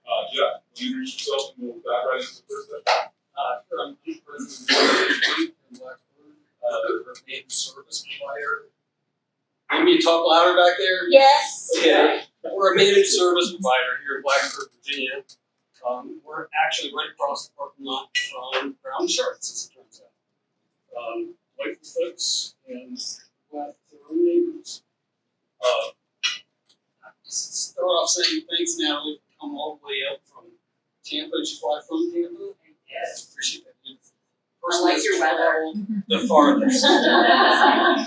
Jeff, will you introduce yourself and we'll dive right into the first step? Sure, I'm the president of Blackbird, we're a managed service provider. Want me to talk louder back there? Yes. Okay. We're a managed service provider here in Blackbird, Virginia. We're actually right across the parking lot from Brown Insurance, as it turns out. Wonderful folks and glad to our neighbors. Just start off saying thanks, Natalie, for coming all the way up from Tampa. Did you fly from Tampa? Yes. Appreciate that. I like your weather. The farthest. Okay.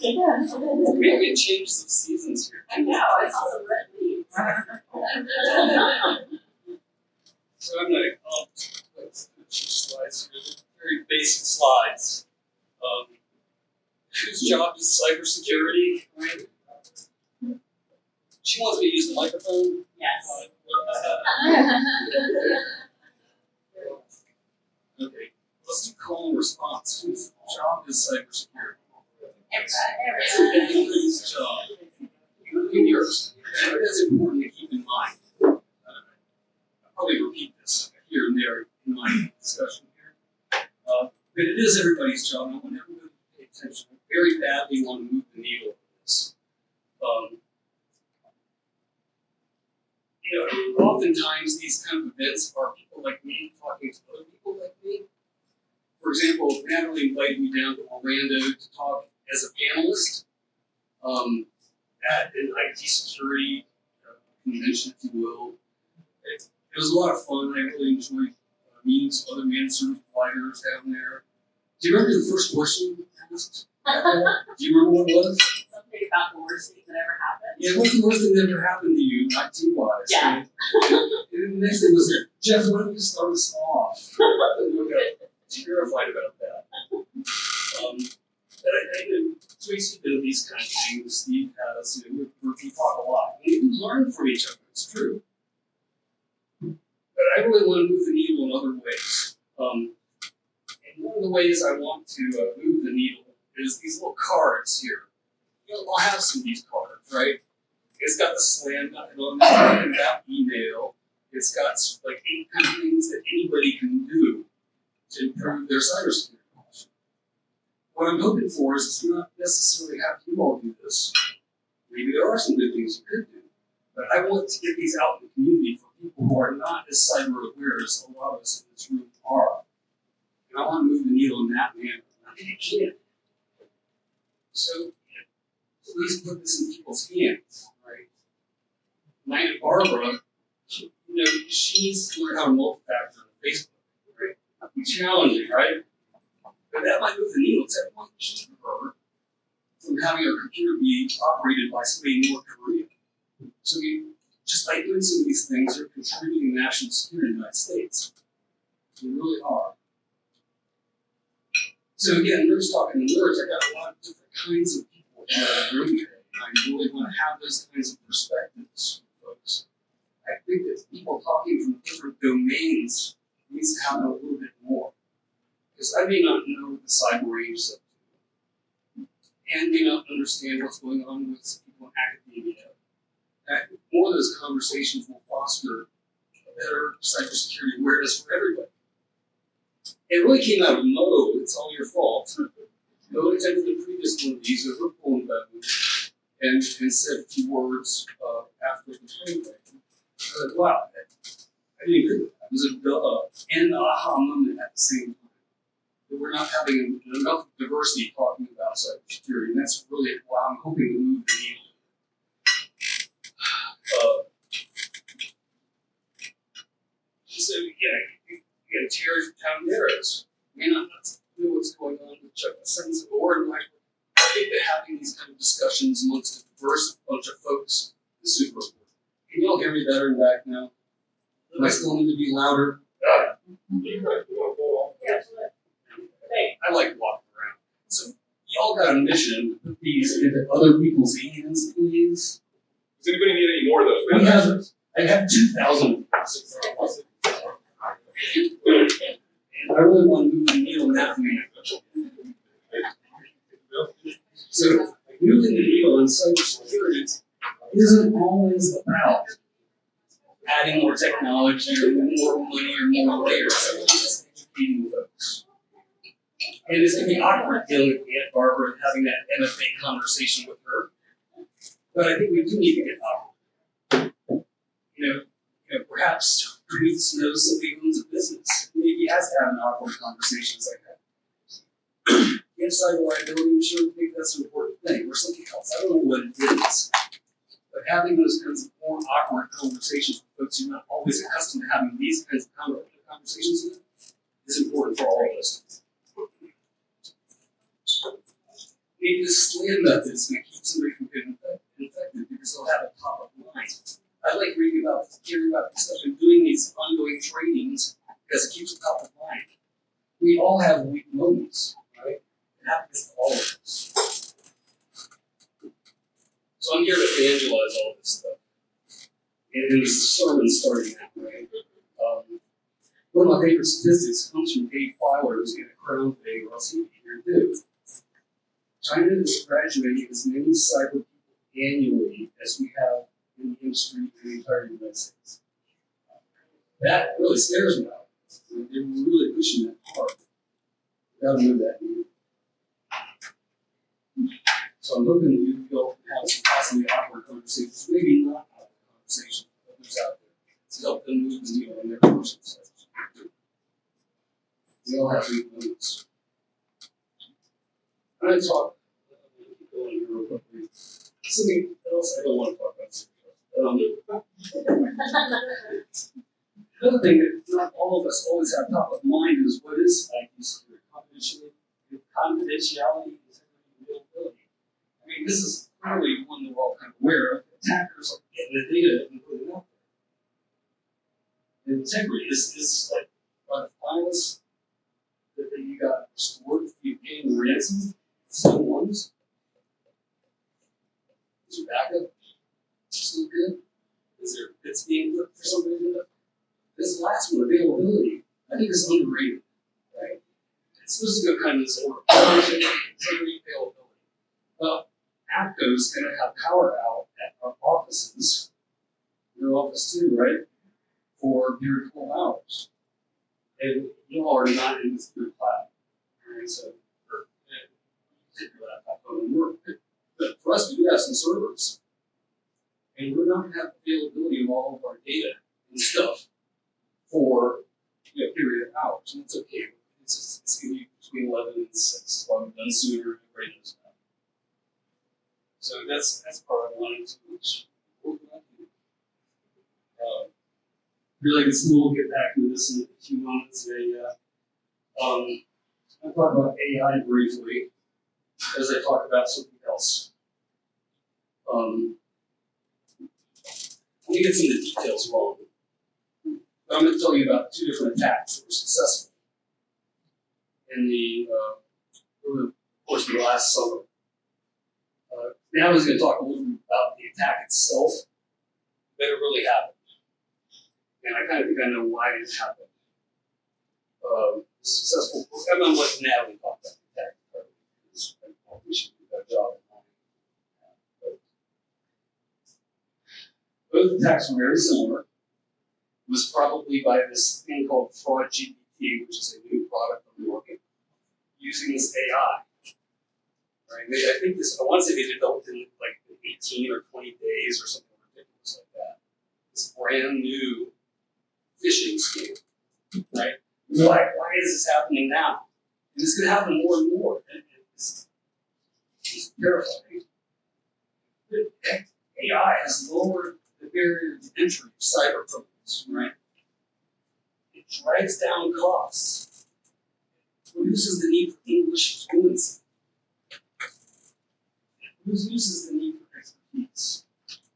We get changes of seasons here. I know, I saw some red leaves. So I'm going to let's do a few slides here. Very basic slides. Whose job is cybersecurity? Right? She wants me to use the microphone. Yes. Okay, let's do call and response. Whose job is cybersecurity? Everybody's job. Including yours. And it is important to keep in mind. I'll probably repeat this here and there in my discussion here. But it is everybody's job. I want everybody to pay attention. I very badly want to move the needle on this. Oftentimes these kind of events are people like me talking to other people like me. For example, Natalie invited me down to Orlando to talk as a panelist at an IT security convention, if you will. It was a lot of fun. I really enjoyed meeting some other managed service providers down there. Do you remember the first question you asked? Do you remember what it was? Something about the worst thing that ever happened. Yeah, what's the worst thing that ever happened to you, IT-wise? Yeah. And the next thing was, Jeff, why don't you start us off? I got terrified about that. But I Tracy's been these kind of things. Steve has, we talk a lot. We can learn from each other, it's true. But I really want to move the needle in other ways. And one of the ways I want to move the needle is these little cards here. I'll have some of these cards, right? It's got the slam button on it, and that email. It's got like 8 kind of things that anybody can do to improve their cybersecurity posture. What I'm hoping for is to not necessarily have you all do this. Maybe there are some good things you could do, but I want to get these out in the community for people who are not as cyber aware as a lot of us in this room are. And I want to move the needle in that manner. I think you can. So please put this in people's hands, right? My Aunt Barbara, she needs to learn how to multi-factor on Facebook, right? It's challenging, right? But that might move the needle. That might keep her from having her computer be operated by somebody in North Korea. So just by doing some of these things, they're contributing to national security in the United States. They really are. So again, nerds talking to nerds, I got a lot of different kinds of people in the room today. I really want to have those kinds of perspectives, folks. I think that people talking from different domains needs to happen a little bit more. Because I may not know what the cyber range is up to, and may not understand what's going on with people in academia. And more of those conversations will foster a better cybersecurity awareness for everybody. It really came out of Moe, it's all your fault. Moe attended the previous one of these, a Ripple button, and said a few words after the training. I was like, wow, I didn't agree with that. It was a duh and aha moment at the same time. That we're not having enough diversity talking about cybersecurity, and that's really why I'm hoping to move the needle. So, again, Terry from Town Narrows may not know what's going on with Jeff Nesonzo or in Blackbird. I think that having these kind of discussions amongst a diverse bunch of folks is super important. Can you all hear me better in back now? Am I still need to be louder? I like walking around. So y'all got a mission to put these into other people's hands, please. Does anybody need any more of those? I have 2,000. And I really want to move the needle in that manner. So moving the needle in cybersecurity is isn't always about adding more technology or more money or more layers. It's just educating folks. And it's going to be awkward dealing with Aunt Barbara and having that MFA conversation with her. But I think we do need to get awkward. Perhaps Ruth knows somebody who owns a business. Maybe he has to have an awkward conversations like that. Yes, cyber liability insurance, I think that's an important thing, or something else. I don't know what it is. But having those kinds of more awkward conversations with folks you're not always accustomed to having these kinds of conversations with is important for all of us. Maybe the SLAM method is going to keep somebody from getting infected because they'll have it top of mind. I like reading about this, hearing about this stuff, and doing these ongoing trainings because it keeps it top of mind. We all have weak moments, right? It happens to all of us. So I'm here to evangelize all this stuff. And there's a sermon starting out, right? One of my favorite statistics comes from Dave Filer's in a Crown thing, or else he'd be here too. China is graduating as many cyber people annually as we have in the industry in the entire United States. That really scares me out. They're really pushing that hard. We gotta move that needle. So I'm hoping that you will have some possibly awkward conversations, maybe not awkward conversations, but others out there to help them move the needle in their personal lives. We all have weak moments. I'm going to talk. Keep going here real quickly. Something else I don't want to talk about. Another thing that not all of us always have top of mind is what is IT security, confidentiality, availability. I mean, this is clearly one that we're all kind of aware of. Attackers are getting the data and putting it out there. And integrity is like the files that you got stored if you paying the ransom. Some ones. Is your backup still good? Is there bits being put for somebody to do it? This last one, availability, I think is underrated, right? It's supposed to go kind of this order. Integrity, availability. Well, APCO is going to have power out at our offices, your office too, right? For near 12 hours. And you all are not in this good cloud. Right? So, take your laptop home and work. But for us, we do have some servers. And we're not going to have availability of all of our data and stuff for a period of hours. And it's okay. It's going to be between 11 and 6. So I'm done sooner. Everybody knows that. So that's part I wanted to work on. Really, we'll get back into this in a few moments. I'll talk about AI briefly as I talk about something else. Let me get some of the details wrong. But I'm going to tell you about 2 different attacks that were successful in over the course of the last summer. Now I was going to talk a little bit about the attack itself, but it really happened. And I kind of think I know why it happened. Successful. I'm going to let Natalie talk about the attack. Because we should do that job. Both attacks were very similar. It was probably by this thing called Fraud GPT, which is a new product on the market, using this AI. Right? I think I want to say they developed in like 18 or 20 days or something ridiculous like that. This brand new phishing scheme, right? Why is this happening now? And it's going to happen more and more. And it's terrifying. AI has lowered the barrier to entry of cyber criminals, right? It drags down costs. It reduces the need for English fluency. It reduces the need for expertise.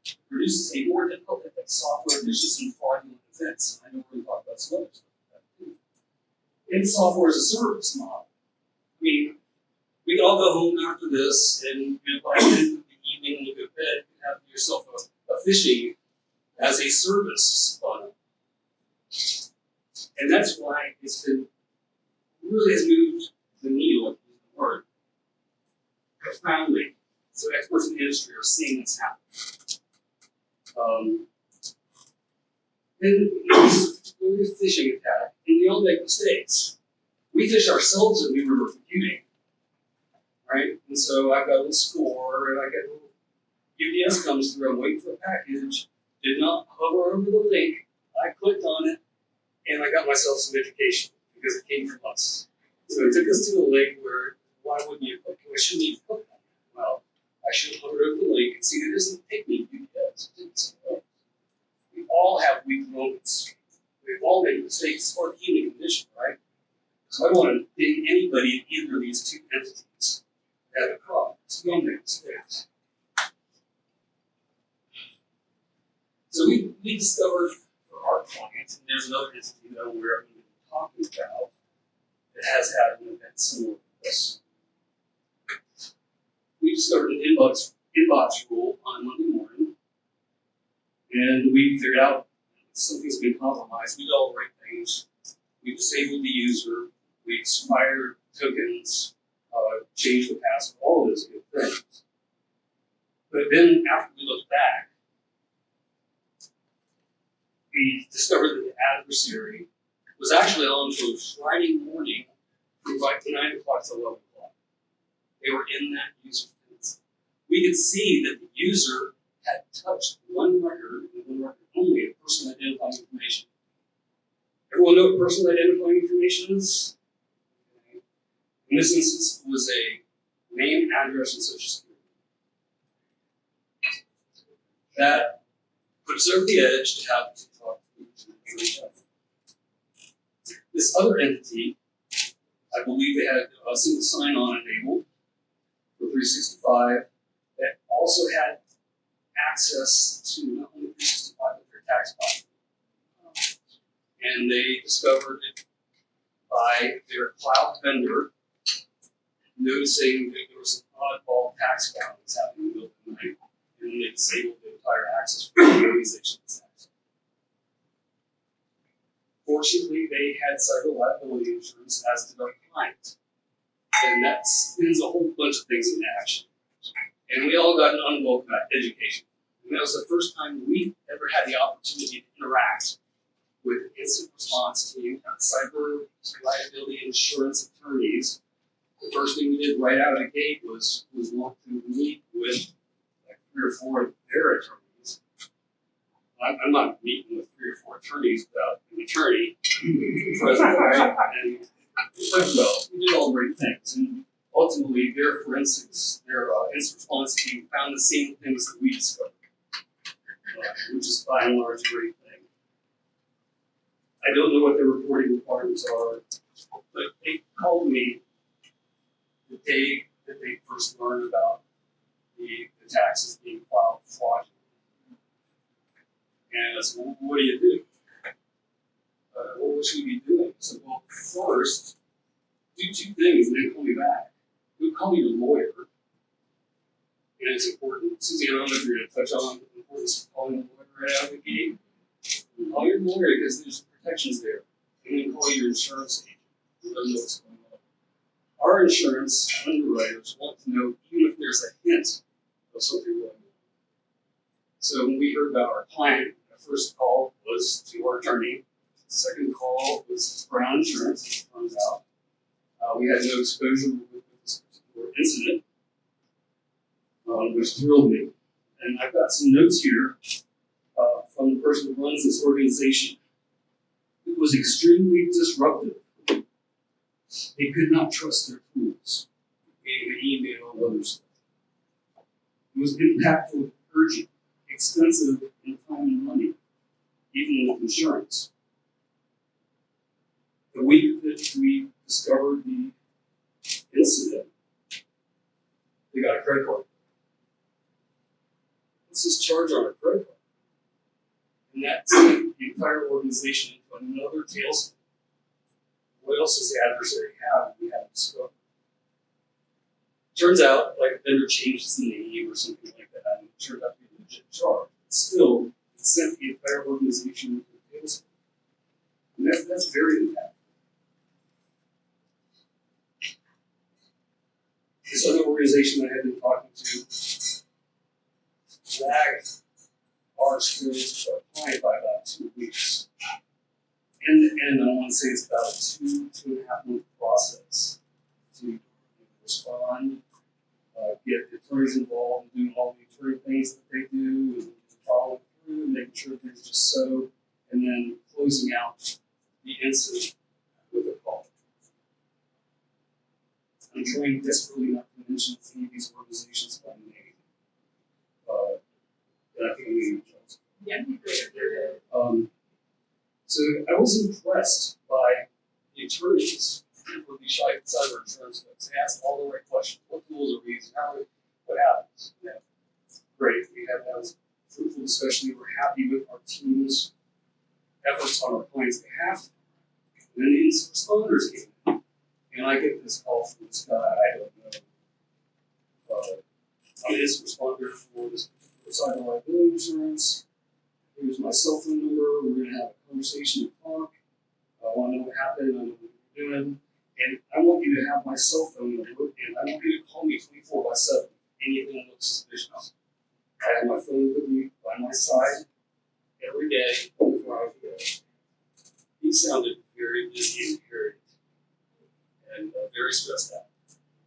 It produces a more difficult software vicious and fraudulent events. I know we're going to talk about some other stuff like that too. And software as a service model. I mean, we can all go home after this and by the end of the evening when you go to bed, you have yourself a phishing as a service funnel. And that's why it's been really has moved the needle forward profoundly. So experts in the industry are seeing this happen. And it was a particularly phishing attack, and we all make mistakes. We fish ourselves and we were computing, right? And so I got a score, and I get a little UPS comes through, I'm waiting for a package, did not hover over the link, I clicked on it, and I got myself some education because it came from us. So it took us to a link where, why wouldn't you click? I shouldn't even click on it. Well, I should hover over the link and see that it doesn't take me UPS, it takes something else. We all have weak moments. We've all made mistakes for the human condition, right? So I don't want to ding anybody in either of these two entities at the problem. So we all make mistakes. So we discovered for our clients, and there's another entity that I'm aware of we've been talking about that has had an event similar to this. We discovered an inbox rule on a Monday morning, and we figured out something's been compromised. We did all the right things. We disabled the user, we expired tokens, changed the password, all of those good things. But then after we looked back, we discovered that the adversary was actually on for Friday morning from like 9 o'clock to 11 o'clock. They were in that user tenancy. We could see that the user had touched one record, and one record only, of personal identifying information. Everyone know what personal identifying information is? Okay. In this instance, it was a name, address, and social security. That put us over the edge to have to talk to each other. This other entity, I believe they had a single sign-on enabled for 365 that also had access to not only 365 but their tax platform. And they discovered it by their cloud vendor noticing that there was an oddball tax filing that's happening in the middle of the night, and they disabled the entire access for the organization's tax. Fortunately, they had cyber liability insurance, as did our client. And that spins a whole bunch of things into action. And we all got an unwelcome education. And that was the first time we ever had the opportunity to interact with an incident response team, cyber liability insurance attorneys. The first thing we did right out of the gate was want to meet with like 3 or 4 of their attorneys. I'm not meeting with 3 or 4 attorneys without an attorney present, right? And it went well. We did all the right things. And ultimately, their forensics, their incident response team found the same things that we discovered, which is by and large a great thing. I don't know what their reporting requirements are, but they called me the day that they first learned about the taxes being filed fraudulently. And I said, well, what do you do? What should we be doing? I said, well, first, do 2 things and then call me back. You'll call your lawyer. And it's important. Suzanne, I don't know if you're going to touch on the importance of calling the lawyer right out of the gate. Call your lawyer because there's protections there. And then call your insurance agent who doesn't know what's going on. Our insurance underwriters want to know even if there's a hint of something going on. So when we heard about our client, the first call was to our attorney. The second call was Brown Insurance, as it turns out. We had no exposure with this particular incident, which thrilled me. And I've got some notes here from the person who runs this organization. It was extremely disruptive. They could not trust their tools, meaning the email and other stuff. It was impactful, urgent, expensive in time and money, even with insurance. The week that we discovered the incident, they got a credit card. Let's just charge on a credit card. And that sent the entire organization into another tailspin. What else does the adversary have we haven't discovered? Turns out, like a vendor changes the name or something like that, and it turned out to be a legit charge. But still, it sent the entire organization into a tailspin. And that's very impactful. This other organization that I had been talking to lagged our experience with our client by about 2 weeks. And I want to say it's about a 2.5 month process to respond, get the attorneys involved in doing all the attorney things that they do, and following through, making sure things just so, and then closing out the incident with a call. I'm trying desperately not to mention any of these organizations by name. And I think I'm getting jobs. Yeah. So I was impressed by the attorneys for the cyber insurance folks. They asked all the right questions. What tools are we using? What happens? Yeah. Great. We have that was fruitful discussion. We're happy with our team's efforts on our client's behalf. And then the incident responders came in. And I get this call from this guy, I don't know. I'm an incident responder for this particular cyber liability insurance. Here's my cell phone number. We're going to have a conversation and talk. I want to know what happened. I know what you're doing. And I want you to have my cell phone number, and I want you to call me 24/7. Anything that looks suspicious. I have my phone with me by my side every day, 24 hours a day. He sounded very busy and harried, and very stressed out,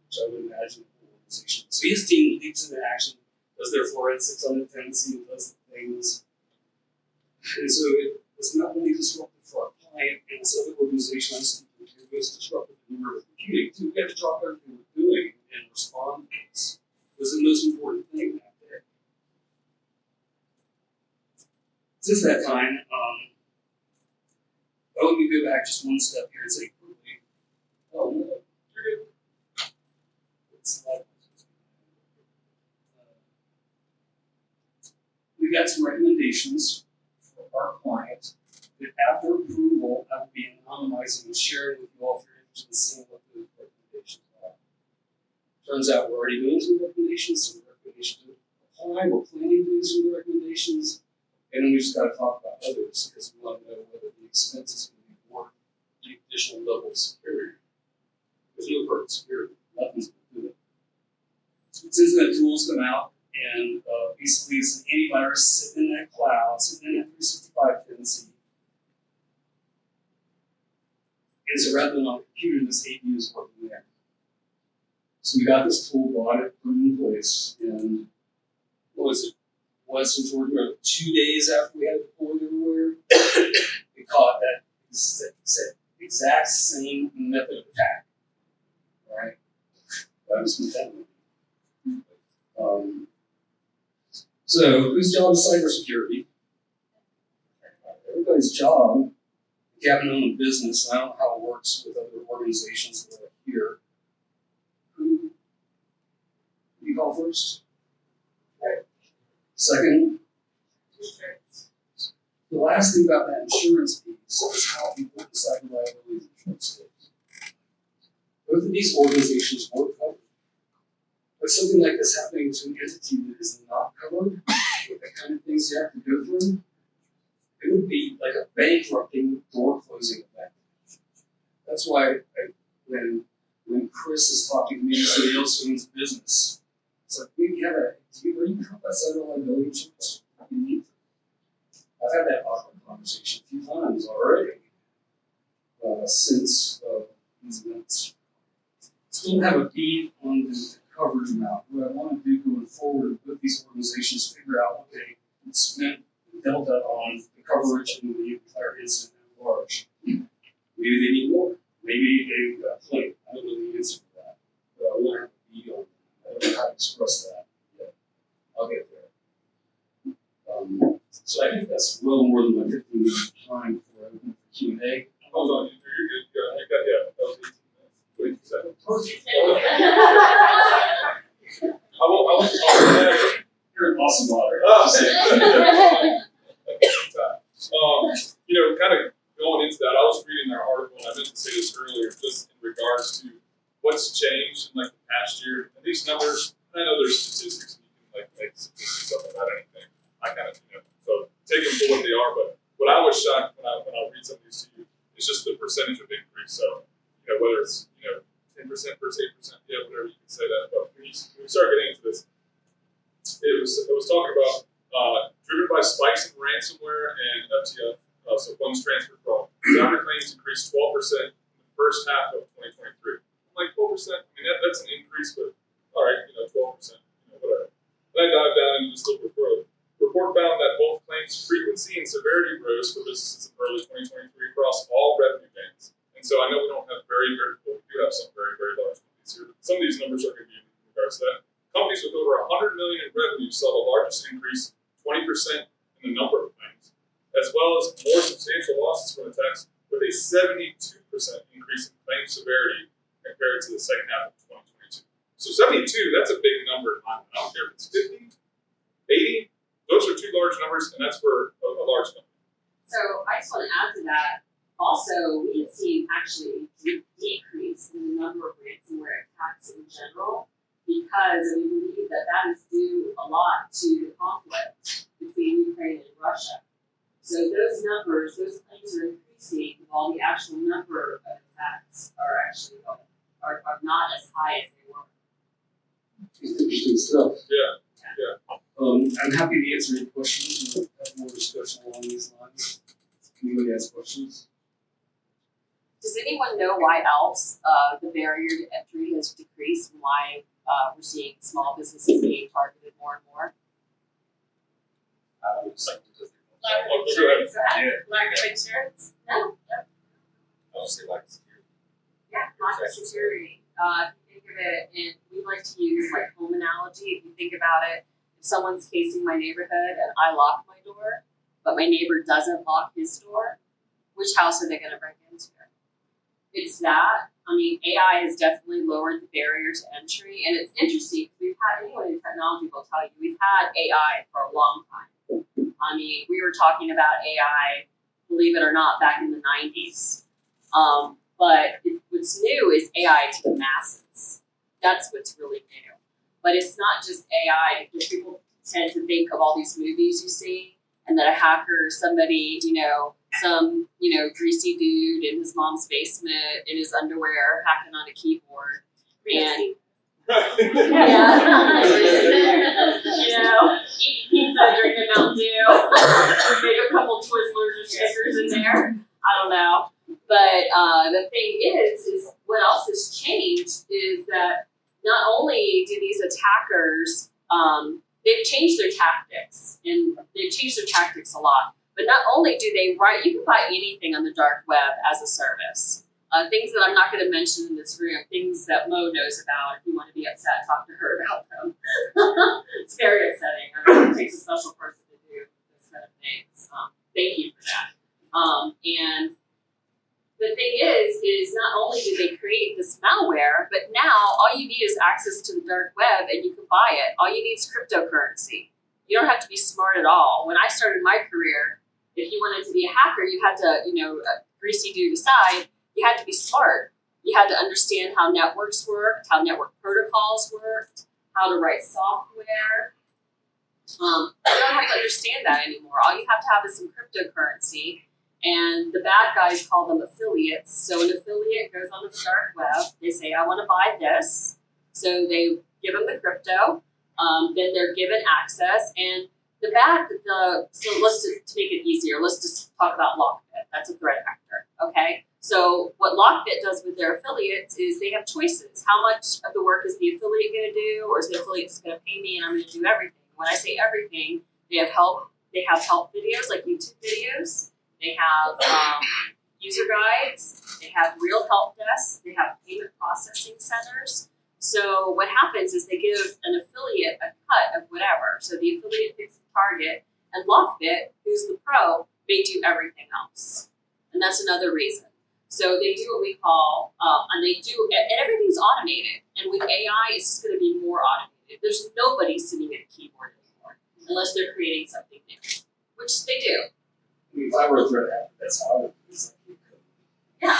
which I would imagine the whole organization. So his team leaps into action, does their forensics on the tendency, does the things. And so it's not only disruptive for our client and this other organization I'm speaking to, it's disruptive in nervous computing too. We have to drop everything we're doing and respond to this. It was the most important thing that day. Since that time, let me go back just one step here and say quickly, oh no, you're good. It's like, we got some recommendations for our client that after approval, I will be anonymizing and sharing with you all if you're interested in seeing what those recommendations are. Turns out we're already doing some recommendations to apply. We're planning to do some recommendations, and then we just got to talk about others because we want to know whether the expense is going to be worth the additional level of security. There's no perfect security. Nothing's going to do it. Since that tools come out, and basically it's an antivirus sitting in that cloud, sitting in that 365 tendency. And so rather than on a computer, this APU is working there. So we got this tool, bought it, put it in place, and what was it? Once in Georgia, 2 days after we had it deployed everywhere, we caught that exact same method of attack. Right? That was fantastic. So, whose job is cybersecurity? Everybody's job. If you haven't owned a business, and I don't know how it works with other organizations that are here. Who do you call first? Right. Second. The last thing about that insurance piece is how important cyber liability insurance is. Both of these organizations were covered. But something like this happening to an entity that is not covered, with the kind of things you have to go through, it would be like a bankrupting, door closing event. That's why when Chris is talking to me, somebody else who owns a business, it's like, we have are you covered by cyber liability insurance? You need to. I've had that awkward conversation a few times already since these events. Still have a bead on the coverage amount. What I want to do going forward with these organizations, figure out what they spent the delta on the coverage and the entire incident at large. Maybe they need more. Maybe they've got plenty. I don't know the answer to that. But I want to have a bead on that. I don't know how to express that yet. I'll get there. So I think that's well more than my 15 minutes time for Q&A. Hold on, you're good. Yeah, that was 18 minutes. 22 seconds. You're an awesome moderator. Kind of going into that, I was reading their article, and I meant to say this earlier, just in regards to what's changed in like the past year. And these numbers, I know there's statistics, and you can like make statistics up about anything. I kind of, so take them for what they are. But what I was shocked when I read some of these to you, it's just the percentage of increase. So, whether it's 10% versus 8%, yeah, whatever you can say that. But when we start getting into this, it was talking about driven by spikes in ransomware and FTF, so funds transfer fraud. Cyber claims increased 12% in the first half of 2023. I'm like 12%. I mean, that's an increase, but all right, 12%, whatever. Then I dived down and just looked at the report found that both claims frequency and severity rose for businesses in early 2023 across all revenue bands. And so I know we don't have we do have some very, very large companies here, but some of these numbers are going to be in regards to that. Companies with over 100 million in revenue saw the largest increase, 20% in the number of claims, as well as more substantial losses from attacks, with a 72% increase in claim severity compared to the second half of 2022. So 72, that's a big number. I don't care if it's 50, 80. Those are two large numbers, and that's for a large number. So I just want to add to that. Also, we have seen actually a decrease in the number of ransomware attacks in general, because we believe that is due a lot to the conflict between Ukraine and Russia. So those numbers, those claims are increasing, while the actual number of attacks are actually are not as high as they were. It's interesting stuff. Yeah. I'm happy to answer any questions. We'll have more discussion along these lines. Can anybody ask questions? Does anyone know why else the barrier to entry has decreased, and why we're seeing small businesses being targeted more and more? Lack of insurance. Lack of insurance? No. I'll just say lack of security. Yeah, lack of security. If you think of it, and we like to use like home analogy. If you think about it, if someone's casing my neighborhood and I lock my door, but my neighbor doesn't lock his door, which house are they going to break into? It's that. I mean, AI has definitely lowered the barrier to entry, and it's interesting because we've had, anyone in technology will tell you, we've had AI for a long time. I mean, we were talking about AI, believe it or not, back in the 90s. But what's new is AI to the masses. That's what's really new. But it's not just AI, because people tend to think of all these movies you see, and that a hacker is somebody, some, greasy dude in his mom's basement in his underwear hacking on a keyboard. And eating pizza, drinking Mountain Dew, maybe a couple Twizzlers or Snickers in there. I don't know. But the thing is what else has changed is that not only do these attackers, they've changed their tactics, and they've changed their tactics a lot. But not only do they you can buy anything on the dark web as a service. Things that I'm not going to mention in this room, things that Moe knows about. If you want to be upset, talk to her about them. It's very upsetting. I mean, it takes a special person to do this kind of things. Thank you for that. And the thing is not only do they create this malware, but now all you need is access to the dark web and you can buy it. All you need is cryptocurrency. You don't have to be smart at all. When I started my career, if you wanted to be a hacker, you had to, a greasy dude aside, you had to be smart. You had to understand how networks worked, how network protocols worked, how to write software. You don't have to understand that anymore. All you have to have is some cryptocurrency. And the bad guys call them affiliates. So an affiliate goes on the dark web. They say, I want to buy this. So they give them the crypto. Then they're given access. And so let's just, to make it easier, let's just talk about Lockbit. That's a threat actor, okay? So what Lockbit does with their affiliates is they have choices. How much of the work is the affiliate going to do, or is the affiliate just going to pay me and I'm going to do everything? When I say everything, they have help videos like YouTube videos. They have user guides. They have real help desks. They have payment processing centers. So what happens is they give an affiliate a cut of whatever. So the affiliate picks the target, and Lockbit, who's the pro, they do everything else. And that's another reason. So they do what we call, and everything's automated. And with AI, it's just going to be more automated. There's nobody sitting at a keyboard anymore, unless they're creating something new, which they do. I mean, if I were a threat actor, that's how I would do something. Yeah.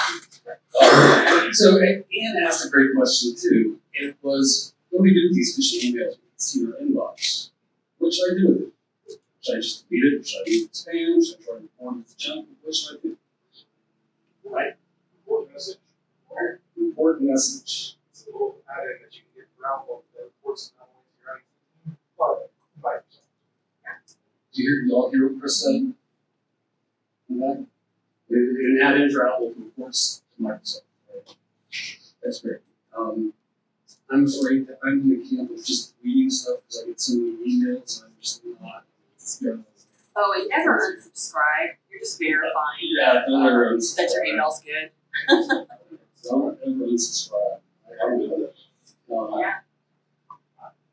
So Ann asked a great question too. It was, what do we do with these phishing emails we see in our inbox? What should I do with it? Should I just delete it? Should I leave it spam? Should I try to report it as junk? What should I do? Right? Important message. Important message. It's a little add-in that you can get around what the reports not only your own, but 5%. you all hear what Chris said? Okay. And add in your Outlook reports to Microsoft. Right? That's great. I'm afraid that I'm in the camp of just reading stuff because I get so many emails and I'm just not. Oh, and never unsubscribe. You're just verifying Yeah, don't ever unsubscribe. that your email's good. Don't ever unsubscribe. I don't know that. Yeah.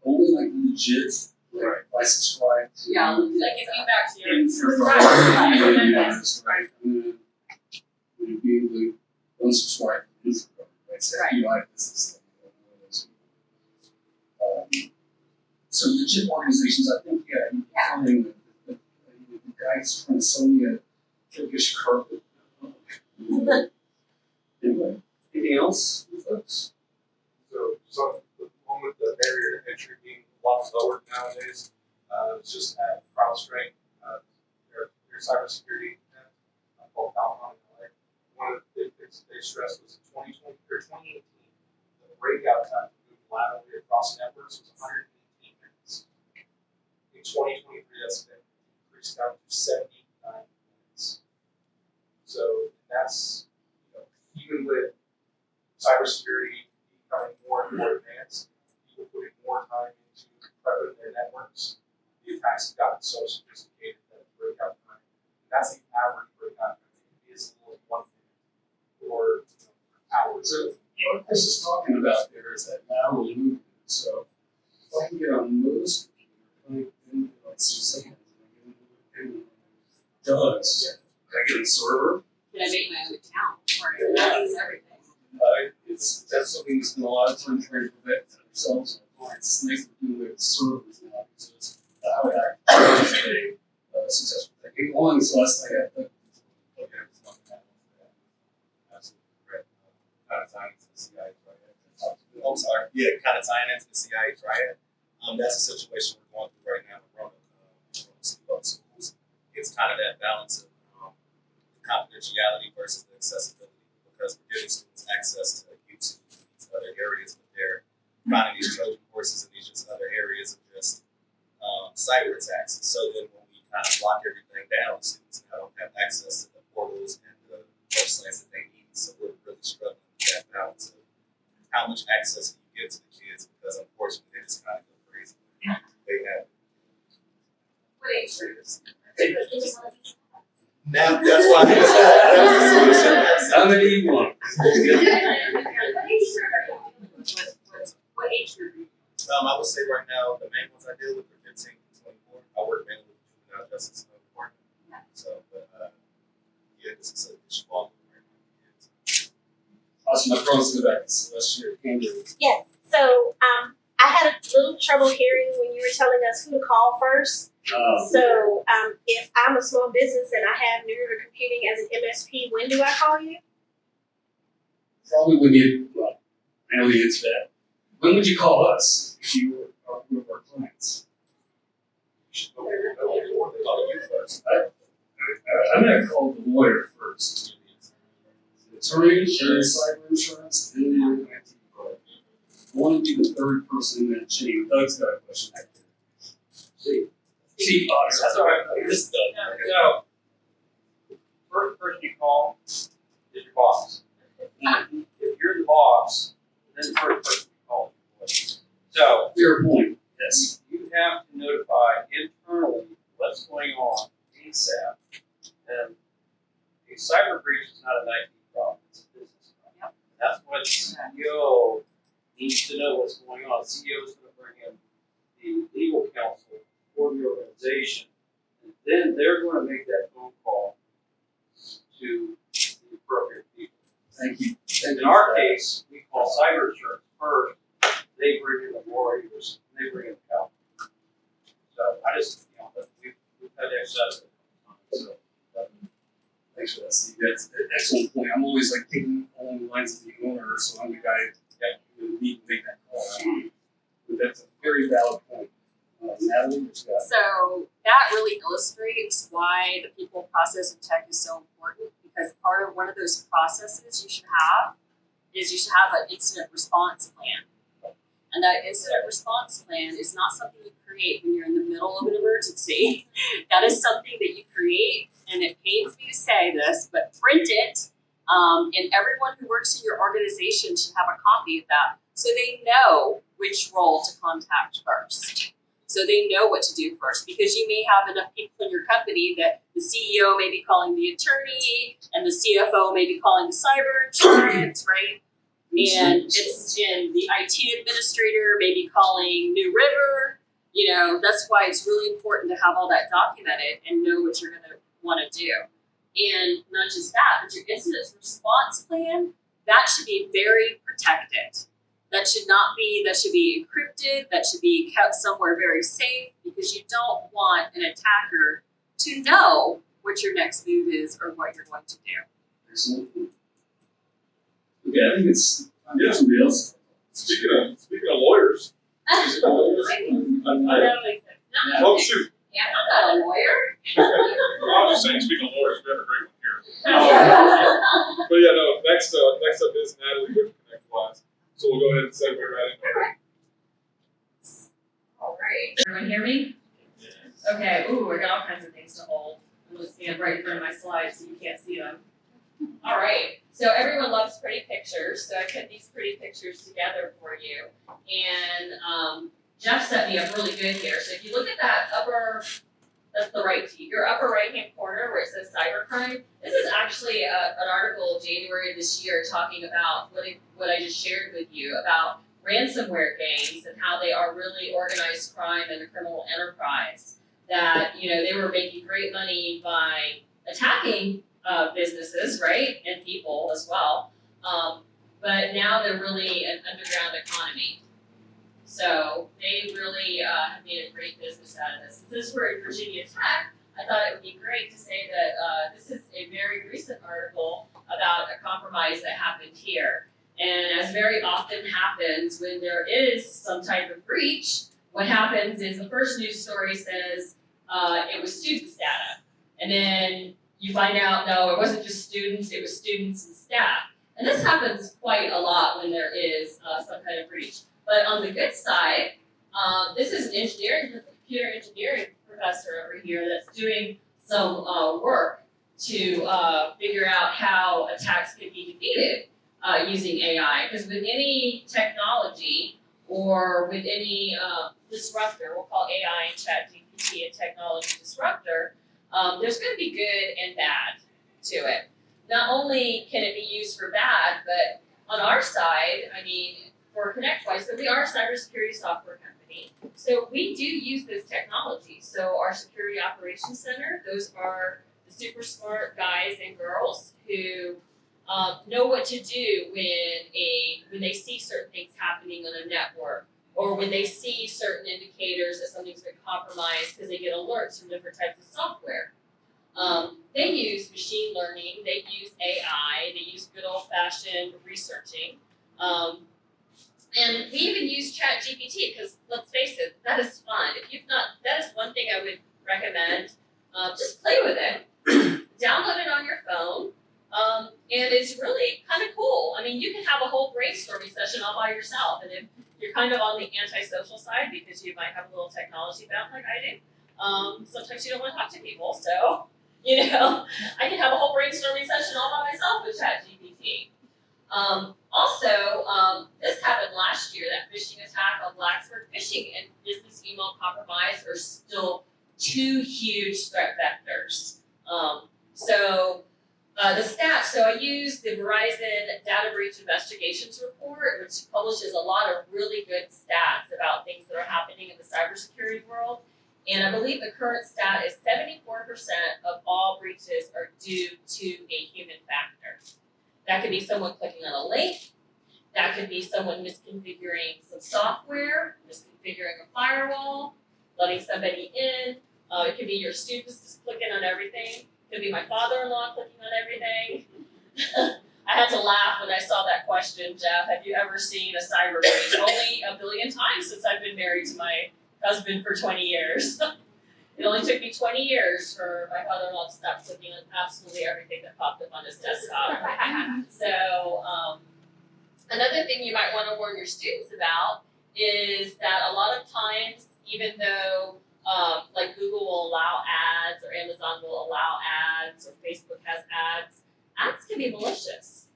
Only like legit, like I subscribe to. Yeah, like if you back to your subscribe. subscribe, Right. I'm gonna be able to unsubscribe from Instagram. Right. So Right. if you like this so legit organizations, I think, yeah, you find the guy's trying to sell me a Turkish carpet. Anyway, anything else, folks? So the moment the barrier to entry being a lot lower nowadays, it's just at CrowdStrike, their cybersecurity event called CowanPerry PC. One of the big things that they stressed was in 2020 or 2018, the breakout time to move laterally across networks was 118 minutes. In 2023, that's been increased down to 79 minutes. So that's, even with cybersecurity becoming more and more advanced, people putting more time into prepping their networks, the attacks have gotten so sophisticated that breakout time, that's the average breakout time. It can be as little as 1 minute or hours. So, what Chris is talking about there is that lateral movement. So, if I can get on most computers, like Suzanne, and Doug's, I get a server. Can I make my own account? Or that is everything. That's something we spend a lot of time trying to prevent ourselves and our clients. It's nice to do with servers now because it's how it actually is a successful thing. Along this last thing, I think. I'm sorry. Yeah, kind of tying into the CIA triad. That's a situation we're going through right now in Roanoke schools. It's kind of that balance of the confidentiality versus the accessibility, because we're giving students access to YouTube and these other areas, but they're finding these Trojan horses in these just other areas of just cyber attacks. So then when we kind of lock everything down, students now don't have access to the portals and the websites that they need. So we're really struggling with that balance of how much access can you give to the kids, because unfortunately they just kind of go crazy. They have. What age groups? Now that's why that's the solution. How many do you want? What age group? I would say right now the main ones I deal with are 15 to 24. I work mainly with the juvenile justice department. So, but yeah, this is a strong right now for kids. Awesome. I promise to go back to Celestia Cambridge. Yes. So I had a little trouble hearing when you were telling us who to call first. So if I'm a small business and I have newer computing as an MSP, when do I call you? Probably when you, well, I know the answer to that. When would you call us if you are one of our clients? Call you first. I'm going to call the lawyer first. The attorney, cyber insurance, and the IT department. I want to be the third person in that chain. Doug's got a question back there. See, That's all right. This Doug. So, first person you call is your boss. If you're the boss, then the first person you call is your boss. So, Fair point. Yes. you have to notify internally what's going on ASAP. And a cyber breach is not an IT problem, it's a business problem. That's why the CEO needs to know what's going on. The CEO is going to bring in the legal counsel for the organization, and then they're going to make that phone call to the appropriate people. Thank you. In our case, we call cyber insurance first. They bring in the lawyers, they bring in the counsel. So I just, we've had to exercise it. So, Thanks for that, Steve. That's an excellent point. I'm always like thinking along the lines of the owner, so I'm the guy that would need to make that call. But that's a very valid point. Natalie, what you got? So that really illustrates why the people, process, and tech is so important, because part of one of those processes you should have is you should have an incident response plan. And that incident response plan is not something you create when you're in the middle of an emergency. That is something that you create, and it pains me to say this, but print it, and everyone who works in your organization should have a copy of that so they know which role to contact first. So they know what to do first, because you may have enough people in your company that the CEO may be calling the attorney and the CFO may be calling the cyber insurance, right? And it's in the IT administrator may be calling New River. You know, that's why it's really important to have all that documented and know what you're gonna wanna do. And not just that, but your incident response plan, that should be very protected. That should be encrypted, that should be kept somewhere very safe, because you don't want an attacker to know what your next move is or what you're going to do. Excellent. Okay, I think it's time for somebody else. Speaking of lawyers, Oh, oh shoot. yeah, I'm not a lawyer. I'm just saying, speaking of lawyers, we have a great one here. But yeah, no, next up is Natalie with ConnectWise. So we'll go ahead and segue right into her. All right. Everyone hear me? Okay. Ooh, I got all kinds of things to hold. I'm gonna stand right in front of my slides so you can't see them. All right. So everyone loves pretty pictures, so I put these pretty pictures together for you. And Jeff set me up really good here. So if you look at that that's the right T, your upper right-hand corner where it says cybercrime. This is actually an article January of this year talking about what I just shared with you about ransomware gangs and how they are really organized crime and a criminal enterprise. That, you know, they were making great money by attacking businesses, right, and people as well. But now they're really an underground economy. So they really have made a great business out of this. Since we're at Virginia Tech, I thought it would be great to say that this is a very recent article about a compromise that happened here. And as very often happens when there is some type of breach, what happens is the first news story says it was students' data. And then you find out, no, it wasn't just students, it was students and staff. And this happens quite a lot when there is some kind of breach. But on the good side, this is a computer engineering professor over here that's doing some work to figure out how attacks can be defeated using AI. Because with any technology or with any disruptor, we'll call AI and ChatGPT a technology disruptor, there's going to be good and bad to it. Not only can it be used for bad, but on our side, I mean, for ConnectWise, so we are a cybersecurity software company. So we do use this technology. So our security operations center, those are the super smart guys and girls who know what to do when they see certain things happening on a network, or when they see certain indicators that something's been compromised because they get alerts from different types of software. They use machine learning, they use AI, they use good old-fashioned researching. And we even use ChatGPT because, let's face it, that is fun. That is one thing I would recommend. Just play with it. Download it on your phone. And it's really kind of cool. I mean, you can have a whole brainstorming session all by yourself. And if you're kind of on the antisocial side because you might have a little technology bound like I do, sometimes you don't want to talk to people. So, you know, I can have a whole brainstorming session all by myself with ChatGPT. This happened last year, that phishing attack on Blacksburg. Phishing and business email compromise are still two huge threat vectors. The stats, so I used the Verizon Data Breach Investigations Report, which publishes a lot of really good stats about things that are happening in the cybersecurity world. And I believe the current stat is 74% of all breaches are due to a human factor. That could be someone clicking on a link. That could be someone misconfiguring some software, misconfiguring a firewall, letting somebody in. It could be your students just clicking on everything. It could be my father-in-law clicking on everything. I had to laugh when I saw that question, Jeff. Have you ever seen a cyber breach? Only a billion times since I've been married to my husband for 20 years. It only took me 20 years for my father-in-law to stop clicking on absolutely everything that popped up on his desktop. So, another thing you might want to warn your students about is that a lot of times even though like Google will allow ads or Amazon will allow ads or Facebook has ads, ads can be malicious.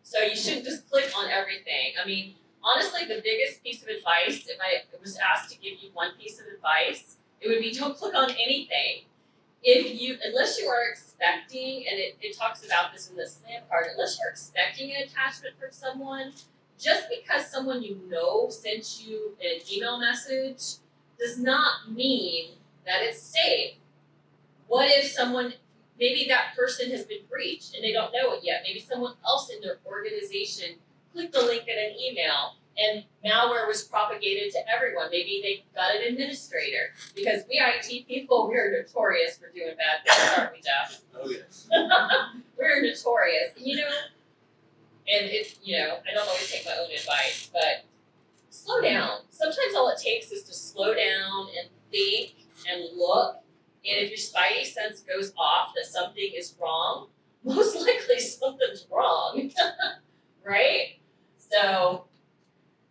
So you shouldn't just click on everything. I mean, honestly, the biggest piece of advice, if I was asked to give you one piece of advice, it would be don't click on anything. Unless you are expecting, and it talks about this in the SLAM part, unless you're expecting an attachment from someone, just because someone you know sent you an email message does not mean that it's safe. What if maybe that person has been breached and they don't know it yet? Maybe someone else in their organization clicked the link in an email and malware was propagated to everyone. Maybe they got an administrator. Because we IT people, we're notorious for doing bad things, aren't we, Jeff? Oh, yes. We're notorious. And I don't always take my own advice, but slow down. Sometimes all it takes is to slow down and think and look. And if your spidey sense goes off that something is wrong, most likely something's wrong, right? So,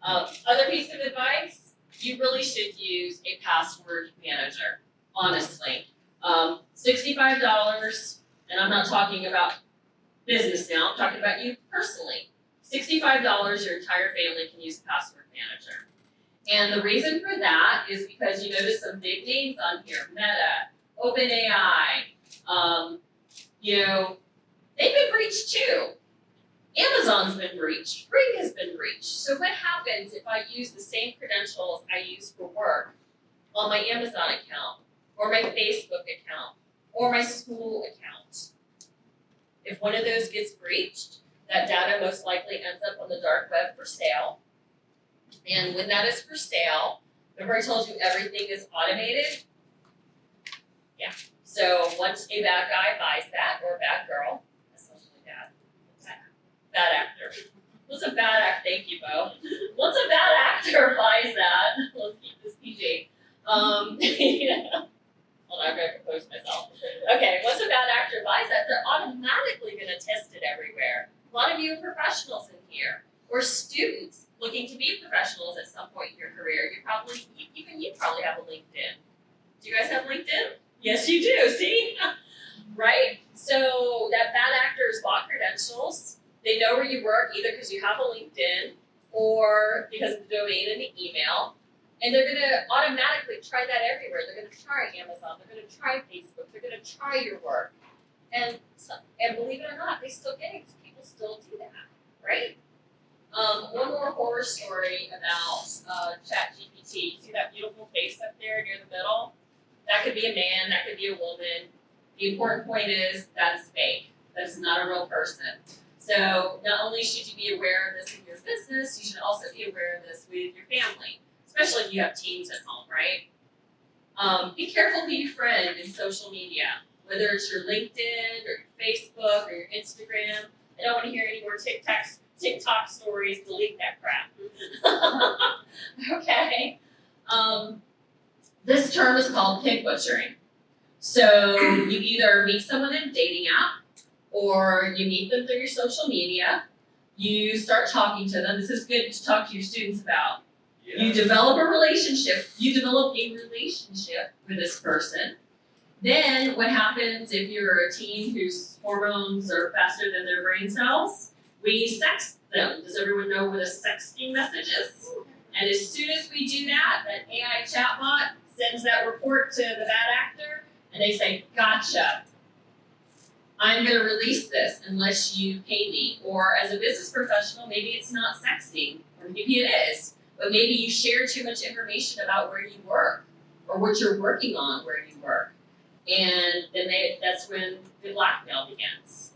other piece of advice, you really should use a password manager, honestly. $65, and I'm not talking about business now, I'm talking about you personally. $65, your entire family can use a password manager. And the reason for that is because you notice some big names on here, Meta, OpenAI, they've been breached too. Amazon's been breached, Ring has been breached. So what happens if I use the same credentials I use for work on my Amazon account, or my Facebook account, or my school account? If one of those gets breached, that data most likely ends up on the dark web for sale. And when that is for sale, remember I told you everything is automated? Yeah. So once a bad guy buys that, or a bad girl, especially bad actor. What's a bad actor? Thank you, Moe. Once a bad actor buys that, let's keep this PG. Hold on, I'm gonna compose myself. Okay, once a bad actor buys that, they're automatically gonna test it everywhere. A lot of you are professionals in here, or students looking to be professionals at some point in your career. You probably have a LinkedIn. Do you guys have LinkedIn? Yes, you do, see? Right? So that bad actor has bought credentials. They know where you work either because you have a LinkedIn or because of the domain and the email. And they're gonna automatically try that everywhere. They're gonna try Amazon, they're gonna try Facebook, they're gonna try your work. And believe it or not, they still get it because people still do that, right? One more horror story about ChatGPT. See that beautiful face up there near the middle? That could be a man, that could be a woman. The important point is that is fake. That is not a real person. So not only should you be aware of this in your business, you should also be aware of this with your family, especially if you have teens at home, right? Be careful who you friend in social media, whether it's your LinkedIn or your Facebook or your Instagram. I don't want to hear any more TikTok stories. Delete that crap. Okay. This term is called pig butchering. So you either meet someone in a dating app, or you meet them through your social media. You start talking to them. This is good to talk to your students about. Yeah. You develop a relationship. With this person. Then what happens if you're a teen whose hormones are faster than their brain cells? We sext them. Does everyone know what a sexting message is? And as soon as we do that, that AI chatbot sends that report to the bad actor, and they say, gotcha. I'm going to release this unless you pay me. Or as a business professional, maybe it's not sexting, or maybe it is, but maybe you share too much information about where you work or what you're working on where you work. And then that's when the blackmail begins.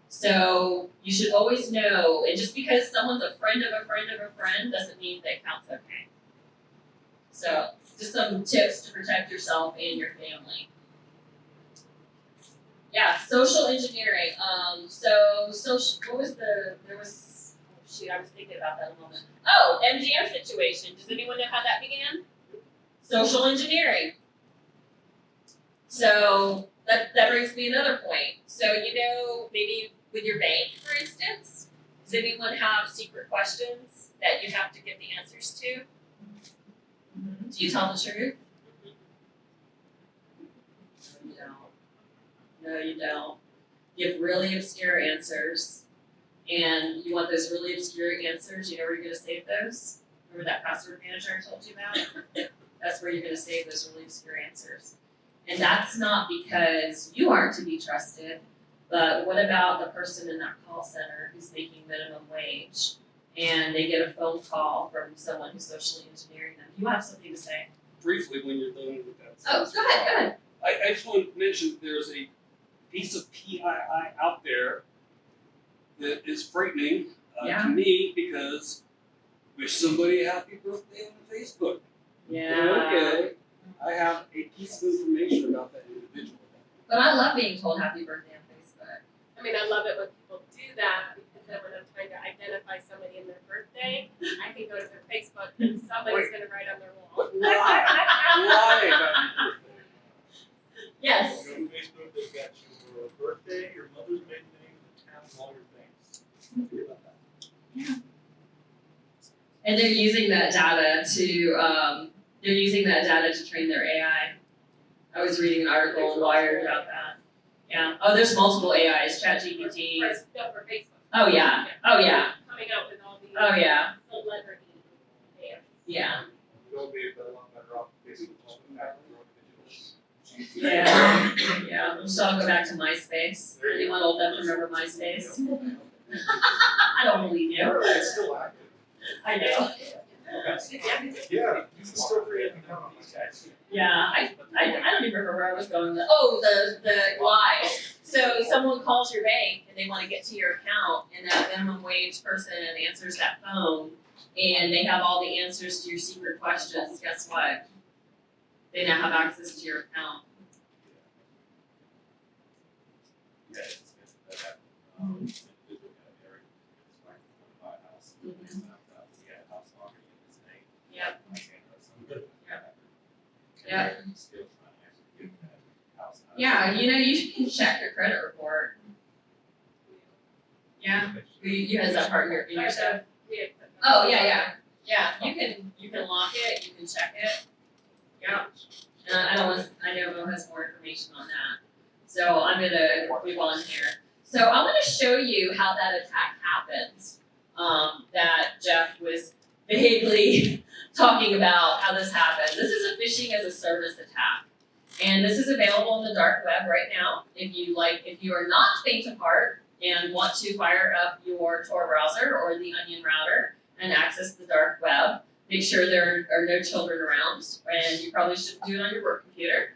So you should always know, and just because someone's a friend of a friend of a friend doesn't mean that counts okay. So just some tips to protect yourself and your family. Yeah, social engineering. I was thinking about that a moment. Oh, MGM situation. Does anyone know how that began? Social engineering. So that brings me another point. So maybe with your bank, for instance, does anyone have secret questions that you have to get the answers to? Do you tell the truth? No, you don't. No, you don't. Give really obscure answers. And you want those really obscure answers, you know where you're gonna save those? Remember that password manager I told you about? That's where you're gonna save those really obscure answers. And that's not because you aren't to be trusted, but what about the person in that call center who's making minimum wage and they get a phone call from someone who's socially engineering them? You have something to say. Briefly, when you're done with that. Oh, go ahead. I just want to mention there's a piece of PII out there that is frightening Yeah. to me because wish somebody a happy birthday on Facebook. Yeah. Okay, I have a piece of information about that individual. But I love being told happy birthday on Facebook. I mean, I love it when people do that because then when I'm trying to identify somebody in their birthday, I can go to their Facebook and somebody's going to write on their wall. Why? Why about your birthday? Yes. On Facebook, they've got your birthday, your mother's maiden name, the town, and all your things. Think about that. And they're using that data to train their AI. I was reading an article in Wired about that. Yeah. Oh, there's multiple AIs. ChatGPT. No, for Facebook. Oh yeah. Oh yeah. Coming out with all these Oh yeah. celebrity names. Yeah. They'll be a lot better off basically just with that for individuals. Yeah. Yeah. So I'll go back to MySpace. Anyone old enough to remember MySpace? I don't believe you. It's still active. I know. Yeah, you can still create an account on these guys. Yeah, I don't even remember where I was going. The lies. So someone calls your bank and they want to get to your account, and that minimum wage person answers that phone, and they have all the answers to your secret questions. Guess what? They now have access to your account. Yeah, it's that happened. Individual got married, his wife wanted to buy a house. Mhm. He had a house already in his name. Yep. I can't know something. Yep. And Yep. he's still trying to actually get that house. Yeah, you can check your credit report. Yeah, you has that part in your stuff. Oh yeah. You can lock it. You can check it. Yeah. I know Mo has more information on that. So I'm gonna move on here. So I want to show you how that attack happens. That Jeff was vaguely talking about how this happens. This is a phishing as a service attack. And this is available on the dark web right now. If you are not faint of heart and want to fire up your Tor browser or the Onion router and access the dark web, make sure there are no children around, and you probably shouldn't do it on your work computer.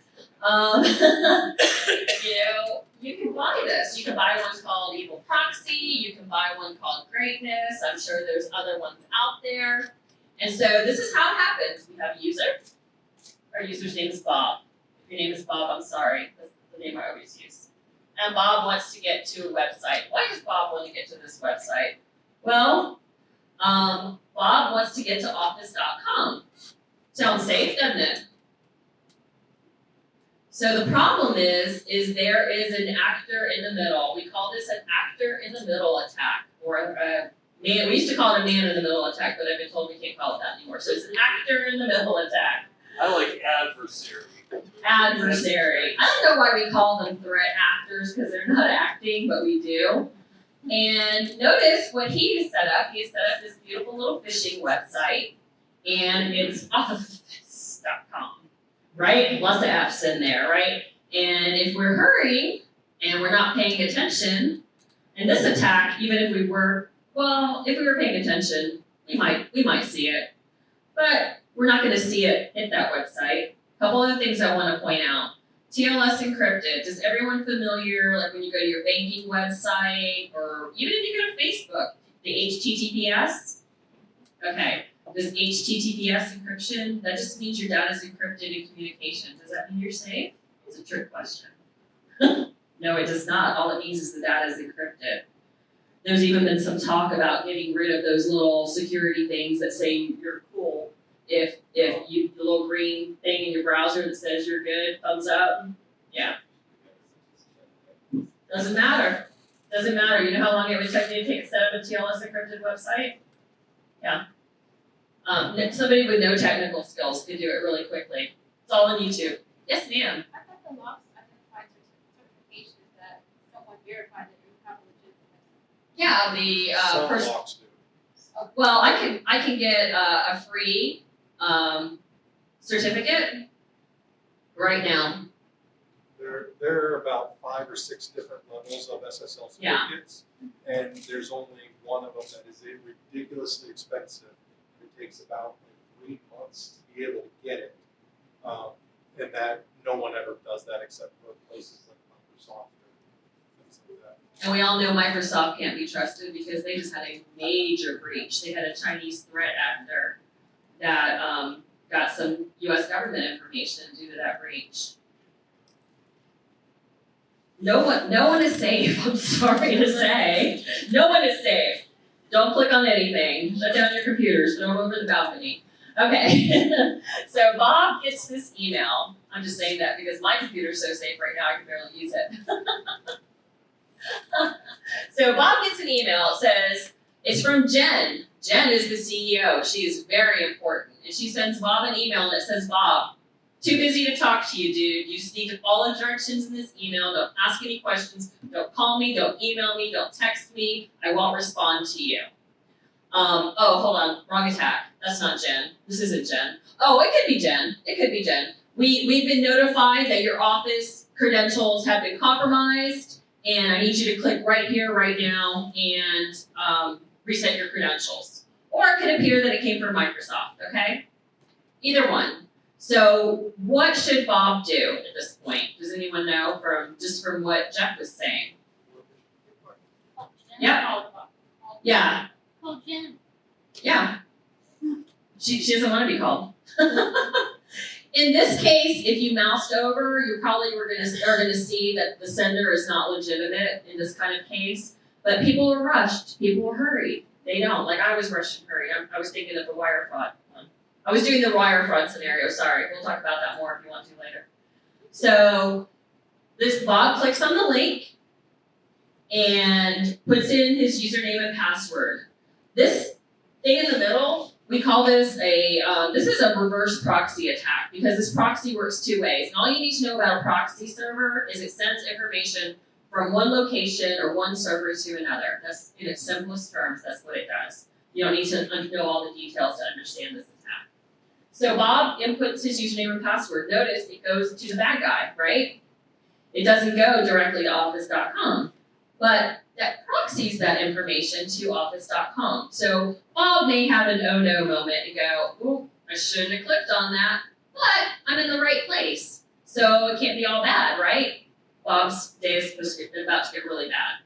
You can buy this. You can buy one called Evil Proxy. You can buy one called Greatness. I'm sure there's other ones out there. And so this is how it happens. We have a user. Our user's name is Bob. If your name is Bob, I'm sorry. That's the name I always use. And Bob wants to get to a website. Why does Bob want to get to this website? Well, Bob wants to get to office.com. Sounds safe, doesn't it? So the problem is there is an actor in the middle. We call this an actor in the middle attack, or a man. We used to call it a man in the middle attack, but I've been told we can't call it that anymore. So it's an actor in the middle attack. I like adversary. Adversary. I don't know why we call them threat actors, because they're not acting, but we do. And notice what he has set up. He has set up this beautiful little phishing website, and it's office.com, right? Lots of F's in there, right? And if we're hurrying and we're not paying attention, in this attack, even if we were paying attention, we might see it, but we're not going to see it hit that website. A couple other things I want to point out. TLS encrypted. Is everyone familiar, like when you go to your banking website, or even if you go to Facebook, the HTTPS? Okay. Does HTTPS encryption, that just means your data is encrypted in communication. Does that mean you're safe? It's a trick question. No, it does not. All it means is the data is encrypted. There's even been some talk about getting rid of those little security things that say you're cool. If you, the little green thing in your browser that says you're good, thumbs up, yeah. Doesn't matter. Doesn't matter. You know how long it would take me to set up a TLS encrypted website? Yeah. Somebody with no technical skills could do it really quickly. It's all on YouTube. Yes, ma'am. I thought the law identified certifications that someone verified that you have legitimate. Yeah, the Some person. locks do. Well, I can get a free certificate right now. There are about 5 or 6 different levels of SSL Yeah. certificates, and there's only one of them that is ridiculously expensive. It takes about 3 months to be able to get it, and that no one ever does that except for places like Microsoft or things like that. And we all know Microsoft can't be trusted because they just had a major breach. They had a Chinese threat actor that got some U.S. government information due to that breach. No one is safe. I'm sorry to say, no one is safe. Don't click on anything. Shut down your computers. Throw them over the balcony. Okay. So Bob gets this email. I'm just saying that because my computer's so safe right now I can barely use it. So Bob gets an email. It says it's from Jen. Jen is the CEO. She is very important, and she sends Bob an email that says, "Bob, too busy to talk to you, dude. You just need to follow directions in this email. Don't ask any questions. Don't call me. Don't email me. Don't text me. I won't respond to you." Oh, hold on. Wrong attack. That's not Jen. This isn't Jen. Oh, it could be Jen. It could be Jen. We've been notified that your office credentials have been compromised, and I need you to click right here, right now, and reset your credentials. Or it could appear that it came from Microsoft, okay? Either one. So what should Bob do at this point? Does anyone know from what Jeff was saying? Yeah. Yeah. Oh, Jen. Yeah. She doesn't want to be called. In this case, if you moused over, you probably are going to see that the sender is not legitimate in this kind of case. But people were rushed. People were hurried. They don't. Like I was rushed and hurried. I was thinking of the wire fraud one. I was doing the wire fraud scenario. Sorry. We'll talk about that more if you want to later. So this Bob clicks on the link and puts in his username and password. This thing in the middle, we call this this is a reverse proxy attack because this proxy works 2 ways. And all you need to know about a proxy server is it sends information from one location or one server to another. That's in its simplest terms, that's what it does. You don't need to know all the details to understand this attack. So Bob inputs his username and password. Notice it goes to the bad guy, right? It doesn't go directly to office.com, but that proxies that information to office.com. So Bob may have an oh no moment and go, "Ooh, I shouldn't have clicked on that, but I'm in the right place. So it can't be all bad, right?" Bob's day is about to get really bad.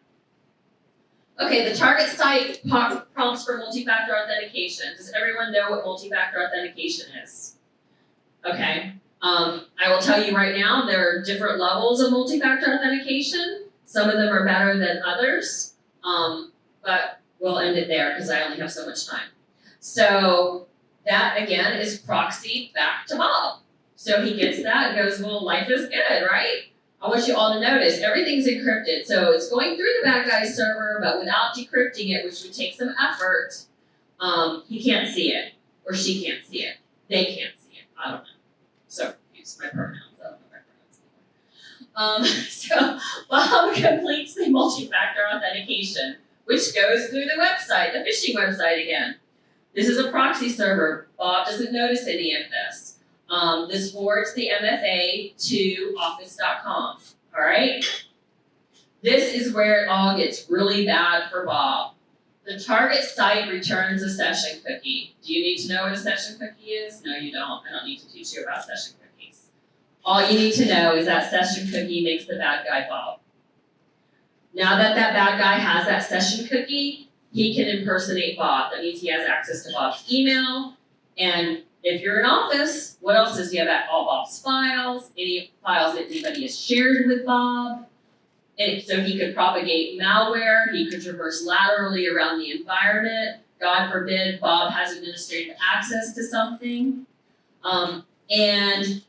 Okay, the target site prompts for multi-factor authentication. Does everyone know what multi-factor authentication is? Okay, I will tell you right now, there are different levels of multi-factor authentication. Some of them are better than others, but we'll end it there because I only have so much time. So that, again, is proxied back to Bob. So he gets that and goes, well, life is good, right? I want you all to notice everything's encrypted. So it's going through the bad guy's server, but without decrypting it, which would take some effort, he can't see it, or she can't see it. They can't see it. I don't know. So confused. My pronouns. I don't know my pronouns anymore. So Bob completes the multi-factor authentication, which goes through the website, the phishing website again. This is a proxy server. Bob doesn't notice any of this. This forwards the MFA to office.com, all right? This is where it all gets really bad for Bob. The target site returns a session cookie. Do you need to know what a session cookie is? No, you don't. I don't need to teach you about session cookies. All you need to know is that session cookie makes the bad guy Bob. Now that that bad guy has that session cookie, he can impersonate Bob. That means he has access to Bob's email, and if you're in office, what else does he have at all Bob's files? Any files that anybody has shared with Bob. And so he could propagate malware. He could traverse laterally around the environment. God forbid Bob has administrative access to something. And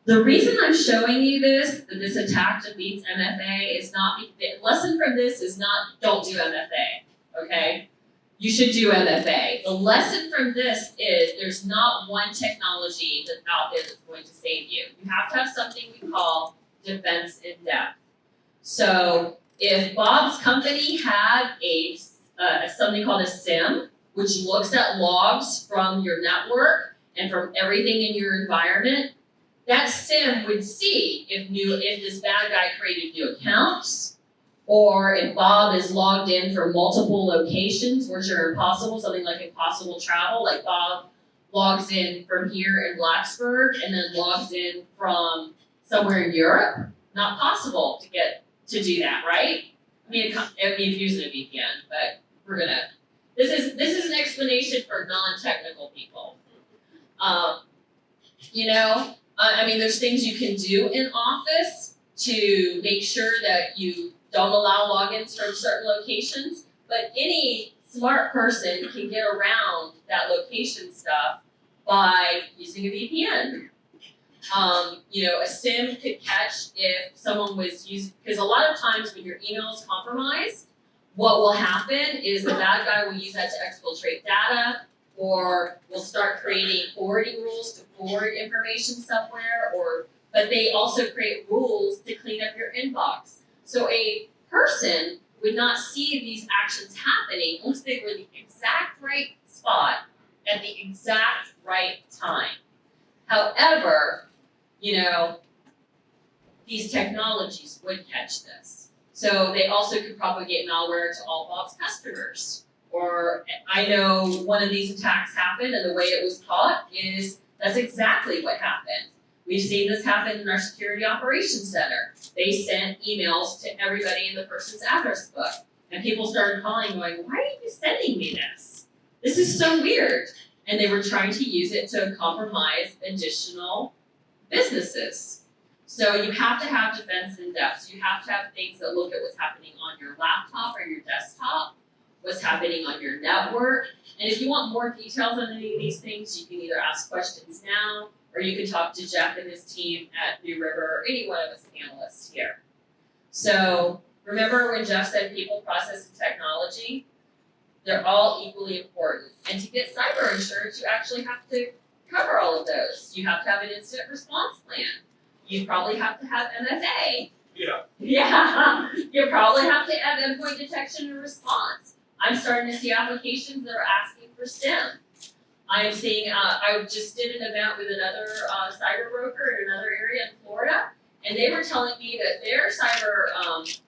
the reason I'm showing you this, that this attack defeats MFA, is not, the lesson from this is not don't do MFA, okay? you should do MFA. The lesson from this is there's not one technology that's out there that's going to save you. You have to have something we call defense in depth. So if Bob's company had something called a SIM, which looks at logs from your network and from everything in your environment, that SIM would see if this bad guy created new accounts, or if Bob is logged in from multiple locations, which are impossible, something like impossible travel, like Bob logs in from here in Blacksburg and then logs in from somewhere in Europe. Not possible to do that, right? I mean, if you're using a VPN, but this is an explanation for non-technical people. I mean, there's things you can do in Office to make sure that you don't allow logins from certain locations, but any smart person can get around that location stuff by using a VPN. A SIM could catch if someone was using, because a lot of times when your email is compromised, what will happen is the bad guy will use that to exfiltrate data, or will start creating forwarding rules to forward information somewhere, but they also create rules to clean up your inbox. So a person would not see these actions happening unless they were in the exact right spot at the exact right time. However, these technologies would catch this. So they also could propagate malware to all Bob's customers. Or I know one of these attacks happened, and the way it was caught is that's exactly what happened. We've seen this happen in our security operations center. They sent emails to everybody in the person's address book. And people started calling going, why are you sending me this? This is so weird. And they were trying to use it to compromise additional businesses. So you have to have defense in depth. So you have to have things that look at what's happening on your laptop or your desktop, what's happening on your network. And if you want more details on any of these things, you can either ask questions now, or you can talk to Jeff and his team at New River, or any one of us panelists here. So remember when Jeff said people, process, and technology? They're all equally important. And to get cyber insurance, you actually have to cover all of those. You have to have an incident response plan. You probably have to have MFA. Yeah, you probably have to have endpoint detection and response. I'm starting to see applications that are asking for SIM. I'm seeing, I just did an event with another cyber broker in another area in Florida, and they were telling me that their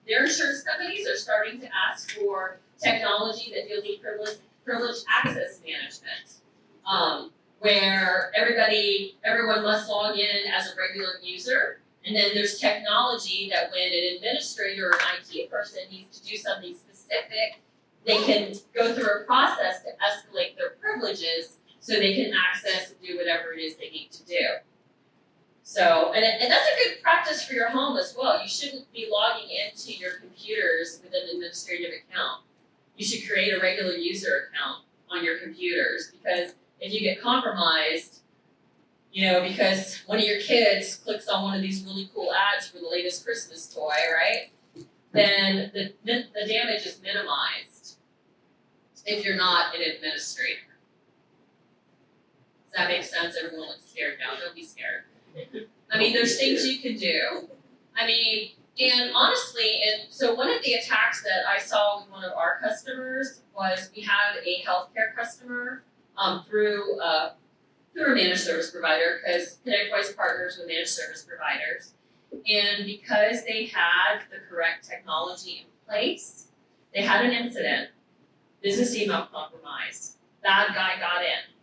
their insurance companies are starting to ask for technology that deals with privileged access management, where everyone must log in as a regular user, and then there's technology that when an administrator or an IT person needs to do something specific, they can go through a process to escalate their privileges so they can access and do whatever it is they need to do. So, and that's a good practice for your home as well. You shouldn't be logging into your computers with an administrative account. You should create a regular user account on your computers, because if you get compromised, because one of your kids clicks on one of these really cool ads for the latest Christmas toy, right? Then the damage is minimized if you're not an administrator. Does that make sense? Everyone looks scared now. Don't be scared. I mean, there's things you can do. And honestly, so one of the attacks that I saw with one of our customers was we had a healthcare customer through a managed service provider, because ConnectWise partners with managed service providers. And because they had the correct technology in place, they had an incident, business email compromise, bad guy got in.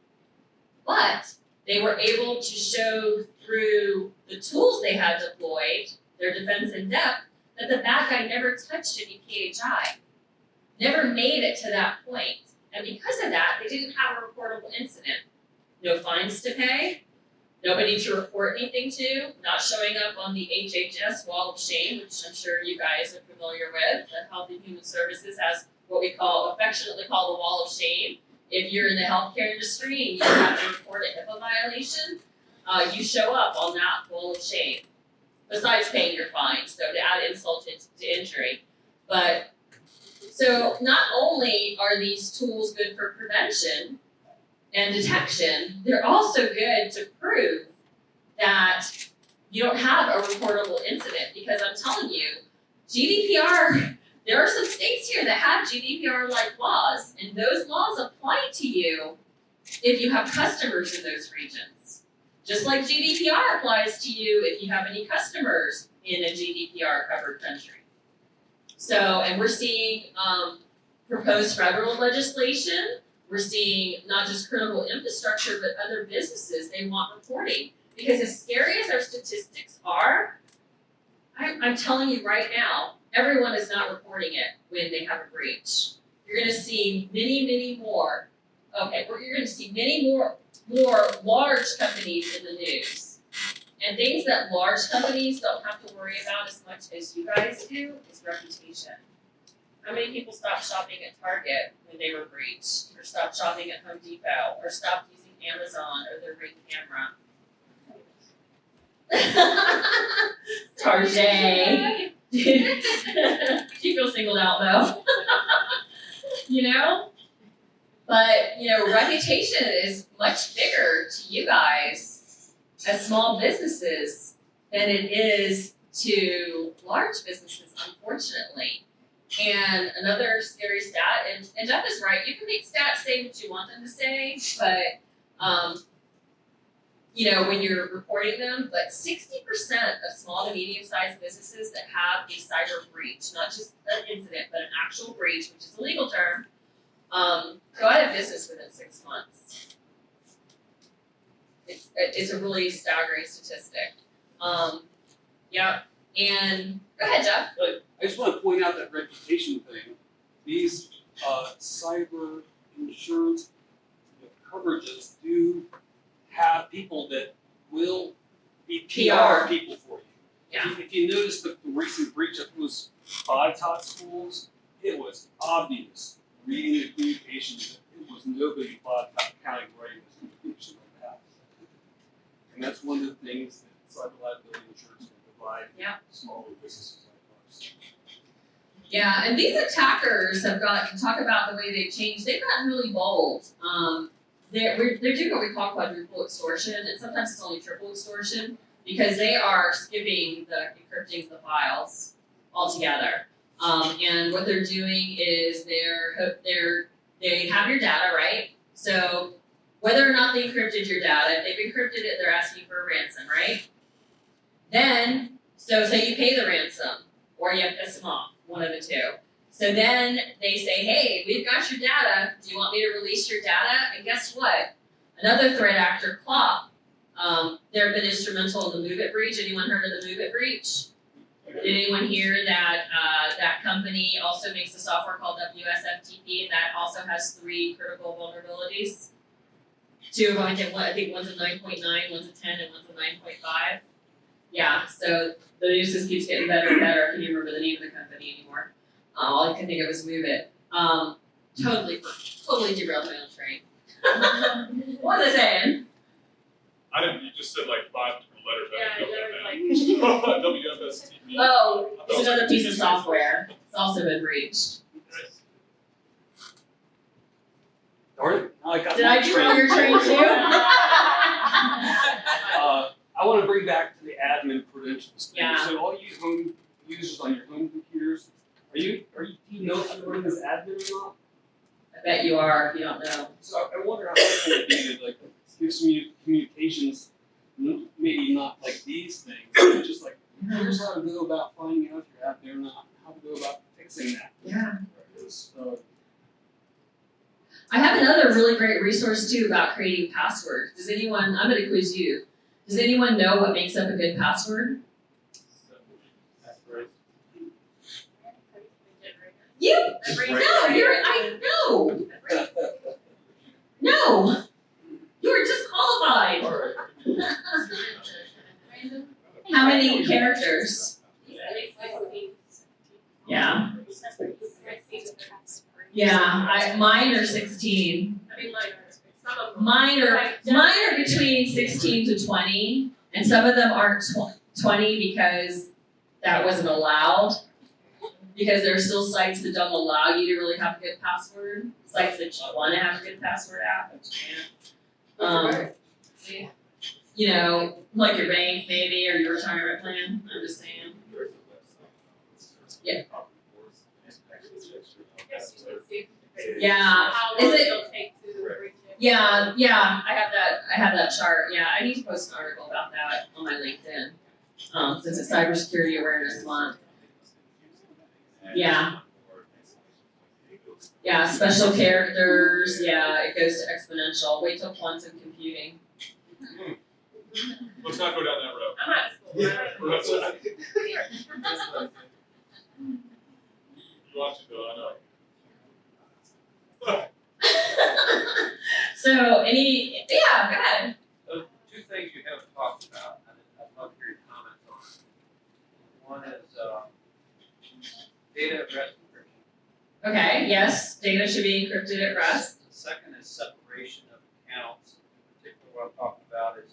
But they were able to show through the tools they had deployed, their defense in depth, that the bad guy never touched any PHI, never made it to that point. And because of that, they didn't have a reportable incident. No fines to pay, nobody to report anything to, not showing up on the HHS wall of shame, which I'm sure you guys are familiar with. The Health and Human Services has what we affectionately call the wall of shame. If you're in the healthcare industry and you have to report a HIPAA violation, you show up on that wall of shame, besides paying your fine, so to add insult to injury. But So not only are these tools good for prevention and detection, they're also good to prove that you don't have a reportable incident, because I'm telling you, GDPR, there are some states here that have GDPR-like laws, and those laws apply to you if you have customers in those regions. Just like GDPR applies to you if you have any customers in a GDPR-covered country. So, and we're seeing proposed federal legislation. We're seeing not just critical infrastructure, but other businesses, they want reporting. Because as scary as our statistics are, I'm telling you right now, everyone is not reporting it when they have a breach. You're gonna see many more. Okay, you're gonna see many more large companies in the news. And things that large companies don't have to worry about as much as you guys do is reputation. How many people stopped shopping at Target when they were breached, or stopped shopping at Home Depot, or stopped using Amazon or their Ring camera? Target. She feels singled out though. You know? But, you know, reputation is much bigger to you guys as small businesses than it is to large businesses, unfortunately. And another scary stat, and Jeff is right, you can make stats say what you want them to say, but you know, when you're reporting them, but 60% of small to medium-sized businesses that have a cyber breach, not just an incident, but an actual breach, which is a legal term, go out of business within 6 months. It's a really staggering statistic. Yeah, and go ahead, Jeff. I just want to point out that reputation thing. These cyber insurance coverages do have people that will be PR people for you. Yeah. If you notice the recent breach of those 5 top schools, it was obvious reading the communications that it was nobody but County writing this communication like that. And that's one of the things that cyber liability insurance can provide smaller businesses like ours. Yeah, and these attackers have gotten, talk about the way they've changed, they've gotten really bold. They're doing what we call quadruple extortion, and sometimes it's only triple extortion, because they are skipping encrypting the files altogether. And what they're doing is they have your data, right? So whether or not they encrypted your data, if they've encrypted it, they're asking for a ransom, right? Then, so say you pay the ransom, or you piss them off, one of the two. So then they say, hey, we've got your data. Do you want me to release your data? And guess what? Another threat actor, Clop, they've been instrumental in the Move It breach. Anyone heard of the Move It breach? Did anyone hear that that company also makes a software called WSFTP that also has 3 critical vulnerabilities? 2 of them, I think one's a 9.9, one's a 10, and one's a 9.5. Yeah, so the news just keeps getting better and better. I can't even remember the name of the company anymore. All I could think of was Move It. Totally derailed my own train. What was I saying? You just said like 5 different letters. Yeah, there was like. WFSTP. Oh, it's another piece of software. It's also been breached. Darn it, now I got Did my I derail your train too? I want to bring back to the admin credentials thing. Yeah. So all you home users on your home computers, do you know if you're running as admin or not? I bet you are if you don't know. So I wonder how that's going to be to like give some communications, maybe not like these things, but just like here's how to go about finding out if you're out there or not, how to go about fixing that. Yeah. I have another really great resource too about creating passwords. Does anyone, I'm going to quiz you. Does anyone know what makes up a good password? You? No, you're disqualified. How many characters? Yeah. Yeah, mine are 16. Mine are between 16 to 20, and some of them aren't 20 because that wasn't allowed. because there are still sites that don't allow you to really have a good password. Sites that you want to have a good password at, but you can't. You know, like your bank maybe, or your retirement plan. I'm just saying. Yeah. Yeah. How Is long it- it'll take to reach it. Yeah. I have that chart. Yeah, I need to post an article about that on my LinkedIn. Since it's Cybersecurity Awareness Month. Yeah. Yeah, special characters. Yeah, it goes to exponential. Wait till quantum computing. Let's not go down that road. I'm out of school. You want to though, I know. So, any, yeah, go ahead. Two things you haven't talked about, and I'd love to hear your comments on. One is data at rest encryption. Okay, yes, data should be encrypted at rest. The second is separation of accounts. In particular, what I'm talking about is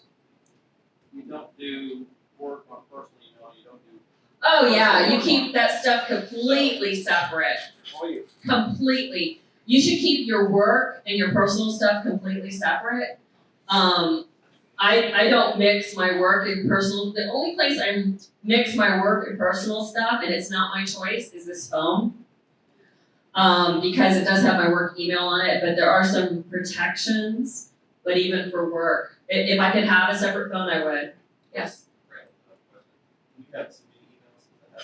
you don't do work on personal email, you don't do Oh yeah, you keep that stuff completely separate. all your Completely. You should keep your work and your personal stuff completely separate. I don't mix my work and personal. The only place I mix my work and personal stuff, and it's not my choice, is this phone. Because it does have my work email on it, but there are some protections. But even for work, if I could have a separate phone, I would. Yes. We got so many emails that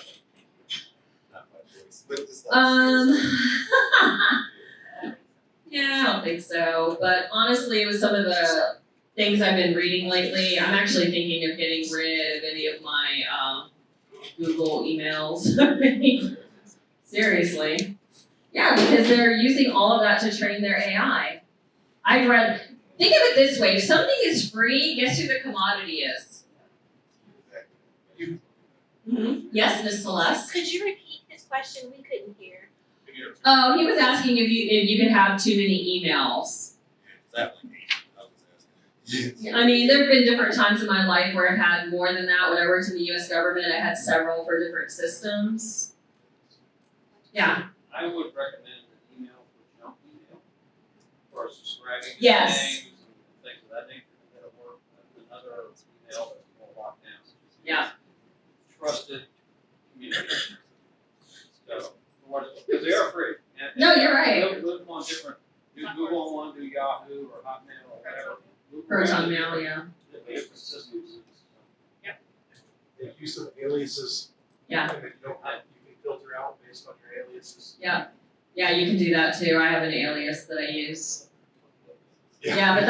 have not my choice. But it's Yeah, I don't think so. But honestly, with some of the things I've been reading lately, I'm actually thinking of getting rid of any of my Google emails. Seriously. Yeah, because they're using all of that to train their AI. I'd rather think of it this way: if something is free, guess who the commodity is? Mm-hmm. Yes, Miss Celeste. Could you repeat his question? We couldn't hear. Oh, he was asking if you could have too many emails. I mean, there have been different times in my life where I've had more than that. When I worked in the U.S. government, I had several for different systems. Yeah. I would recommend an email for junk email for subscribing to Yes. names and things of that nature. That'll work. Another email that's more locked down. Yeah. Trusted communication. So, because they are free. And No, you're right. Look on different, do Google on one, do Yahoo or Hotmail or whatever. Proton Mail, yeah. Different systems. The use of aliases. Yeah. And you don't have, you can filter out based on your aliases. Yeah, you can do that too. I have an alias that I use. Yeah, but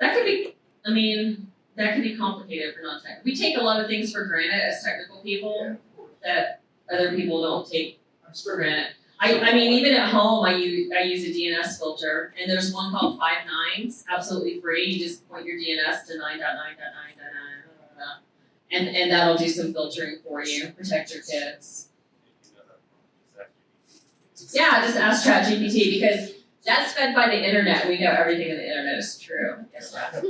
that could be. I mean, that can be complicated for non-tech. We take a lot of things for granted as technical people that other people don't take for granted. I mean, even at home, I use a DNS filter, and there's one called 5 nines, absolutely free. You just point your DNS to 9.9.9.9, and that'll do some filtering for you, protect your kids. Yeah, just ask ChatGPT because that's fed by the internet. We know everything on the internet is true. Yes, Jeff.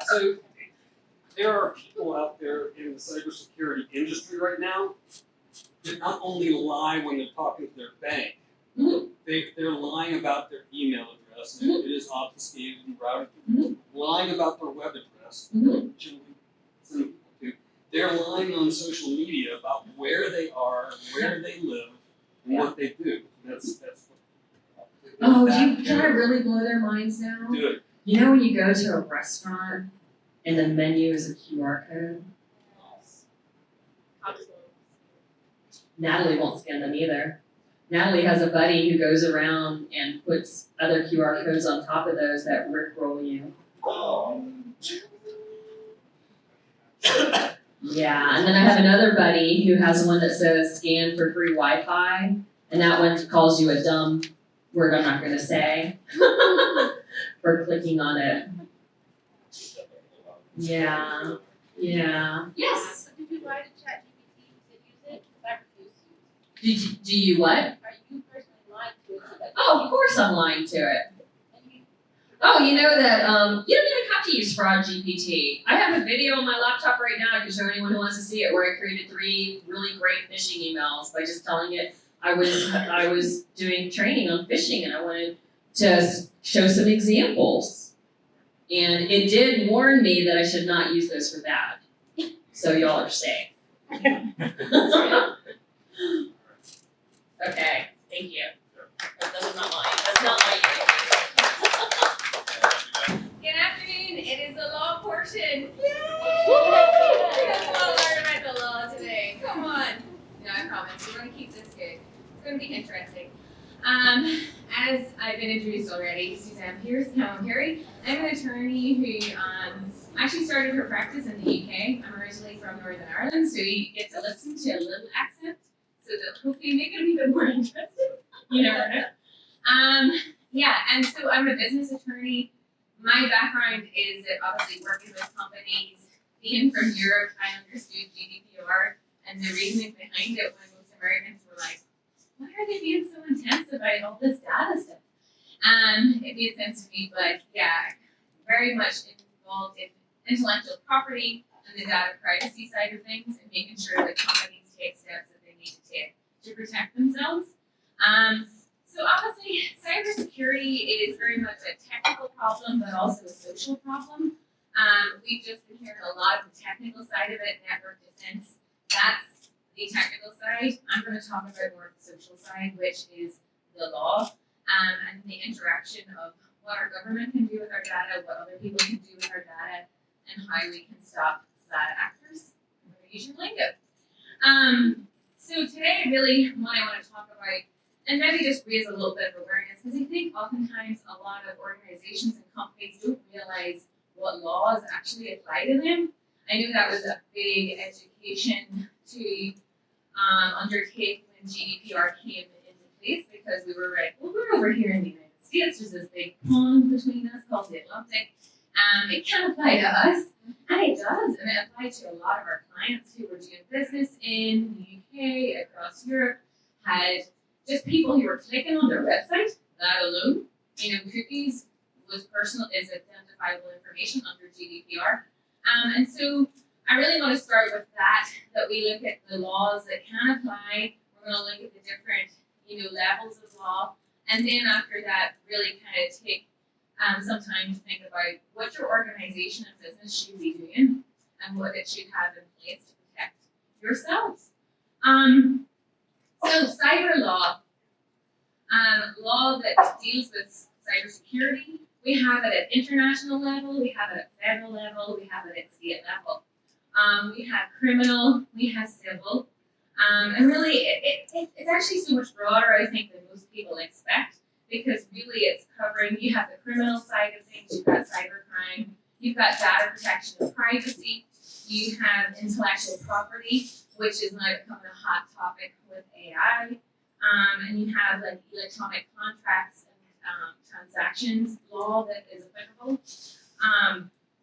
So there are people out there in the cybersecurity industry right now that not only lie when they're talking to their bank, they're lying about their email address, and it is obfuscated and routed, lying about their web address, generally some people do. They're lying on social media about where they are, where they live, and what they do. That's Oh, can I really blow their minds now? do it. You know when you go to a restaurant and the menu is a QR code? Natalie won't scan them either. Natalie has a buddy who goes around and puts other QR codes on top of those that rickroll you. Yeah, and then I have another buddy who has one that says scan for free Wi-Fi, and that one calls you a dumb word I'm not going to say for clicking on it. Yeah. Yes. Did you lie to ChatGPT to use it? Because I refuse to use it. Do you what? Are you personally lying to it? So that Oh, of course I'm lying to it. Oh, you know that you don't even have to use Fraud GPT. I have a video on my laptop right now. I can show anyone who wants to see it, where I created 3 really great phishing emails by just telling it I was doing training on phishing and I wanted to show some examples. And it did warn me that I should not use those for bad. So y'all are safe. Okay, thank you. That's not mine. That's not my Good afternoon. It is the law portion. Yay! We have a lot to learn about the law today. Come on. No, I promise. We're going to keep this good. It's going to be interesting. As I've been introduced already, Suzanne Pierce, CowanPerry. I'm an attorney who actually started her practice in the UK. I'm originally from Northern Ireland, so you get to listen to a little accent, so that hopefully make it a bit more interesting. You never know. Yeah, and so I'm a business attorney. My background is that obviously working with companies. Being from Europe, I understood GDPR and the reasoning behind it when most Americans were like, why are they being so intense about all this data stuff? It made sense to me, but yeah, very much involved in intellectual property and the data privacy side of things and making sure that companies take steps that they need to take to protect themselves. So obviously, cybersecurity is very much a technical problem, but also a social problem. We've just been hearing a lot of the technical side of it, network defense. That's the technical side. I'm going to talk about more of the social side, which is the law and the interaction of what our government can do with our data, what other people can do with our data, and how we can stop bad actors. I'm going to use your lingo. So today, really, what I want to talk about, and maybe just raise a little bit of awareness, because I think oftentimes a lot of organizations and companies don't realize what laws actually apply to them. I knew that was a big education to undertake when GDPR came into place, because we were like, well, we're over here in the United States, there's this big pond between us called the Atlantic. It can apply to us, and it does, and it applied to a lot of our clients who were doing business in the UK, across Europe, had just people who were clicking on their website, that alone, cookies is identifiable information under GDPR. And so I really want to start with that we look at the laws that can apply. We're going to look at the different, levels of law. And then after that, really kind of take some time to think about what your organization and business should be doing and what it should have in place to protect yourselves. So cyber law, law that deals with cybersecurity, we have it at international level, we have it at federal level, we have it at state level. We have criminal, we have civil, and really it's actually so much broader, I think, than most people expect, because really it's covering, you have the criminal side of things, you've got cybercrime, you've got data protection and privacy, you have intellectual property, which is now becoming a hot topic with AI, and you have like electronic contracts and transactions law that is applicable.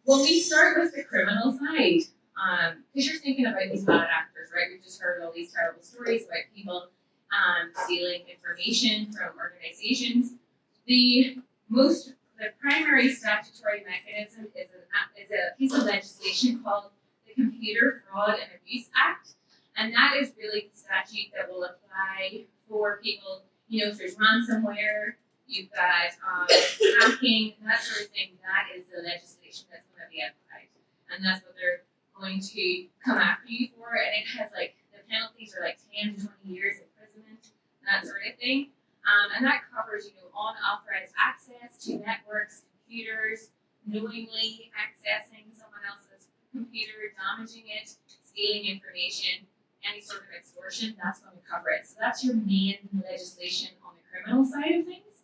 When we start with the criminal side, because you're thinking about these bad actors, right? We've just heard all these terrible stories about people stealing information from organizations. The primary statutory mechanism is a piece of legislation called the Computer Fraud and Abuse Act, and that is really the statute that will apply for people, if there's ransomware, you've got hacking, that sort of thing. That is the legislation that's going to be applied, and that's what they're going to come after you for. And it has the penalties are 10 to 20 years imprisonment, and that sort of thing. And that covers unauthorized access to networks, computers, knowingly accessing someone else's computer, damaging it, stealing information, any sort of extortion. That's going to cover it. So that's your main legislation on the criminal side of things.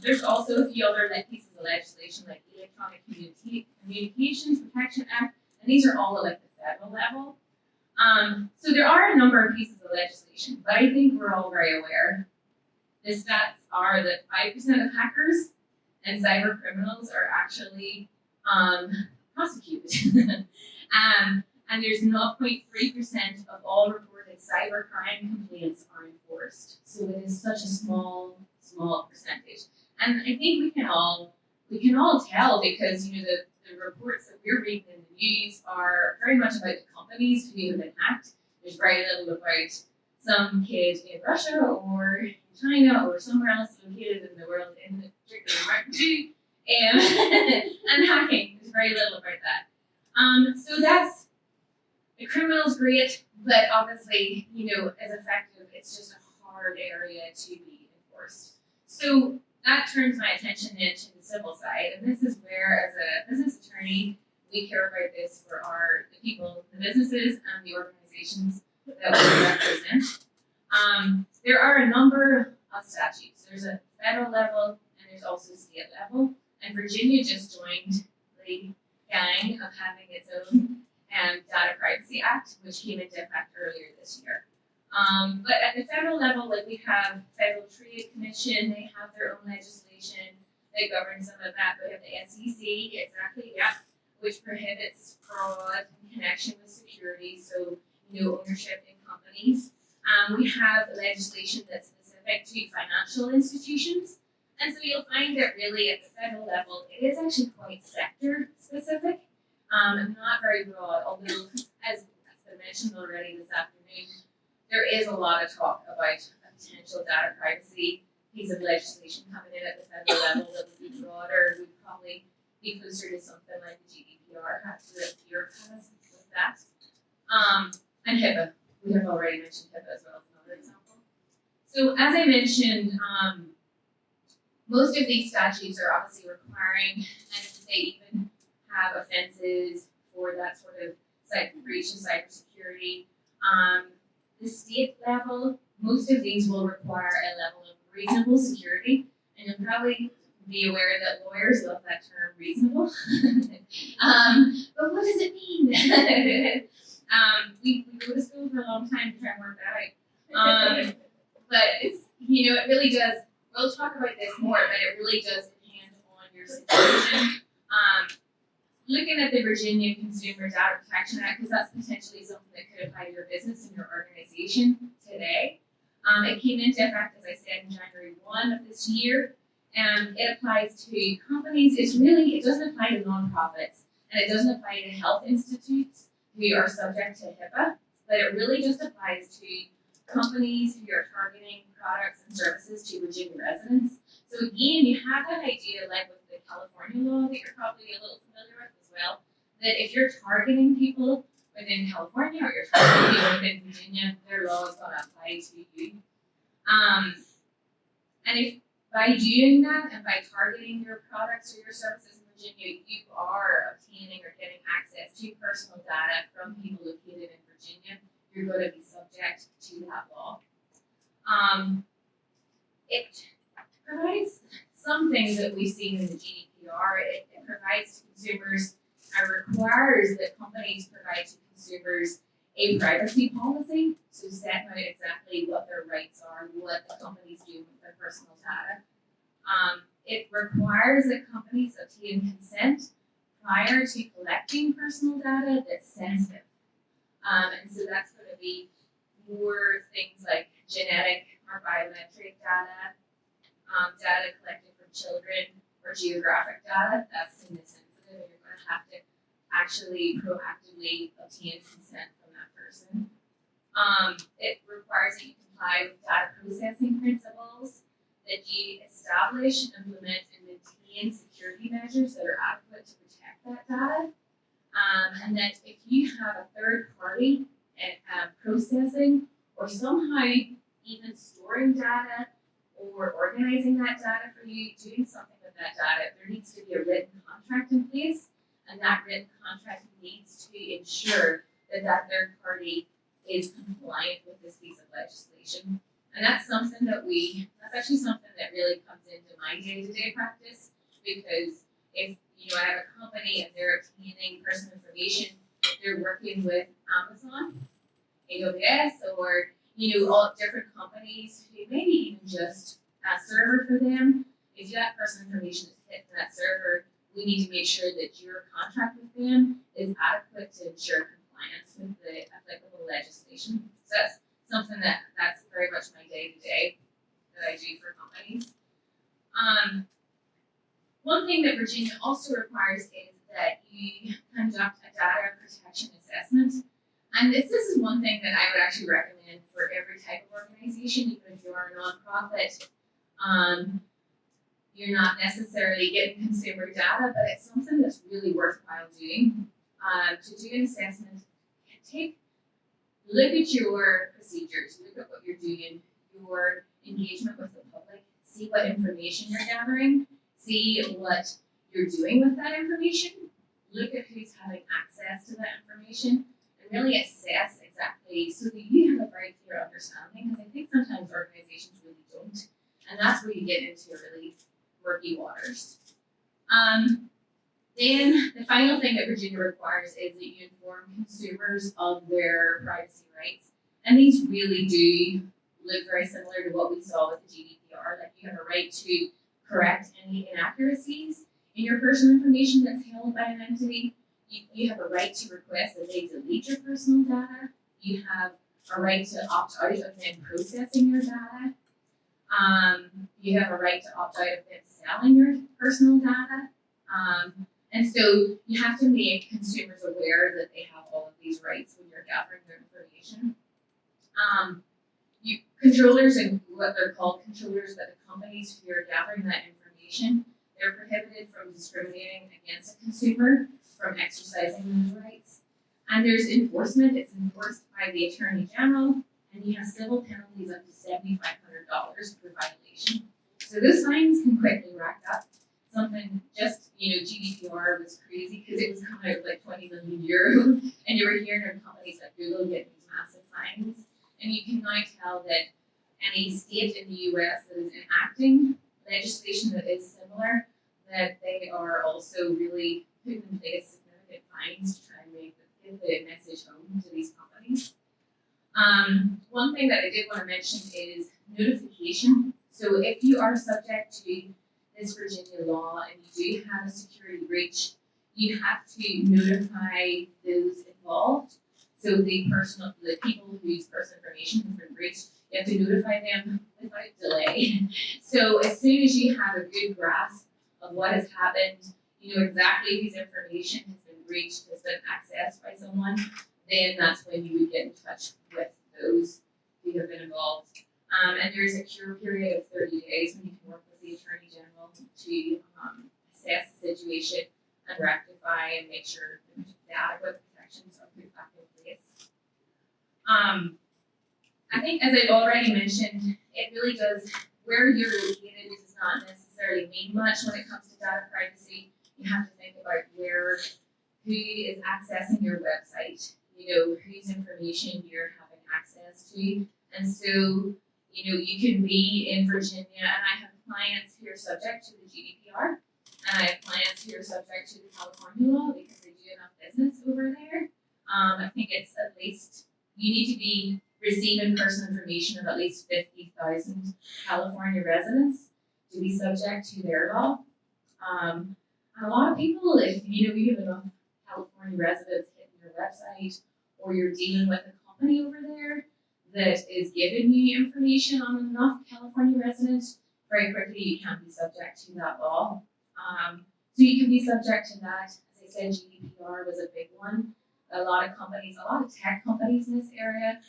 There's also a few other pieces of legislation like Electronic Communications Protection Act, and these are all at the federal level. So there are a number of pieces of legislation, but I think we're all very aware. The stats are that 5% of hackers and cyber criminals are actually prosecuted. And there's 0.3% of all reported cybercrime complaints are enforced. So it is such a small percentage. And I think we can all we can all tell because, you know, the reports that we're reading in the news are very much about the companies who have been hacked. There's very little about some kid in Russia or in China or somewhere else located in the world, in the particular market too, and hacking. There's very little about that. So that's, the criminal's great, but obviously, you know, as effective, it's just a hard area to be enforced. So that turns my attention into the civil side, and this is where, as a business attorney, we care about this for the people, the businesses, and the organizations that we represent. There are a number of statutes. There's a federal level, and there's also state level, and Virginia just joined the gang of having its own Data Privacy Act, which came into effect earlier this year. But at the federal level, like we have Federal Trade Commission, they have their own legislation that governs some of that. We have the SEC, which prohibits fraud in connection with security, so no ownership in companies. We have legislation that's specific to financial institutions, and so you'll find that really at the federal level, it is actually quite sector specific, and not very broad, although as I mentioned already this afternoon, there is a lot of talk about a potential data privacy piece of legislation coming in at the federal level that would be broader, would probably be closer to something like the GDPR that Europe has with that. And HIPAA. We have already mentioned HIPAA as well as another example. So as I mentioned, most of these statutes are obviously requiring, and they even have offenses for that sort of breach of cybersecurity. The state level, most of these will require a level of reasonable security, and you'll probably be aware that lawyers love that term reasonable. But what does it mean? We go to school for a long time to try and work that out. But it's, you know, it really does, we'll talk about this more, but it really does depend on your situation. Looking at the Virginia Consumer Data Protection Act, because that's potentially something that could apply to your business and your organization today. It came into effect, as I said, in January 1 of this year, and it applies to companies. It doesn't apply to nonprofits, and it doesn't apply to health institutes who are subject to HIPAA, but it really just applies to companies who are targeting products and services to Virginia residents. So again, you have that idea, like with the California law that you're probably a little familiar with as well, that if you're targeting people within California or you're targeting people within Virginia, their law is going to apply to you. And if by doing that and by targeting your products or your services in Virginia, you are obtaining or getting access to personal data from people located in Virginia, you're going to be subject to that law. It provides some things that we've seen in the GDPR. It provides to consumers, requires that companies provide to consumers a privacy policy, so set out exactly what their rights are, what the companies do with their personal data. It requires that companies obtain consent prior to collecting personal data that's sensitive. And so that's going to be more things like genetic or biometric data, data collected from children, or geographic data that's sensitive, and you're going to have to actually proactively obtain consent from that person. It requires that you comply with data processing principles, that you establish, implement, and maintain security measures that are adequate to protect that data, and that if you have a third party processing or somehow even storing data or organizing that data for you, doing something with that data, there needs to be a written contract in place, and that written contract needs to ensure that that third party is compliant with this piece of legislation. And that's something that that's actually something that really comes into my day-to-day practice, because if, you know, I have a company and they're obtaining personal information, they're working with Amazon, AWS, or, you know, all different companies who maybe even just a server for them. If that personal information is hit to that server, we need to make sure that your contract with them is adequate to ensure compliance with the applicable legislation. So that's something that's very much my day-to-day that I do for companies. One thing thing that Virginia also requires is that you conduct a data protection assessment. And this is one thing that I would actually recommend for every type of organization, even if you are a nonprofit. You're not necessarily getting consumer data, but it's something that's really worthwhile doing. To do an assessment, look at your procedures, look at what you're doing, your engagement with the public, see what information you're gathering, see what you're doing with that information, look at who's having access to that information, and really assess exactly so that you have a very clear understanding, because I think sometimes organizations really don't, and that's where you get into really murky waters. Then the final thing that Virginia requires is that you inform consumers of their privacy rights. And these really do look very similar to what we saw with the GDPR. Like you have a right to correct any inaccuracies in your personal information that's held by an entity. You have a right to request that they delete your personal data. You have a right to opt out of them processing your data. You have a right to opt out of them selling your personal data. And so you have to make consumers aware that they have all of these rights when you're gathering their information. Controllers and what they're called controllers, but the companies who are gathering that information, they're prohibited from discriminating against a consumer from exercising those rights. And there's enforcement. It's enforced by the Attorney General, and you have civil penalties up to $7,500 per violation. So those fines can quickly rack up. Something just, GDPR was crazy because it was coming out like 20 million euro, and you were hearing of companies like Google getting these massive fines. And you can now tell that any state in the US that is enacting legislation that is similar, that they are also really putting in place significant fines to try and get the message home to these companies. One thing that I did want to mention is notification. So if you are subject to this Virginia law and you do have a security breach, you have to notify those involved. So the people whose personal information has been breached, you have to notify them without delay. So as soon as you have a good grasp of what has happened, you know exactly whose information has been breached, has been accessed by someone, then that's when you would get in touch with those who have been involved. And there's a cure period of 30 days when you can work with the Attorney General to assess the situation and rectify and make sure the adequate protections are put back in place. I think, as I've already mentioned, it really does, where you're located does not necessarily mean much when it comes to data privacy. You have to think about who is accessing your website, whose information you're having access to. And so, you can be in Virginia, and I have clients who are subject to the GDPR, and I have clients who are subject to the California law because they do enough business over there. I think it's at least, you need to be receiving personal information of at least 50,000 California residents to be subject to their law. And a lot of people, if you have enough California residents hitting your website, or you're dealing with a company over there that is giving you information on enough California residents, very quickly you can be subject to that law. So you can be subject to that. As I said, GDPR was a big one. A lot of tech companies in this area,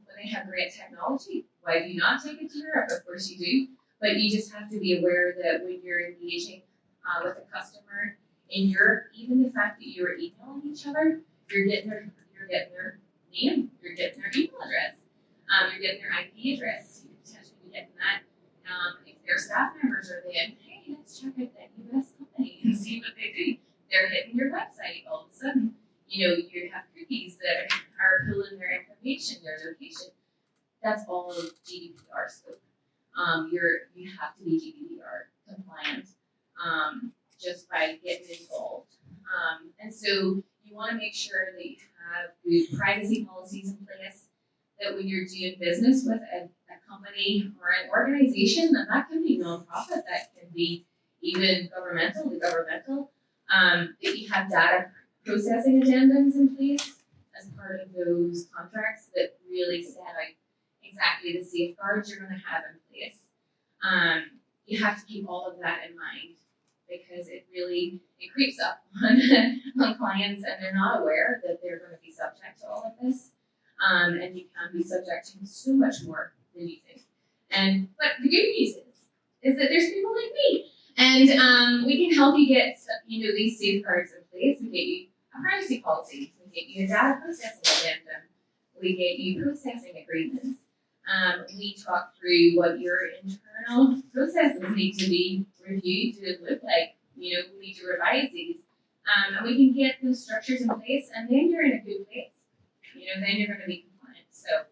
when they have great technology, why do you not take it to Europe? Of course you do. But you just have to be aware that when you're engaging with a customer in Europe, even the fact that you are emailing each other, you're getting their name, you're getting their email address, you're getting their IP address. You could potentially be getting that. If their staff members are then, hey, let's check out that US company and see what they do. They're hitting your website all of a sudden. You have cookies that are pulling their information, their location. That's all GDPR scope. You have to be GDPR compliant just by getting involved. And so you want to make sure that you have good privacy policies in place, that when you're doing business with a company or an organization, and that can be nonprofit, that can be even governmental, that you have data processing addendums in place as part of those contracts that really set out exactly the safeguards you're going to have in place. You have to keep all of that in mind because it creeps up on, on clients, and they're not aware that they're going to be subject to all of this. And you can be subject to so much more than you think. But the good news is that there's people like me, and we can help you get these safeguards in place. We get you a privacy policy, we get you a data processing addendum, we get you processing agreements. We talk through what your internal processes need to be reviewed to look like. We need to revise these, and we can get those structures in place, and then you're in a good place. Then you're going to be compliant. So,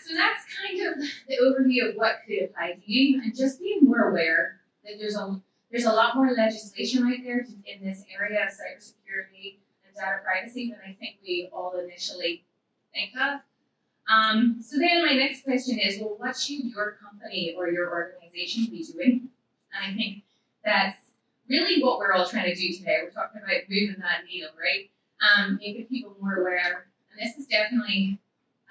that's kind of the overview of what could apply to you, and just being more aware that there's a lot more legislation out there in this area of cybersecurity and data privacy than I think we all initially think of. So then my next question is, well, what should your company or your organization be doing? And I think that's really what we're all trying to do today. We're talking about moving that needle, right? Making people more aware. And this is definitely,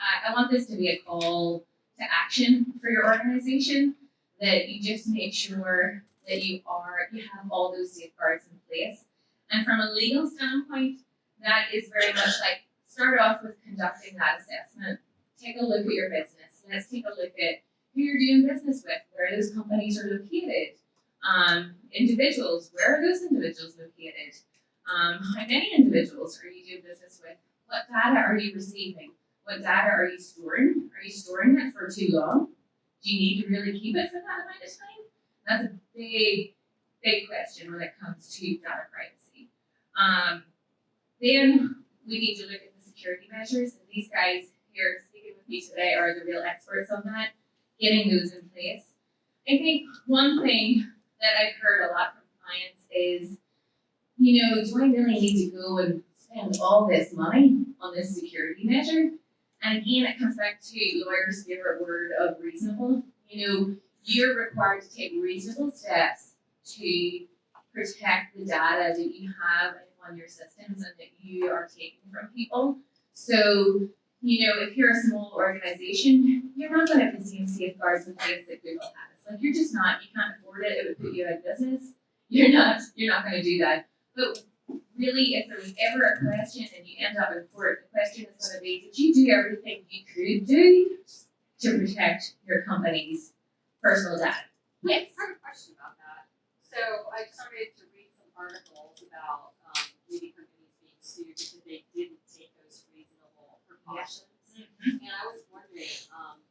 I want this to be a call to action for your organization, that you just make sure that you have all those safeguards in place. And from a legal standpoint, that is very much like, start off with conducting that assessment. Take a look at your business. Let's take a look at who you're doing business with, where those companies are located. Individuals, where are those individuals located? How many individuals are you doing business with? What data are you receiving? What data are you storing? Are you storing it for too long? Do you need to really keep it for that amount of time? That's a big, big question when it comes to data privacy. Then we need to look at the security measures, and these guys here speaking with me today are the real experts on that, getting those in place. I think one thing that I've heard a lot from clients is, do I really need to go and spend all this money on this security measure? And again, it comes back to lawyers' favorite word of reasonable. You're required to take reasonable steps to protect the data that you have on your systems and that you are taking from people. So, if you're a small organization, you're not going to have the same safeguards in place that Google has. Like, you're just not. You can't afford it. It would put you out of business. You're not going to do that. But really, if there was ever a question and you end up in court, the question is going to be, did you do everything you could do to protect your company's personal data? Yes. I have a question about that. So I started to read some articles about maybe companies being sued because they didn't take those reasonable precautions. Mm-hmm. And I was wondering,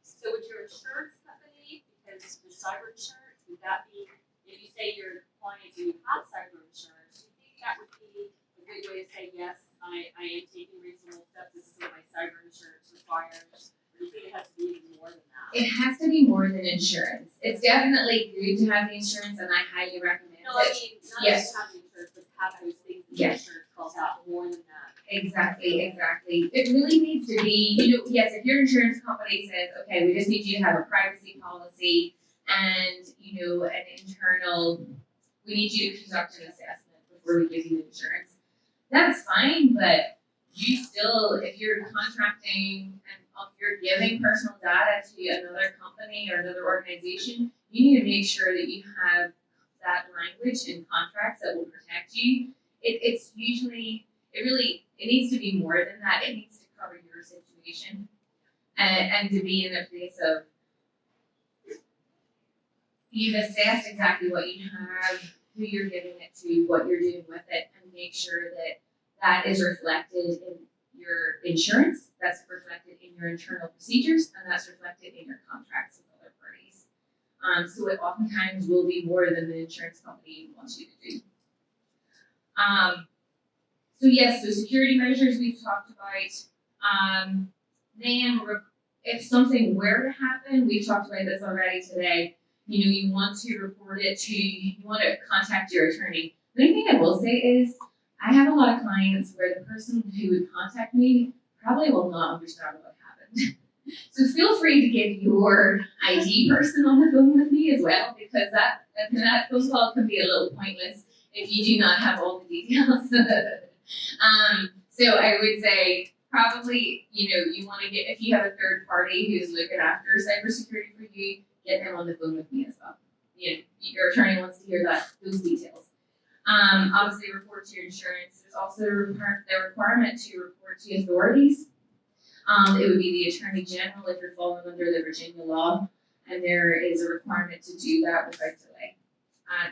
so would your insurance company, because the cyber insurance, would that be, if you say your clients who have cyber insurance, do you think that would be a good way to say, yes, I am taking reasonable steps, this is what my cyber insurance requires? Or do you think it has to be even more than that? It has to be more than insurance. It's definitely good to have the insurance, and I highly recommend No, I it. mean, not Yes. just have the insurance, but have those things that Yes. the insurance calls out more than that. Exactly. It really needs to be, yes, if your insurance company says, okay, we just need you to have a privacy policy and, an internal, we need you to conduct an assessment before we give you insurance. That's fine, but you still, if you're contracting and if you're giving personal data to another company or another organization, you need to make sure that you have that language in contracts that will protect you. It needs to be more than that. It needs to cover your situation and to be in a place of you've assessed exactly what you have, who you're giving it to, what you're doing with it, and make sure that that is reflected in your insurance, that's reflected in your internal procedures, and that's reflected in your contracts with other parties. So it oftentimes will be more than the insurance company wants you to do. So yes, so security measures we've talked about. Then if something were to happen, we've talked about this already today, you want to report it you want to contact your attorney. The only thing I will say is, I have a lot of clients where the person who would contact me probably will not understand what happened. So feel free to get your IT person on the phone with me as well, because that phone call can be a little pointless if you do not have all the details. So I would say probably, you want to if you have a third party who's looking after cybersecurity for you, get them on the phone with me as well. your attorney wants to hear those details. Obviously report to your insurance. There's also the requirement to report to authorities. It would be the Attorney General if you're falling under the Virginia law, and there is a requirement to do that without delay.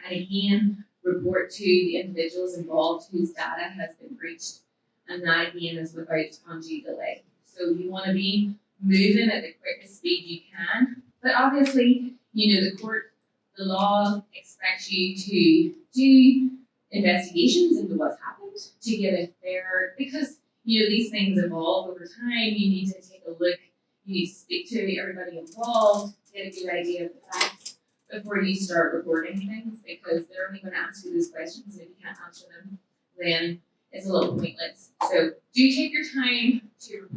And again, report to the individuals involved whose data has been breached, and that again is without undue delay. So you want to be moving at the quickest speed you can, but obviously, the law expects you to do investigations into what's happened to get a fair, because these things evolve over time. You need to take a look, you need to speak to everybody involved, get a good idea of the facts before you start reporting things, because they're only going to ask you those questions, and if you can't answer them, then it's a little pointless. So do take your time to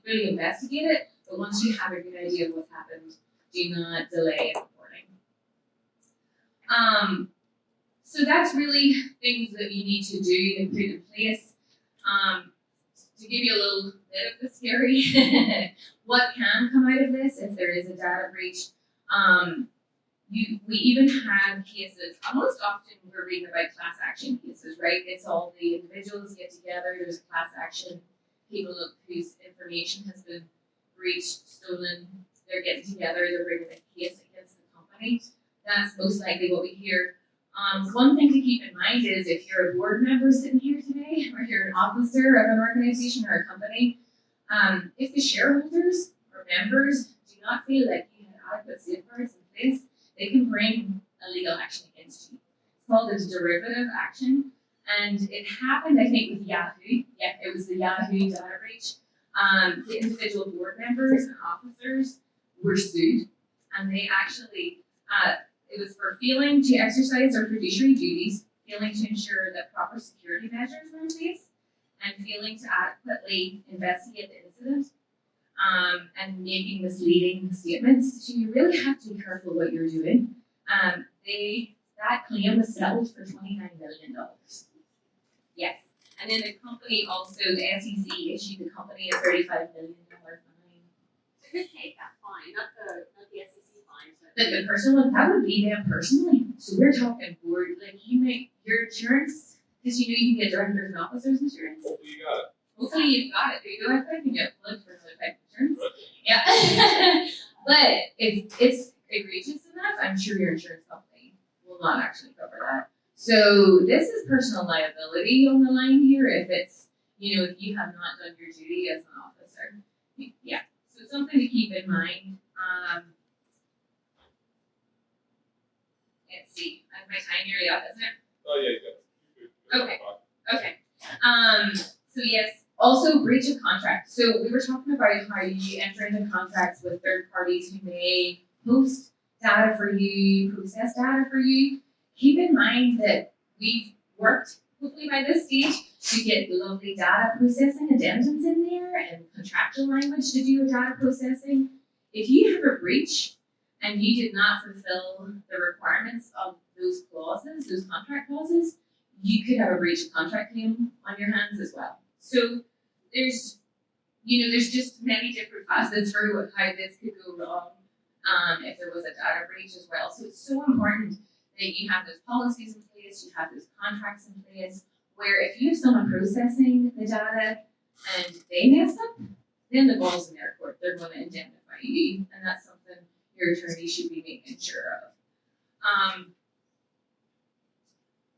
really investigate it, but once you have a good idea of what's happened, do not delay in reporting. So that's really things that you need to do and put in place. To give you a little bit of the scary, what can come out of this if there is a data breach? We even have cases, most often we're reading about class action cases, right? It's all the individuals get together, there's a class action, people whose information has been breached, stolen, they're getting together, they're bringing a case against the company. That's most likely what we hear. One thing to keep in mind is if you're a board member sitting here today, or you're an officer of an organization or a company, if the shareholders or members do not feel like you have adequate safeguards in place, they can bring a legal action against you. It's called a derivative action, and it happened, I think, with Yahoo. Yeah, it was the Yahoo data breach. The individual board members and officers were sued, and they actually, it was for failing to exercise their fiduciary duties, failing to ensure that proper security measures were in place, and failing to adequately investigate the incident, and making misleading statements. So you really have to be careful what you're doing. That claim was settled for $29 million. Yes. And then the company also, the SEC issued the company a $35 million fine. So who paid that fine? Not the SEC fine. The person that would be them personally. So we're talking board, like you make your insurance, because you can get directors and officers insurance. Hopefully you got it. Hopefully you've got it. There you go. I can get plugged for another type of insurance. Yeah. But if it's egregious enough, I'm sure your insurance company will not actually cover that. So this is personal liability on the line here if it's, if you have not done your duty as an officer. Yeah. So something to keep in mind. Let's see. I have my time nearly up, isn't it? Oh yeah, you got it. Okay. So yes, also breach of contract. So we were talking about how you enter into contracts with third parties who may host data for you, process data for you. Keep in mind that we've worked, hopefully by this stage, to get lovely data processing addendums in there and contractual language to do with data processing. If you have a breach and you did not fulfill the requirements of those clauses, those contract clauses, you could have a breach of contract claim on your hands as well. So there's just many different facets for how this could go wrong if there was a data breach as well. So it's so important that you have those policies in place, you have those contracts in place, where if you have someone processing the data and they mess up, then the ball's in their court. They're going to indemnify you, and that's something your attorney should be making sure of. I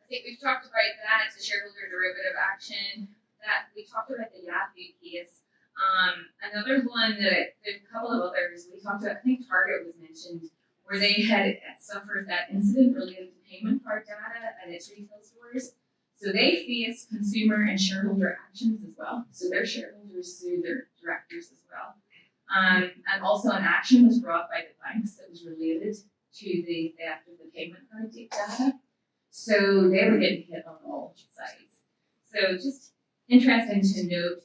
think we've talked about that, the shareholder derivative action. That we talked about the Yahoo case. Another one that there's a couple of others we talked about. I think Target was mentioned, where they had suffered that incident related to payment card data at its retail stores. So they faced consumer and shareholder actions as well. So their shareholders sued their directors as well. And also an action was brought by the banks that was related to the theft of the payment card data. So they were getting hit on all sides. So just interesting to note.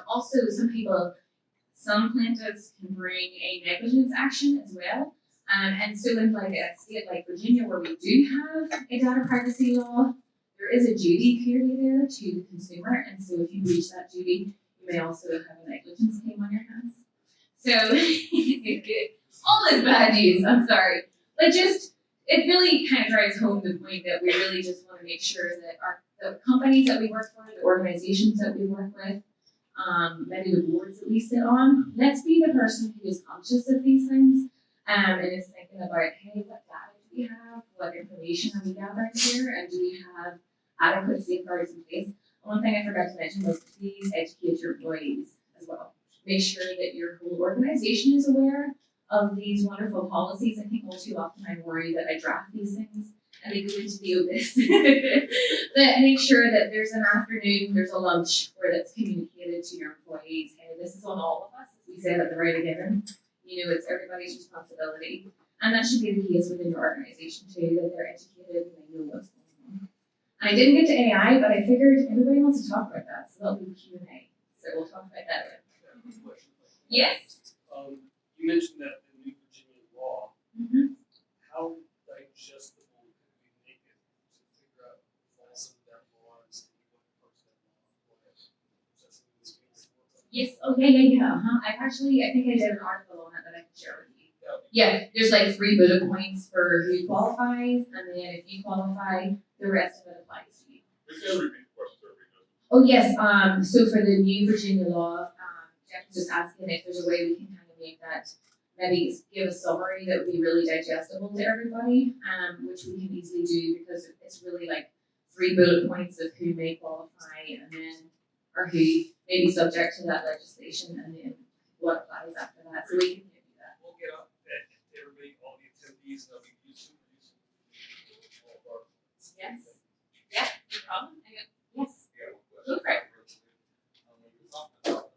Also, some plaintiffs can bring a negligence action as well. And so in like a state like Virginia, where we do have a data privacy law, there is a duty clearly there to the consumer. And so if you breach that duty, you may also have a negligence claim on your hands. So all is bad news, I'm sorry. But just it really kind of drives home the point that we really just want to make sure that the companies that we work for, the organizations that we work with, maybe the boards that we sit on, let's be the person who is conscious of these things and is thinking about, hey, what data do we have? What information are we gathering here? And do we have adequate safeguards in place? One thing I forgot to mention was please educate your employees as well. Make sure that your whole organization is aware of these wonderful policies. I think all too often I worry that I draft these things and they go into the abyss. But make sure that there's an afternoon, there's a lunch where that's communicated to your employees. Hey, this is on all of us. We say that at the very beginning. You know, it's everybody's responsibility. And that should be the case within your organization too, that they're educated and they know what's going on. And I didn't get to AI, but I figured everybody wants to talk about that, so that'll be Q&A. So we'll talk about that. Yes. You mentioned that the New Virginia law. Mm-hmm. How digestible could we make it to figure out false in that law and see what parts of that law apply? Is that something that's being worked on? Yes. Oh, yeah. I think I did an article on it that I can share with you. Yeah, there's like 3 bullet points for who qualifies, and then if you qualify, the rest of it applies to you. Just repeat the question, sir. Oh yes. So for the New Virginia law, Jeff was just asking if there's a way we can kind of make that, maybe give a summary that would be really digestible to everybody, which we can easily do because it's really like 3 bullet points of who may qualify and then, or who may be subject to that legislation and then what applies after that. So we can do that. We'll get up to everybody, all the attendees, and we can use all of our. Yes. Yeah, no problem. Yes. Yeah, one Go question. for it. When you're talking about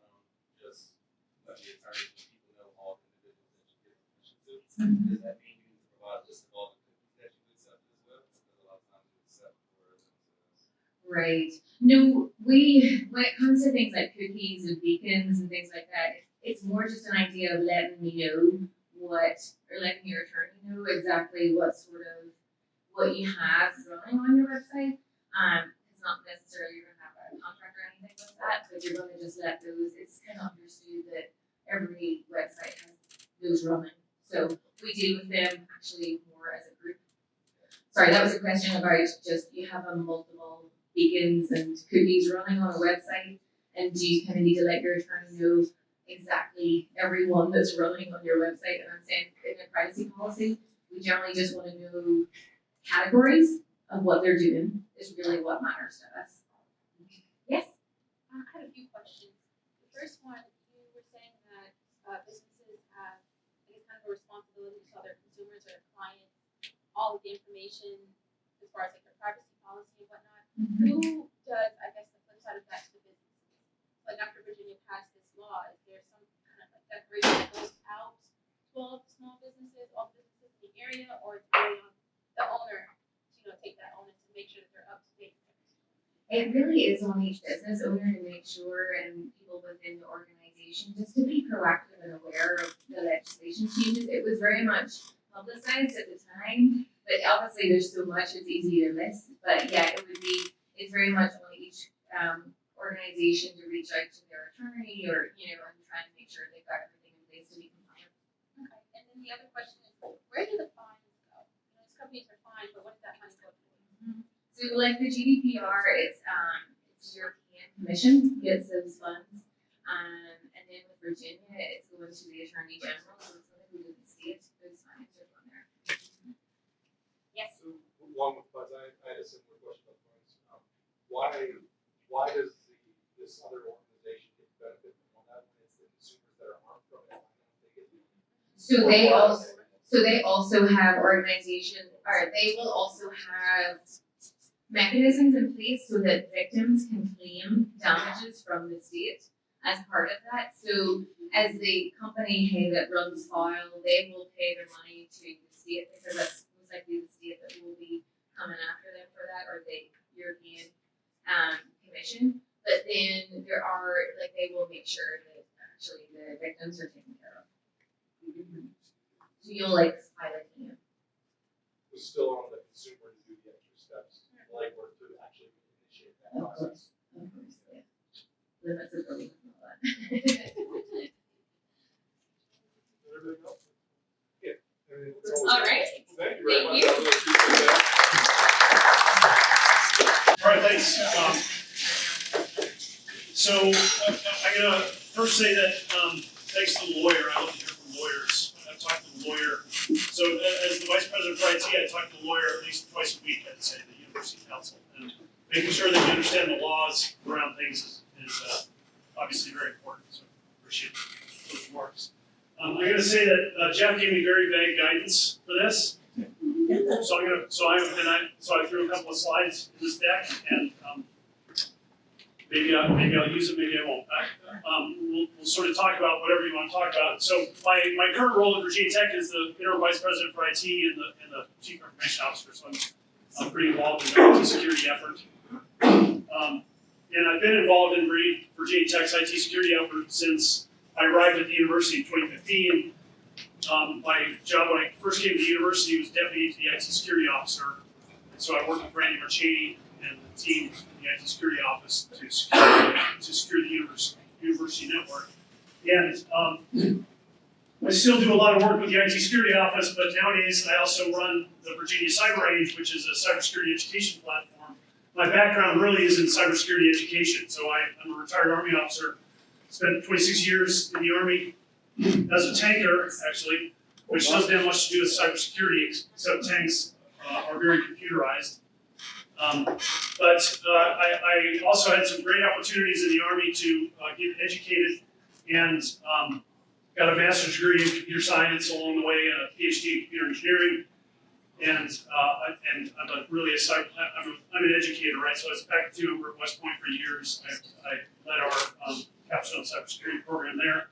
just let the attorneys and people know all the individuals that you give permission to, does that mean you need to provide a list of all the cookies that you accept as well? Because a lot of times you accept for them to. Right. No, when it comes to things like cookies and beacons and things like that, it's more just an idea of letting me know letting your attorney know exactly what you have running on your website. It's not necessarily you're gonna have a contract or anything like that, but you're gonna just let those, it's kind of understood that every website has those running. So we deal with them actually more as a group. Sorry, that was a question about just you have a multiple beacons and cookies running on a website, and do you kind of need to let your attorney know exactly everyone that's running on your website? And I'm saying in a privacy policy, we generally just want to know categories of what they're doing is really what matters to us. Yes? I had a few questions. The first one, you were saying that businesses have, I guess, kind of a responsibility to tell their consumers or clients all of the information as far as like their privacy policy and whatnot. Who does, I guess, the flip side of that to the businesses? Like after Virginia passed this law, is there some kind of like declaration that goes out to all the small businesses, all the businesses in the area, or it's really on the owner to, take that onus to make sure that they're up to date? It really is on each business owner to make sure, and people within the organization, just to be proactive and aware of the legislation changes. It was very much publicized at the time, but obviously there's so much it's easy to miss. But yeah, it's very much on each organization to reach out to their attorney or, and try to make sure they've got everything in place to be compliant. Okay, and then the other question is, where do the fines go? These companies are fined, but what does that money go to? So like the GDPR, it's European Commission gets those funds, and then with Virginia, it's going to the Attorney General, so it's going to go to the state. Those fines are on there. Yes. So, along with Buzz, I had a similar question about points. Why does this other organization get benefit from all that when it's the consumers that are harmed from it? So they also have they will also have mechanisms in place so that victims can claim damages from the state as part of that. So as the company that runs file, they will pay their money to the state because that's most likely the state that will be coming after them for that, or the European Commission. But then there are, they will make sure that actually the victims are taken care of. So you'll highlight them. It's still on the consumer to do the extra steps, legwork to actually initiate that Of process. course, yeah. Limits of belief and all that. Everything else? Yeah. All right. Thank you. you very Thank much. you. I really appreciate that. All right, thanks. So I'm gonna first say that thanks to the lawyer. I love to hear from lawyers. I've talked to the lawyer. So as the vice president for IT, I talk to the lawyer at least twice a week. I'd say the university council, and making sure that you understand the laws around things is obviously very important. So appreciate those remarks. I'm going to say that Jeff gave me very vague guidance for this. So I threw a couple of slides in this deck, and maybe I'll use it, maybe I won't. We'll sort of talk about whatever you want to talk about. So my current role at Virginia Tech is the interim vice president for IT and the chief information officer. So I'm pretty involved in the IT security effort. And I've been involved in Virginia Tech's IT security effort since I arrived at the university in 2015. My job when I first came to the university was deputy to the IT security officer. And so I worked with Randy Marchini and the team in the IT security office to secure the university network. And I still do a lot of work with the IT security office, but nowadays I also run the Virginia Cyber Range, which is a cybersecurity education platform. My background really is in cybersecurity education. So I'm a retired Army officer, spent 26 years in the Army as a tanker, actually, which doesn't have much to do with cybersecurity, except tanks are very computerized. But I also had some great opportunities in the Army to get educated and got a master's degree in computer science along the way and a PhD in computer engineering. And I'm I'm an educator, right? So I was back to over at West Point for years. I led our capstone cybersecurity program there.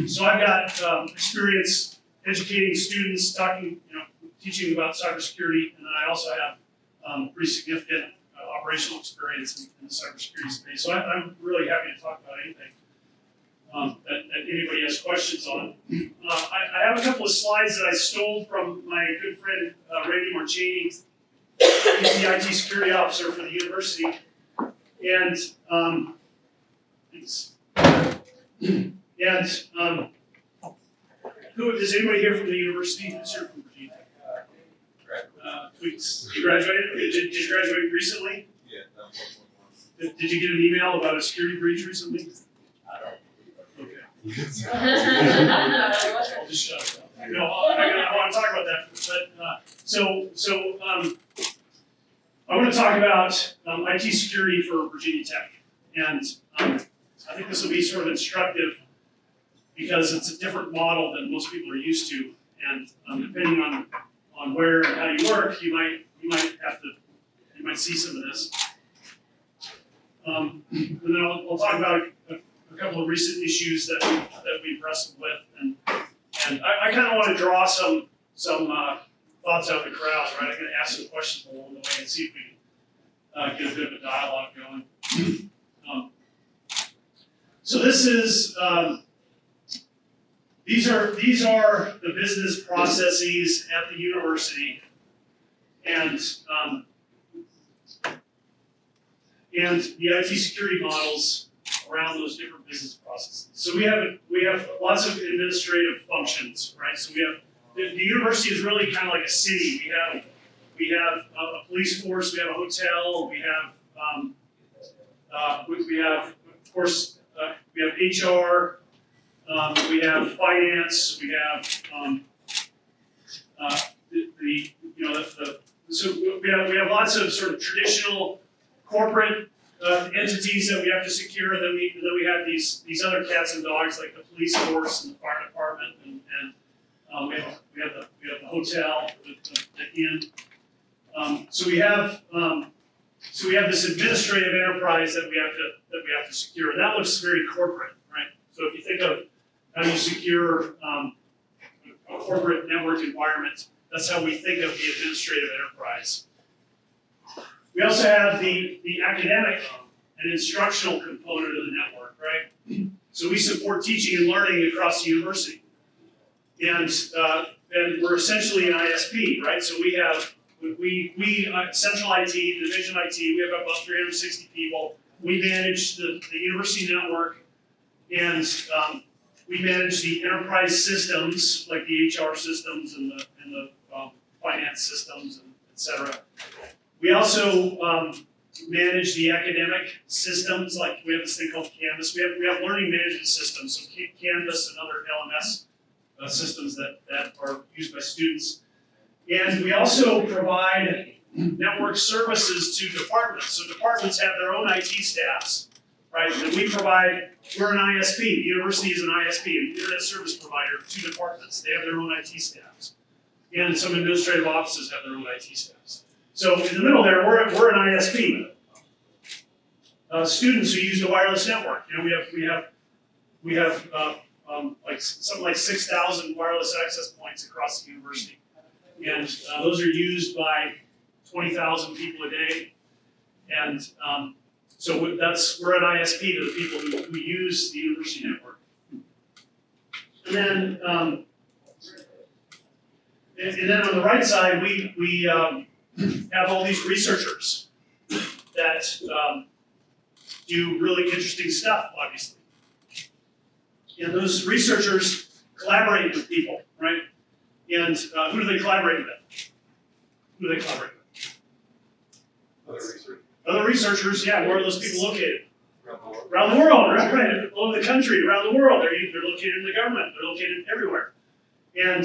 So I've got experience educating students, teaching about cybersecurity, and then I also have pretty significant operational experience in the cybersecurity space. So I'm really happy to talk about anything that anybody has questions on. I have a couple of slides that I stole from my good friend Randy Marchini. He's the IT security officer for the university, and who is anybody here from the university? Who's here from Virginia? Tweaks. You graduated? Did you graduate recently? Yeah, Did you get an email about a security breach recently? I don't. Okay. I'll just shut up. No, I want to talk about that. But I want to talk about IT security for Virginia Tech, and I think this will be sort of instructive because it's a different model than most people are used to, and depending on where and how you work, you might see some of this. And then I'll talk about a couple of recent issues that we've wrestled with, and I kind of want to draw some thoughts out of the crowd, right? I'm going to ask some questions along the way and see if we can get a bit of a dialogue going. So this is these are the business processes at the university, and the IT security models around those different business processes. So we have lots of administrative functions, right? So we have the university is really kind of like a city. We have a police force, we have a hotel, we have of course we have HR, we have finance, we have so we have lots of sort of traditional corporate entities that we have to secure, and then we have these other cats and dogs like the police force and the fire department, and we have the hotel, the inn. So we have this administrative enterprise that we have to secure, and that looks very corporate, right? So if you think of how you secure a corporate network environment, that's how we think of the administrative enterprise. We also have the academic and instructional component of the network, right? So we support teaching and learning across the university. And we're essentially an ISP, right? So we have central IT, division IT, we have about 360 people. We manage the university network, and we manage the enterprise systems like the HR systems and the finance systems, and et cetera. We also manage the academic systems, like we have this thing called Canvas. We have learning management systems, so Canvas and other LMS systems that are used by students. And we also provide network services to departments. So departments have their own IT staffs, right? And we're an ISP. The university is an ISP, an internet service provider to departments. They have their own IT staffs. And some administrative offices have their own IT staffs. So in the middle there, we're an ISP. Students who use the wireless network. You know, we have something like 6,000 wireless access points across the university, and those are used by 20,000 people a day. And so we're an ISP to the people who use the university network. And then on the right side, we have all these researchers that do really interesting stuff, obviously. And those researchers collaborate with people, right? And who do they collaborate with? Other researchers, yeah. Where are those people located? Around the world, right? All over the country, around the world. They're located in the government. They're located everywhere. And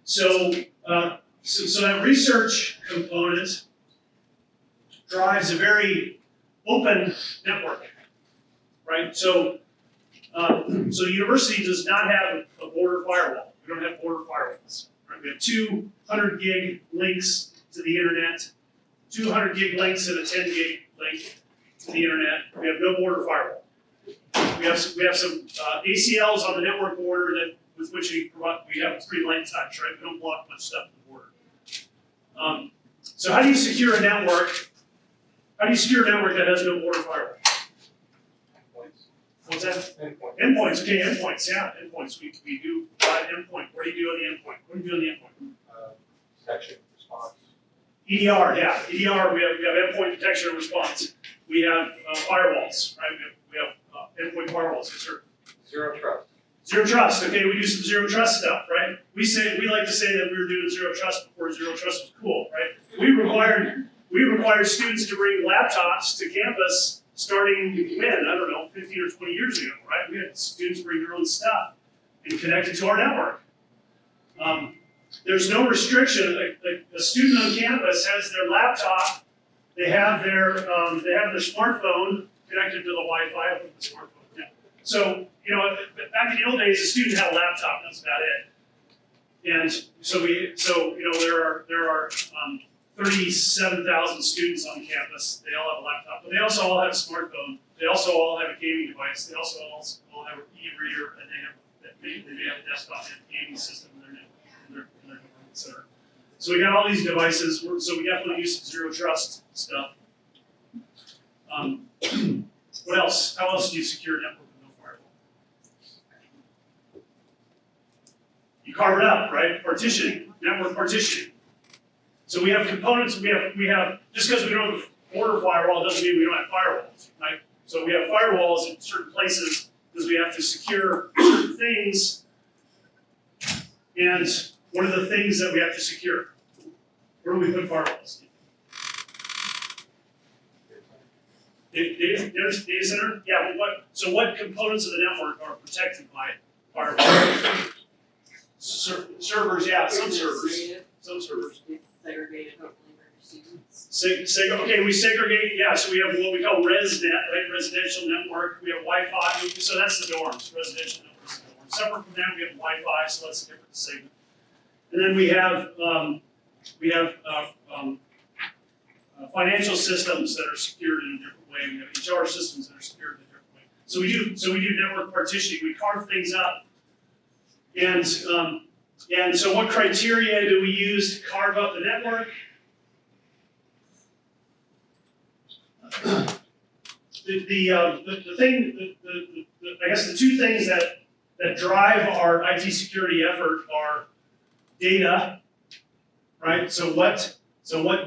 so that research component drives a very open network, right? So the university does not have a border firewall. We don't have border firewalls, right? We have 200 gig links to the internet, 200 gig links and a 10 gig link to the internet. We have no border firewall. We have some ACLs on the network border with which we have pretty light touch, right? We don't block much stuff at the border. So how do you secure a network? How do you secure a network that has no border firewall? What's that? Endpoints. Okay, endpoints. Yeah, endpoints. We do endpoint. What do you do on the endpoint? What do you do on the endpoint? Detection, response. EDR. Yeah, EDR. We have endpoint detection and response. We have firewalls, right? We have endpoint firewalls. Yes, sir. Zero trust. Zero trust. Okay, we do some zero trust stuff, right? We like to say that we were doing zero trust before zero trust was cool, right? We required students to bring laptops to campus starting when, I don't know, 15 or 20 years ago, right? We had students bring their own stuff and connect it to our network. There's no restriction. A student on campus has their laptop. They have their smartphone connected to the Wi-Fi with the smartphone. Yeah. So back in the old days, a student had a laptop. That's about it. And so there are 37,000 students on campus. They all have a laptop, but they also all have a smartphone. They also all have a gaming device. They also all have an e-reader, and they may have a desktop and gaming system in their center. So we got all these devices. So we definitely use some zero trust stuff. What else? How else do you secure a network with no firewall? You carve it up, right? Partitioning, network partitioning. So we have components. We have just because we don't have a border firewall doesn't mean we don't have firewalls, right? So we have firewalls in certain places because we have to secure certain things. And what are the things that we have to secure? Where do we put firewalls? Data center? Yeah. What components of the network are protected by firewalls? Servers, yeah. Some servers. Segregated, hopefully, for your students. Okay, we segregate, yeah, so we have what we call ResNet, right, residential network. We have Wi-Fi, so that's the dorms, residential networks and dorms. Separate from that, we have Wi-Fi, so that's a different segment. And then we have financial systems that are secured in a different way. We have HR systems that are secured in a different way. So we do network partitioning. We carve things up, and so what criteria do we use to carve up the network? I guess the two things that drive our IT security effort are data, right? So what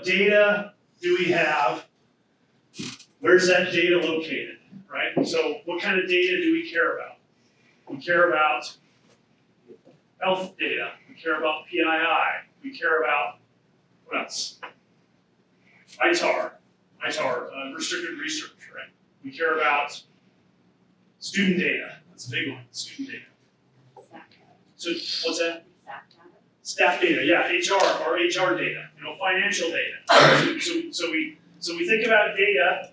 data do we have? Where's that data located, right? So what kind of data do we care about? We care about health data. We care about PII. We care about, what else? ITAR, restricted research, right? We care about student data. That's a big one, student data. So what's that? Staff data, yeah, HR or HR data, financial data. So we think about data,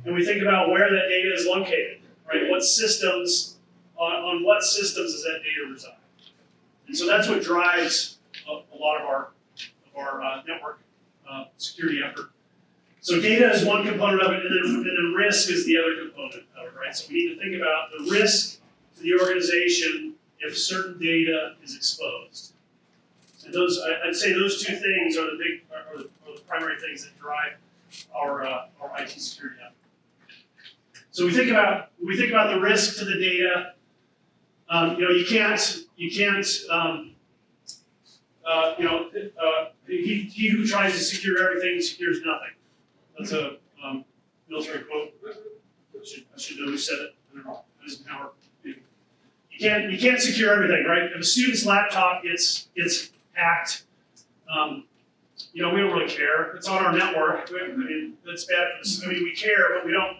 and we think about where that data is located, right? What systems, on what systems does that data reside? And so that's what drives a lot of our network security effort. So data is one component of it, and then risk is the other component of it, right? So we need to think about the risk to the organization if certain data is exposed. And I'd say those two things are the primary things that drive our IT security effort. So we think about the risk to the data. You can't. He who tries to secure everything secures nothing. That's a military quote. I should know who said it. I don't know. Eisenhower. You can't secure everything, right? If a student's laptop gets hacked, we don't really care. It's on our network. That's bad for us. We care, but we don't.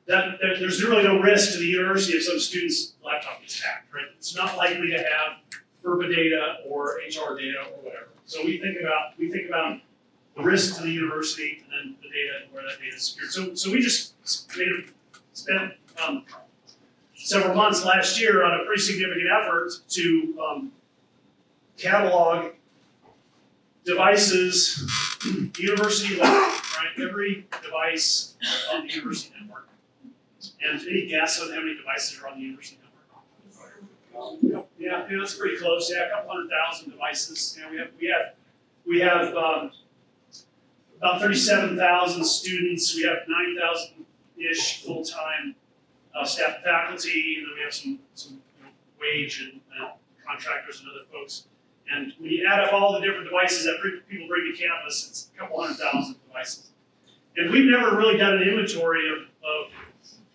There's really no risk to the university if some student's laptop gets hacked, right? It's not likely to have FERPA data or HR data or whatever. So we think about the risk to the university and then the data and where that data is secured. So we just spent several months last year on a pretty significant effort to catalog devices university-wide, right? Every device on the university network. And any guess on how many devices are on the university network? Yeah, that's pretty close. Yeah, a couple 100,000 devices. We have about 37,000 students. We have 9,000-ish full-time staff and faculty, and then we have some wage and contractors and other folks. And when you add up all the different devices that people bring to campus, it's a couple 100,000 devices. And we've never really done an inventory of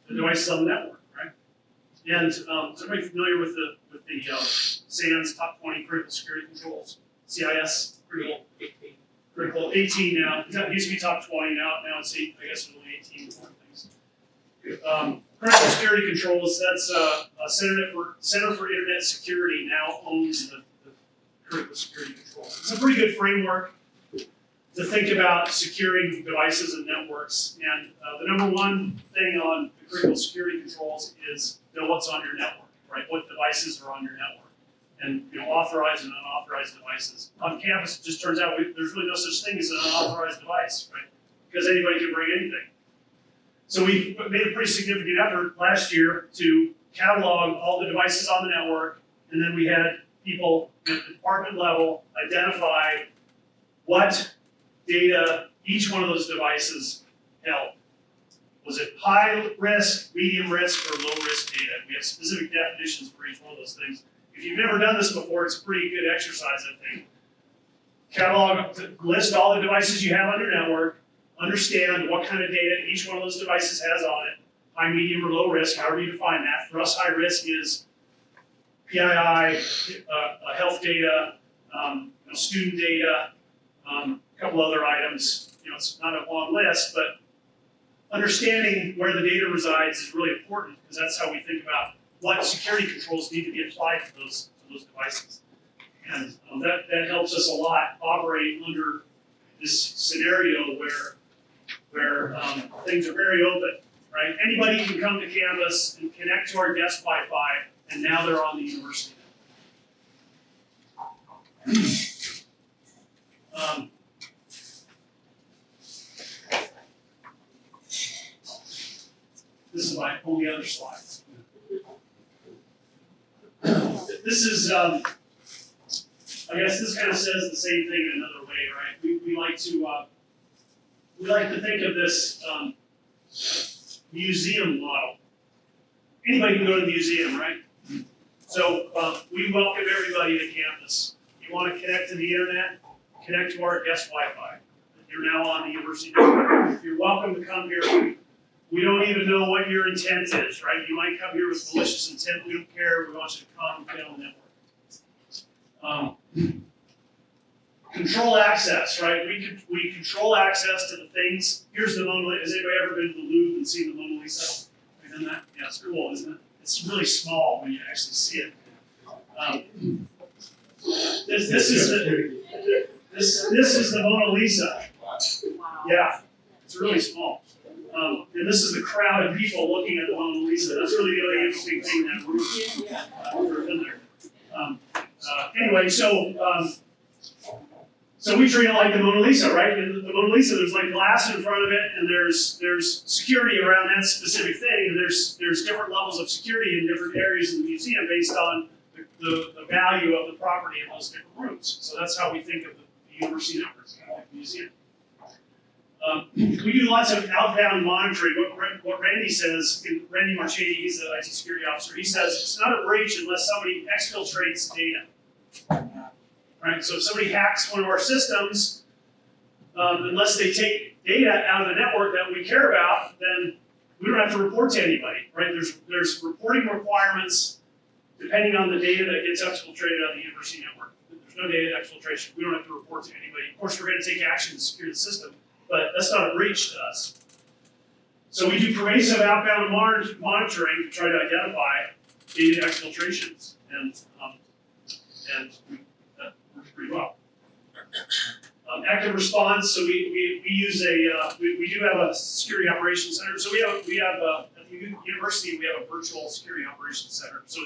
the devices on the network, right? And is everybody familiar with the SANS top 20 critical security controls? CIS, critical 18 now. It used to be top 20 now it's I guess it's only 18 things. Critical security controls, that's Center for Internet Security now owns the critical security controls. It's a pretty good framework to think about securing devices and networks. And the number one thing on the critical security controls is know what's on your network, right? What devices are on your network, and authorized and unauthorized devices. On campus, it just turns out there's really no such thing as an unauthorized device, right? Because anybody can bring anything. So we made a pretty significant effort last year to catalog all the devices on the network, and then we had people at the department level identify what data each one of those devices held. Was it high risk, medium risk, or low risk data? We have specific definitions for each one of those things. If you've never done this before, it's a pretty good exercise, I think. Catalog, list all the devices you have on your network, understand what kind of data each one of those devices has on it, high, medium, or low risk, however you define that. For us, high risk is PII, health data, student data, a couple other items. It's not a long list, but understanding where the data resides is really important because that's how we think about what security controls need to be applied to those devices. And that helps us a lot operate under this scenario where things are very open, right? Anybody can come to campus and connect to our guest Wi-Fi, and now they're on the university network. This is my only other slide. This is, I guess this kind of says the same thing in another way, right? We like to think of this museum model. Anybody can go to the museum, right? So we welcome everybody to campus. You want to connect to the internet? Connect to our guest Wi-Fi. You're now on the university network. You're welcome to come here. We don't even know what your intent is, right? You might come here with malicious intent. We don't care. We want you to come and get on the network. Control access, right? We control access to the things. Here's the Mona Lisa. Has anybody ever been to the Louvre and seen the Mona Lisa? Have you done that? Yeah, it's cool, isn't it? It's really small when you actually see it. This is the Mona Lisa. Yeah, it's really small. And this is the crowd of people looking at the Mona Lisa. That's really the only interesting thing in that room. We've been there. Anyway, so we treat it like the Mona Lisa, right? And the Mona Lisa, there's like glass in front of it, and there's security around that specific thing, and there's different levels of security in different areas of the museum based on the value of the property in those different rooms. So that's how we think of the university network, kind of like the museum. We do lots of outbound monitoring. What Randy says, Randy Marchini, he's the IT security officer, he says it's not a breach unless somebody exfiltrates data. Right? So if somebody hacks one of our systems, unless they take data out of the network that we care about, then we don't have to report to anybody. Right? There's reporting requirements depending on the data that gets exfiltrated out of the university network. If there's no data exfiltration, we don't have to report to anybody. Of course, we're going to take action to secure the system, but that's not a breach to us. So we do pervasive outbound monitoring to try to identify data exfiltrations, and that works pretty well. Active response. So we use we do have a security operations center. So we have at the university we have a virtual security operations center. So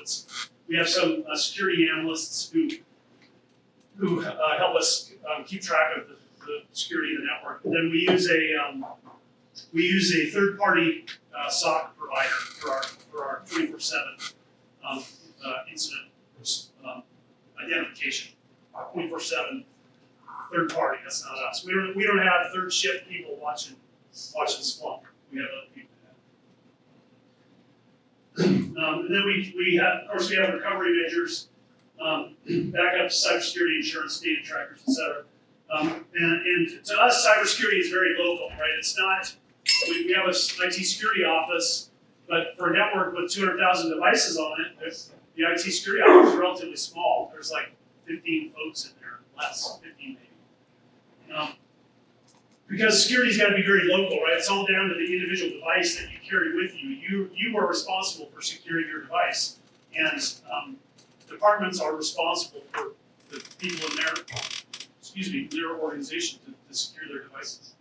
we have some security analysts who help us keep track of the security of the network. And then we use a third-party SOC provider for our 24/7 incident identification. 24/7 third party. That's not us. We don't have third shift people watching Splunk. We have other people. And then we have, of course, we have recovery measures, backups, cybersecurity insurance, data trackers, etc. And to us, cybersecurity is very local, right? It's not, we have an IT security office, but for a network with 200,000 devices on it, the IT security office is relatively small. There's like 15 folks in there, less, 15 maybe. Because security's got to be very local, right? It's all down to the individual device that you carry with you. You are responsible for securing your device, and departments are responsible for the people in their organization to secure their devices.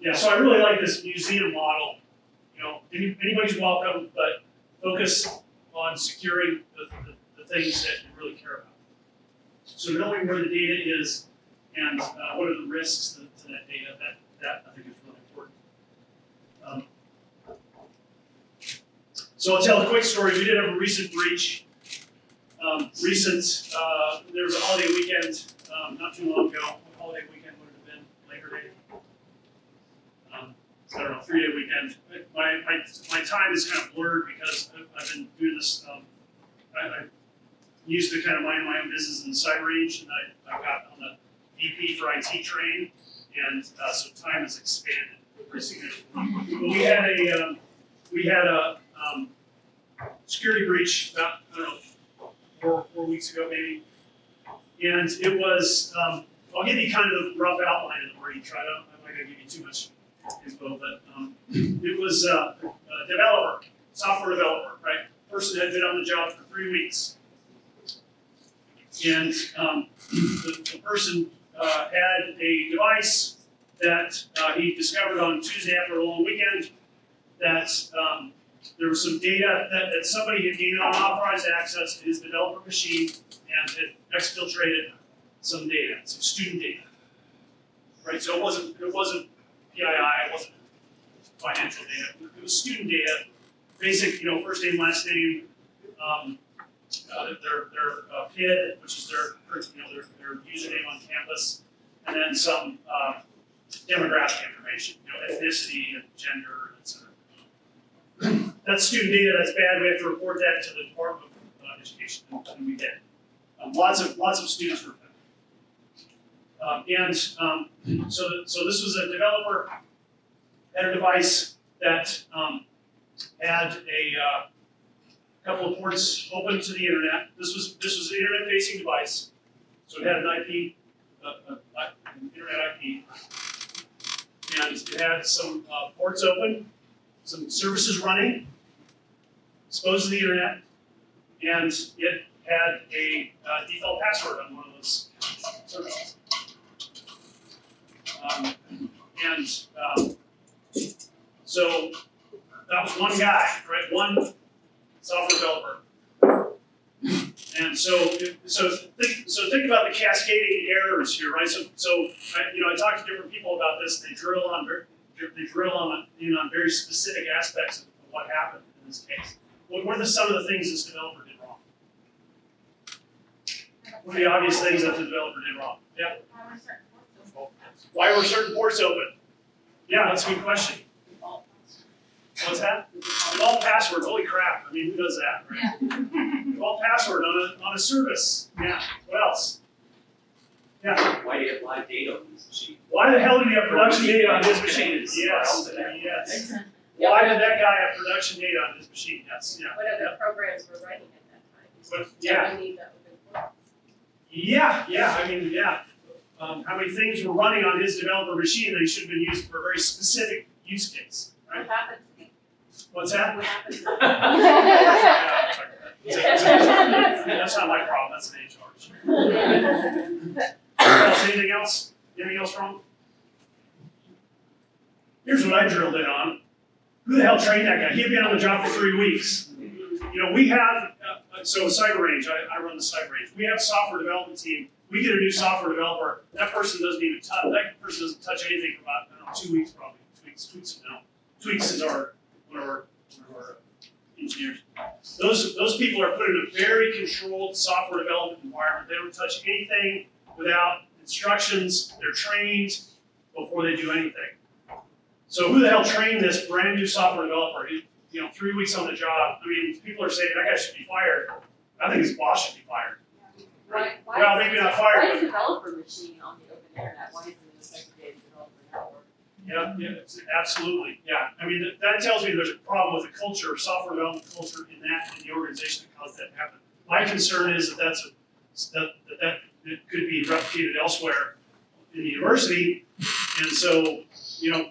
Yeah, so I really like this museum model. You know, anybody's welcome, but focus on securing the things that you really care about. So knowing where the data is and what are the risks to that data, that I think is really important. So I'll tell a quick story. We did have a recent breach. There was a holiday weekend not too long ago. What holiday weekend would it have been? Labor Day? I don't know, 3-day weekend. My time is kind of blurred because I've been doing this. I used to kind of mind my own business in the cyber range, and I got on the VP for IT train, and so time has expanded pretty significantly. But we had a security breach about, I don't know, 4 weeks ago maybe, and it was, I'll give you kind of the rough outline of the breach, right? I'm not going to give you too much info, but it was a developer, software developer, right? Person had been on the job for 3 weeks. And the person had a device that he discovered on Tuesday after a long weekend that there was some data that somebody had gained unauthorized access to his developer machine and had exfiltrated some data, some student data. Right, so it wasn't PII, it wasn't financial data, it was student data, basic, first name, last name, their PID, which is their username on campus, and then some demographic information, ethnicity and gender, etc. That's student data. That's bad. We have to report that to the Department of Education, and we did. Lots of students were affected. So this was a developer had a device that had a couple of ports open to the internet. This was an internet-facing device. So it had an IP, an internet IP, and it had some ports open, some services running, exposed to the internet, and it had a default password on one of those services. So that was one guy, right? One software developer. And so think about the cascading errors here, right? So I talked to different people about this. They drill in on very specific aspects of what happened in this case. What were some of the things this developer did wrong? What are the obvious things that the developer did wrong? Yeah. Why were certain ports open? Yeah, that's a good question. What's that? Default password. Holy crap! I mean, who does that, right? Yeah. Default password on a service. Yeah. What else? Yeah. Why do you have live data on this machine? Why the hell do you have production data on this machine? Yes. Yes. Why did that guy have production data on this machine? Yes. Yeah. What other programs were running at that time? But, yeah. We need that open source. Yeah. I mean, yeah. How many things were running on his developer machine that he should have been used for a very specific use case? Right? What happened to me? What's that? What happened to That's not my problem. That's an HR issue. Anything else? Anything else wrong? Here's what I drilled in on. Who the hell trained that guy? He had been on the job for 3 weeks. We have, so CyberRange, I run the CyberRange. We have a software development team. We get a new software developer. That person doesn't even touch, doesn't touch anything for about, 2 weeks probably. Tweaks is one of our engineers. Those people are put in a very controlled software development environment. They don't touch anything without instructions. They're trained before they do anything. So who the hell trained this brand new software developer? 3 weeks on the job. I mean, people are saying that guy should be fired. I think his boss should be fired. Well, maybe not fired. Why is a developer machine on the open internet? Why isn't it a segregated developer network? Yeah, absolutely. Yeah, I mean that tells me there's a problem with the culture, software development culture in the organization that caused that to happen. My concern is that it could be replicated elsewhere in the university, and so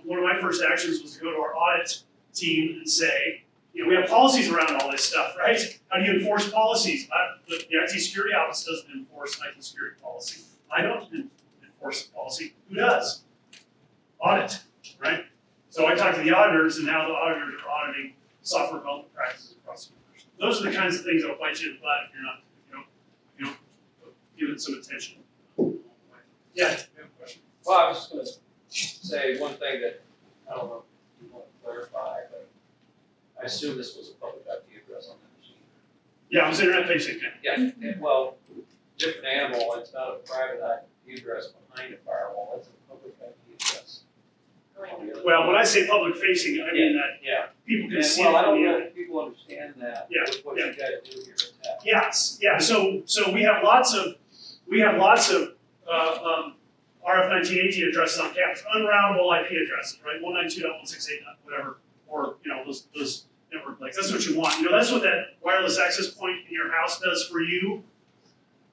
one of my first actions was to go to our audit team and say, we have policies around all this stuff, right? How do you enforce policies? The IT security office doesn't enforce IT security policy. I don't enforce the policy. Who does? Audit, right? So I talked to the auditors, and now the auditors are auditing software development practices across the university. Those are the kinds of things that'll bite you in the butt if you're not, give it some attention. Yeah, you have a question? Well, I was just going to say one thing that I don't know if you want to clarify, but I assume this was a public IP address on that machine. Yeah, it was internet facing. Yeah. Well, different animal. It's not a private IP address behind a firewall. It's a public IP address. Well, when I say public facing, I mean that people can see it. Well, I don't know if people understand that. Yeah. With what you guys do here at TAP. Yes. Yeah. So we have lots of RF1918 addresses on campus, unroutable IP addresses, right? 192.168, whatever, or those network links. That's what you want. That's what that wireless access point in your house does for you.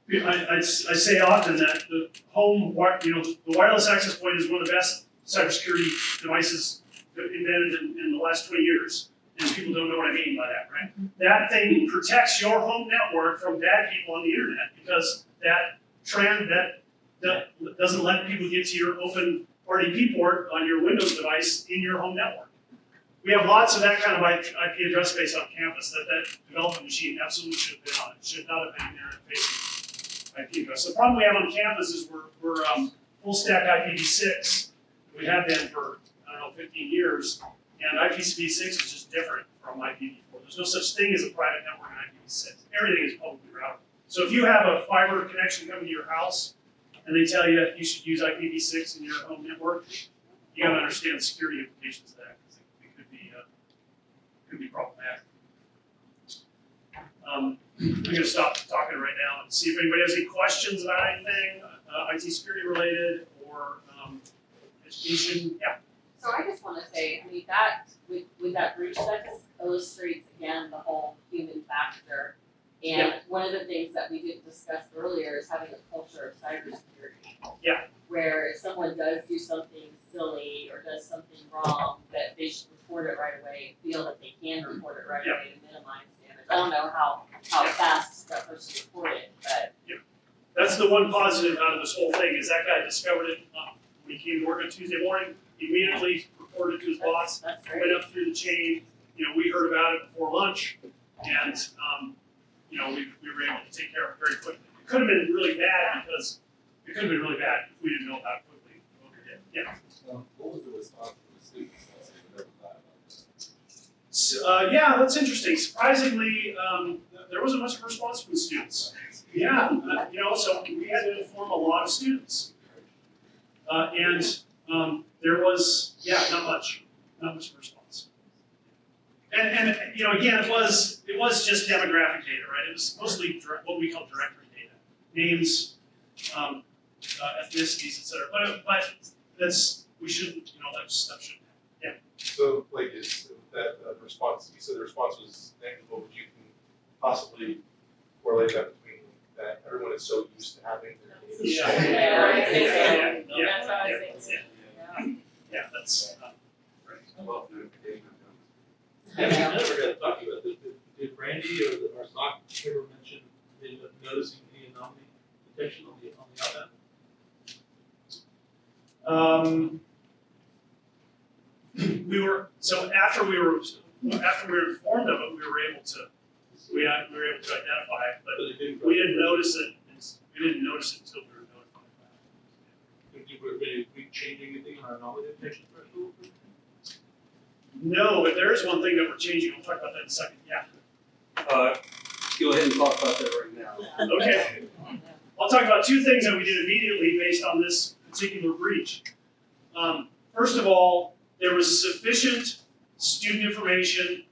I say often that the the wireless access point is one of the best cybersecurity devices invented in the last 20 years. And people don't know what I mean by that, right? That thing protects your home network from bad people on the internet because that doesn't let people get to your open RDP port on your Windows device in your home network. We have lots of that kind of IP address space on campus that development machine absolutely should have been on. It should not have been internet facing IP address. The problem we have on campus is we're full stack IPv6. We have been for 15 years, and IPv6 is just different from IPv4. There's no such thing as a private network in IPv6. Everything is publicly routed. So if you have a fiber connection coming to your house, and they tell you that you should use IPv6 in your home network, you got to understand the security implications of that because it could be problematic. I'm going to stop talking right now and see if anybody has any questions about anything, IT security related or education. Yeah. So I just want to say, that with that breach, that just illustrates again the whole human factor And one of the things that we didn't discuss earlier is having a culture of cybersecurity. Yeah. Where if someone does do something silly or does something wrong, that they should report it right away, feel that they can report it right away to minimize damage. I don't know how fast that person reported, but. That's the one positive out of this whole thing, is that guy discovered it when he came to work on Tuesday morning, immediately reported to his boss, That's went great. up through the chain. We heard about it before lunch, and we were able to take care of it very quickly. It could have been really bad if we didn't know about it quickly. Yeah. What was the response from the students once they heard about it? So, yeah, that's interesting. Surprisingly, there wasn't much of a response from the students. Yeah, so we had to inform a lot of students. There was, not much response. And again, it was just demographic data, right? It was mostly what we call directory data, names, ethnicities, etc. But we shouldn't, that stuff shouldn't happen. So, is that response? You said the response was negligible, but you can possibly correlate that between that everyone is so used to having their data. That's what I was thinking. Yeah, that's right. I never got talking about this. Did Randy or Sock ever mention noticing any anomaly detection on the outbound? After we were informed of it, we were able to identify it, but we didn't notice it. We didn't notice it until we were notified about it. Were we changing anything on our anomaly detection threshold? No, but there is one thing that we're changing. We'll talk about that in a second. Yeah. Go ahead and talk about that right now. Okay. I'll talk about two things that we did immediately based on this particular breach. First of all, there was sufficient student information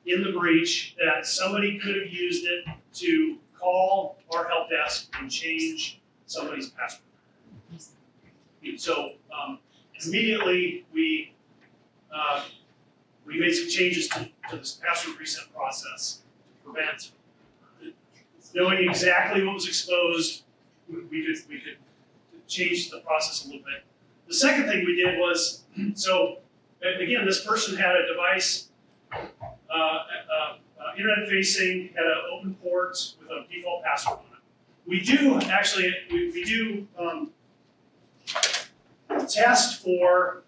in the breach that somebody could have used it to call our help desk and change somebody's password. So immediately we made some changes to this password reset process to prevent knowing exactly what was exposed. We could change the process a little bit. The second thing we did was, so again, this person had a device, internet facing, had an open port with a default password on it. We do actually, we do test for,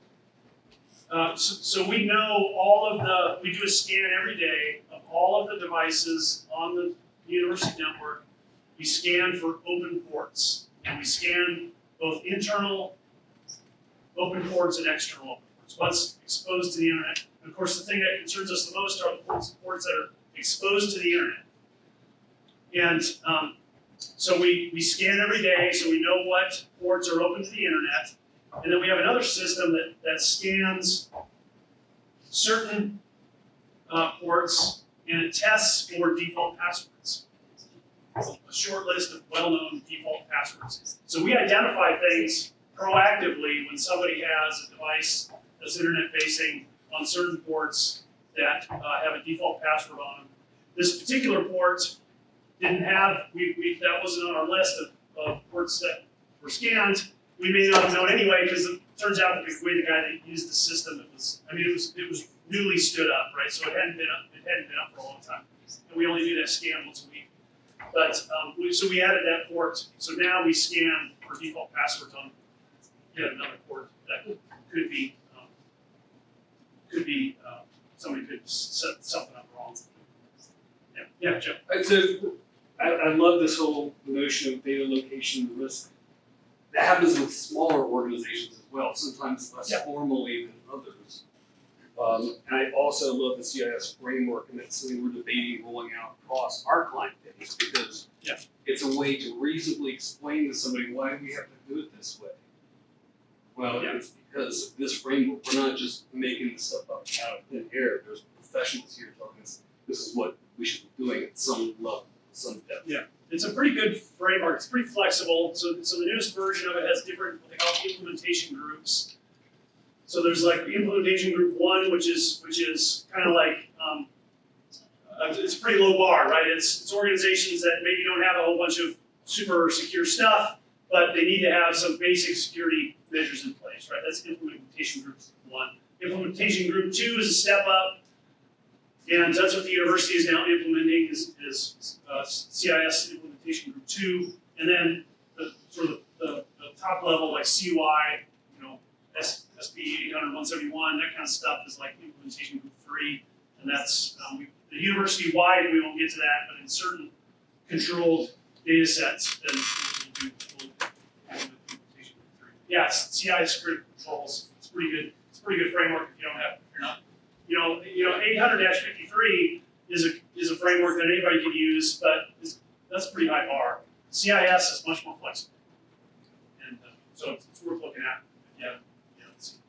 so we know we do a scan every day of all of the devices on the university network. We scan for open ports, and we scan both internal open ports and external open ports. What's exposed to the internet? And of course, the thing that concerns us the most are the ports that are exposed to the internet. And so we scan every day, so we know what ports are open to the internet. And then we have another system that scans certain ports, and it tests for default passwords. A short list of well-known default passwords. So we identify things proactively when somebody has a device that's internet-facing on certain ports that have a default password on them. This particular port didn't have, that wasn't on our list of ports that were scanned. We may not have known anyway, because it turns out that the way the guy that used the system, it was newly stood up, right? So it hadn't been up for a long time, and we only do that scan once a week. But so we added that port. So now we scan for default passwords on yet another port that could be somebody could set something up wrong. Yeah, Jeff. I love this whole notion of data location risk. That happens with smaller organizations as well, sometimes less formally than others. And I also love the CIS framework, and that's something we're debating rolling out across our client base, because it's a way to reasonably explain to somebody why we have to do it this way. Well, it's because of this framework. We're not just making this stuff up out of thin air. There's professionals here telling us this is what we should be doing at some level, some depth. Yeah, it's a pretty good framework. It's pretty flexible. So the newest version of it has different, what they call implementation groups. So there's like implementation group 1, which is kind of like it's a pretty low bar, right? It's organizations that maybe don't have a whole bunch of super secure stuff, but they need to have some basic security measures in place, right? That's implementation group 1. Implementation group 2 is a step up, and that's what the university is now implementing is CIS implementation group 2, and then the top level like CY, SB 800, 171, that kind of stuff is like implementation group 3, and that's the university-wide. We won't get to that, but in certain controlled data sets, then we'll do implementation group 3. Yeah, CI is critical controls. It's pretty good. It's a pretty good framework if you don't have. If you're not, 800-53 is a framework that anybody can use, but that's a pretty high bar. CIS is much more flexible, and so it's worth looking at. Yeah. Let's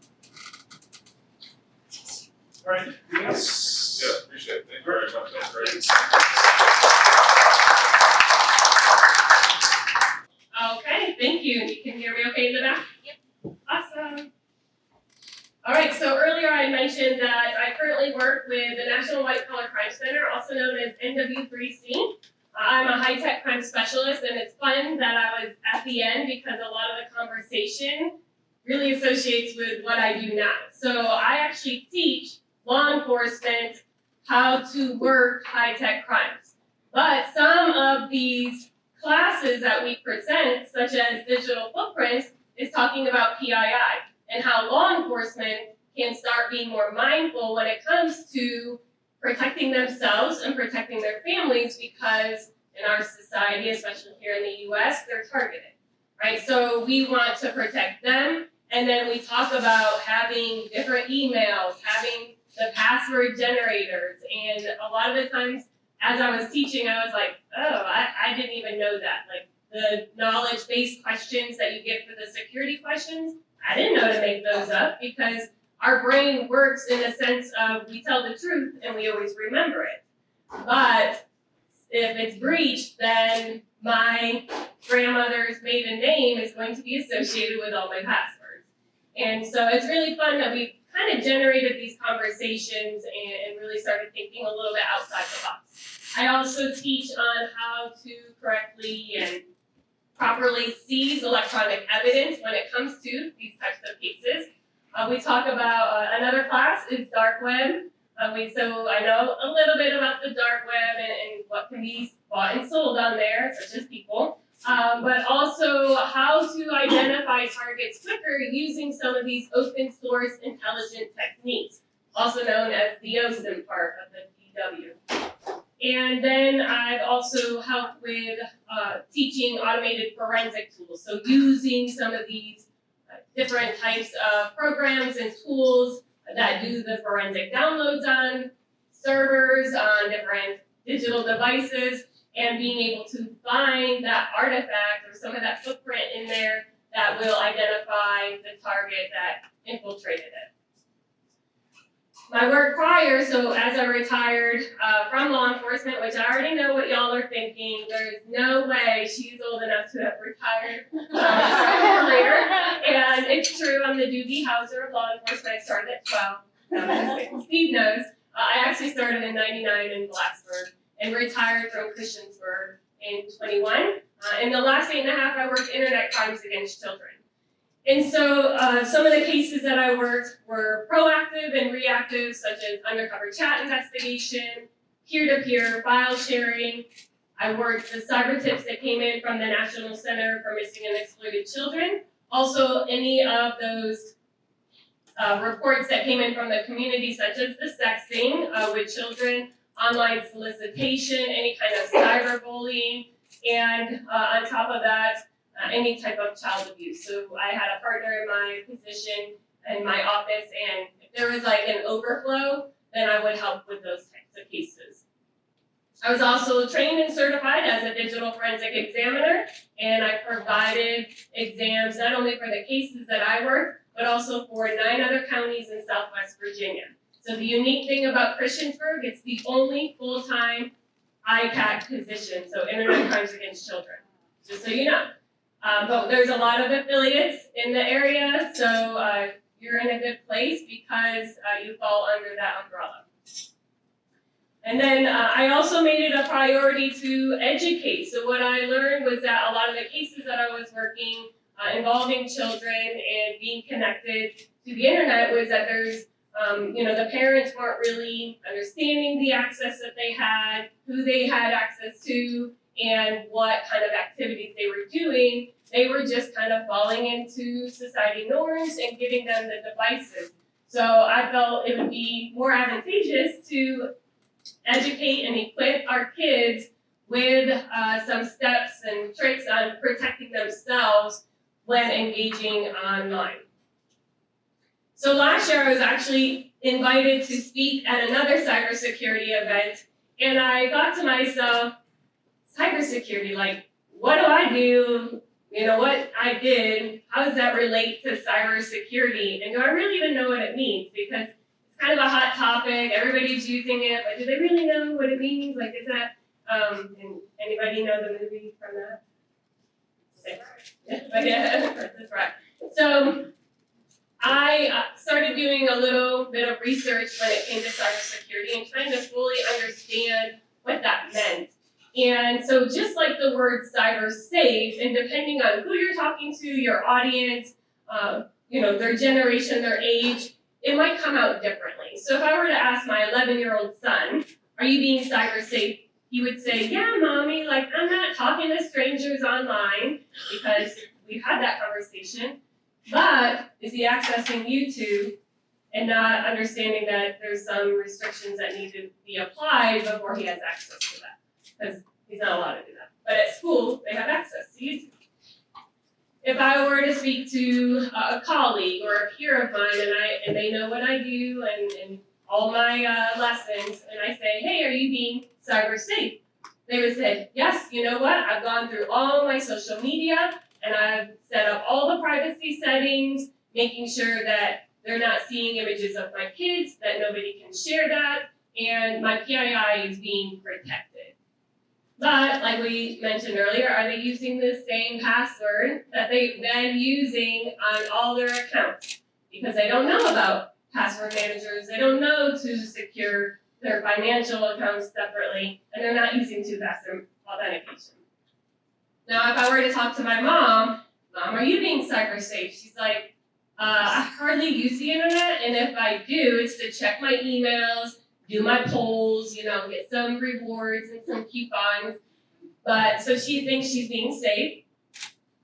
see. All right. Anything else? Yeah, appreciate it. Thank you very much. That's great. Thanks. Okay, thank you. You can hear me okay in the back? Yep. Awesome. All right, so earlier I mentioned that I currently work with the National White Collar Crime Center, also known as NW3C. I'm a high-tech crime specialist, and it's fun that I was at the end because a lot of the conversation really associates with what I do now. So I actually teach law enforcement how to work high-tech crimes. But some of these classes that we present, such as digital footprints, is talking about PII and how law enforcement can start being more mindful when it comes to protecting themselves and protecting their families, because in our society, especially here in the US, they're targeted, right? So we want to protect them, and then we talk about having different emails, having the password generators, and a lot of the times as I was teaching, I was like, oh, I didn't even know that. Like the knowledge-based questions that you get for the security questions, I didn't know to make those up, because our brain works in a sense of we tell the truth and we always remember it. But if it's breached, then my grandmother's maiden name is going to be associated with all my passwords. And so it's really fun that we kind of generated these conversations and really started thinking a little bit outside the box. I also teach on how to correctly and properly seize electronic evidence when it comes to these types of cases. We talk about another class is dark web. So I know a little bit about the dark web and what can be bought and sold on there, such as people, but also how to identify targets quicker using some of these open source intelligent techniques, also known as the OSINT part of the DW. And then I've also helped with teaching automated forensic tools, so using some of these different types of programs and tools that do the forensic downloads on servers, on different digital devices, and being able to find that artifact or some of that footprint in there that will identify the target that infiltrated it. My work prior, so as I retired from law enforcement, which I already know what y'all are thinking, there's no way she's old enough to have retired earlier. And it's true, I'm the Doogie Howser of law enforcement. I started at 12. Steve knows. I actually started in '99 in Blacksburg and retired from Christiansburg in 21. In the last 8.5, I worked internet crimes against children. And so some of the cases that I worked were proactive and reactive, such as undercover chat investigation, peer-to-peer file sharing. I worked the cyber tips that came in from the National Center for Missing and Exploited Children. Also, any of those reports that came in from the community, such as the sexting with children, online solicitation, any kind of cyberbullying, and on top of that, any type of child abuse. So I had a partner in my position in my office, and if there was like an overflow, then I would help with those types of cases. I was also trained and certified as a digital forensic examiner, and I provided exams not only for the cases that I worked, but also for 9 other counties in Southwest Virginia. So the unique thing about Christiansburg, it's the only full-time ICAC position, so Internet Crimes Against Children, just so you know. But there's a lot of affiliates in the area, so you're in a good place because you fall under that umbrella. And then I also made it a priority to educate. So what I learned was that a lot of the cases that I was working involving children and being connected to the internet was that there's, the parents weren't really understanding the access that they had, who they had access to, and what kind of activities they were doing. They were just kind of falling into society norms and giving them the devices. So I felt it would be more advantageous to educate and equip our kids with some steps and tricks on protecting themselves when engaging online. So last year I was actually invited to speak at another cybersecurity event, and I thought to myself, cybersecurity, like, what do I do? What I did, how does that relate to cybersecurity? And do I really even know what it means? Because it's kind of a hot topic, everybody's using it, but do they really know what it means? Like, is that, and anybody know the movie from that? Yeah, that's right. So I started doing a little bit of research when it came to cybersecurity and trying to fully understand what that meant. And so just like the word cyber safe, and depending on who you're talking to, your audience, their generation, their age, it might come out differently. So if I were to ask my 11-year-old son, are you being cyber safe? He would say, yeah, mommy, like I'm not talking to strangers online, because we've had that conversation. But is he accessing YouTube and not understanding that there's some restrictions that need to be applied before he has access to that? Because he's not allowed to do that. But at school, they have access to YouTube. If I were to speak to a colleague or a peer of mine, and they know what I do and all my lessons, and I say, hey, are you being cyber safe? They would say, yes, you know what? I've gone through all my social media, and I've set up all the privacy settings, making sure that they're not seeing images of my kids, that nobody can share that, and my PII is being protected. But, like we mentioned earlier, are they using the same password that they've been using on all their accounts? Because they don't know about password managers, they don't know to secure their financial accounts separately, and they're not using two-factor authentication. Now, if I were to talk to my mom, are you being cyber safe? She's like, I hardly use the internet, and if I do, it's to check my emails, do my polls, get some rewards and some coupons. But so she thinks she's being safe,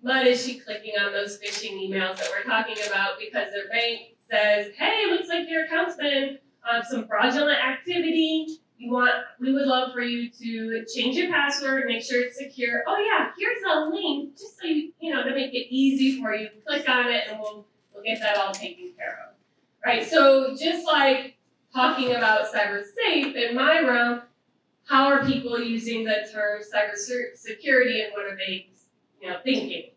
but is she clicking on those phishing emails that we're talking about because their bank says, hey, looks like your account's been some fraudulent activity. We would love for you to change your password, make sure it's secure. Oh yeah, here's a link, just so to make it easy for you. Click on it and we'll get that all taken care of. Right, so just like talking about cyber safe in my realm, how are people using the term cybersecurity and what are they, thinking?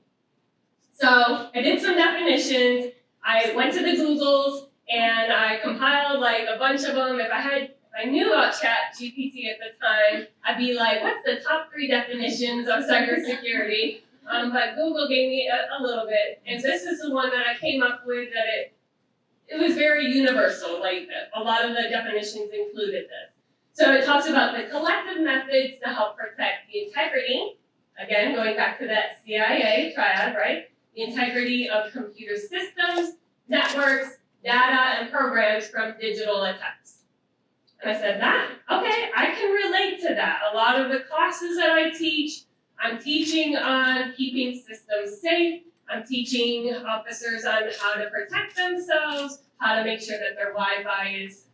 So I did some definitions. I went to the Googles and I compiled like a bunch of them. If I knew about ChatGPT at the time, I'd be like, what's the top 3 definitions of cybersecurity? But Google gave me a little bit, and this is the one that I came up with that it was very universal, like a lot of the definitions included this. So it talks about the collective methods to help protect the integrity, again, going back to that CIA triad, right? The integrity of computer systems, networks, data, and programs from digital attacks. And I said, okay, I can relate to that. A lot of the classes that I teach, I'm teaching on keeping systems safe. I'm teaching officers on how to protect themselves, how to make sure that their Wi-Fi is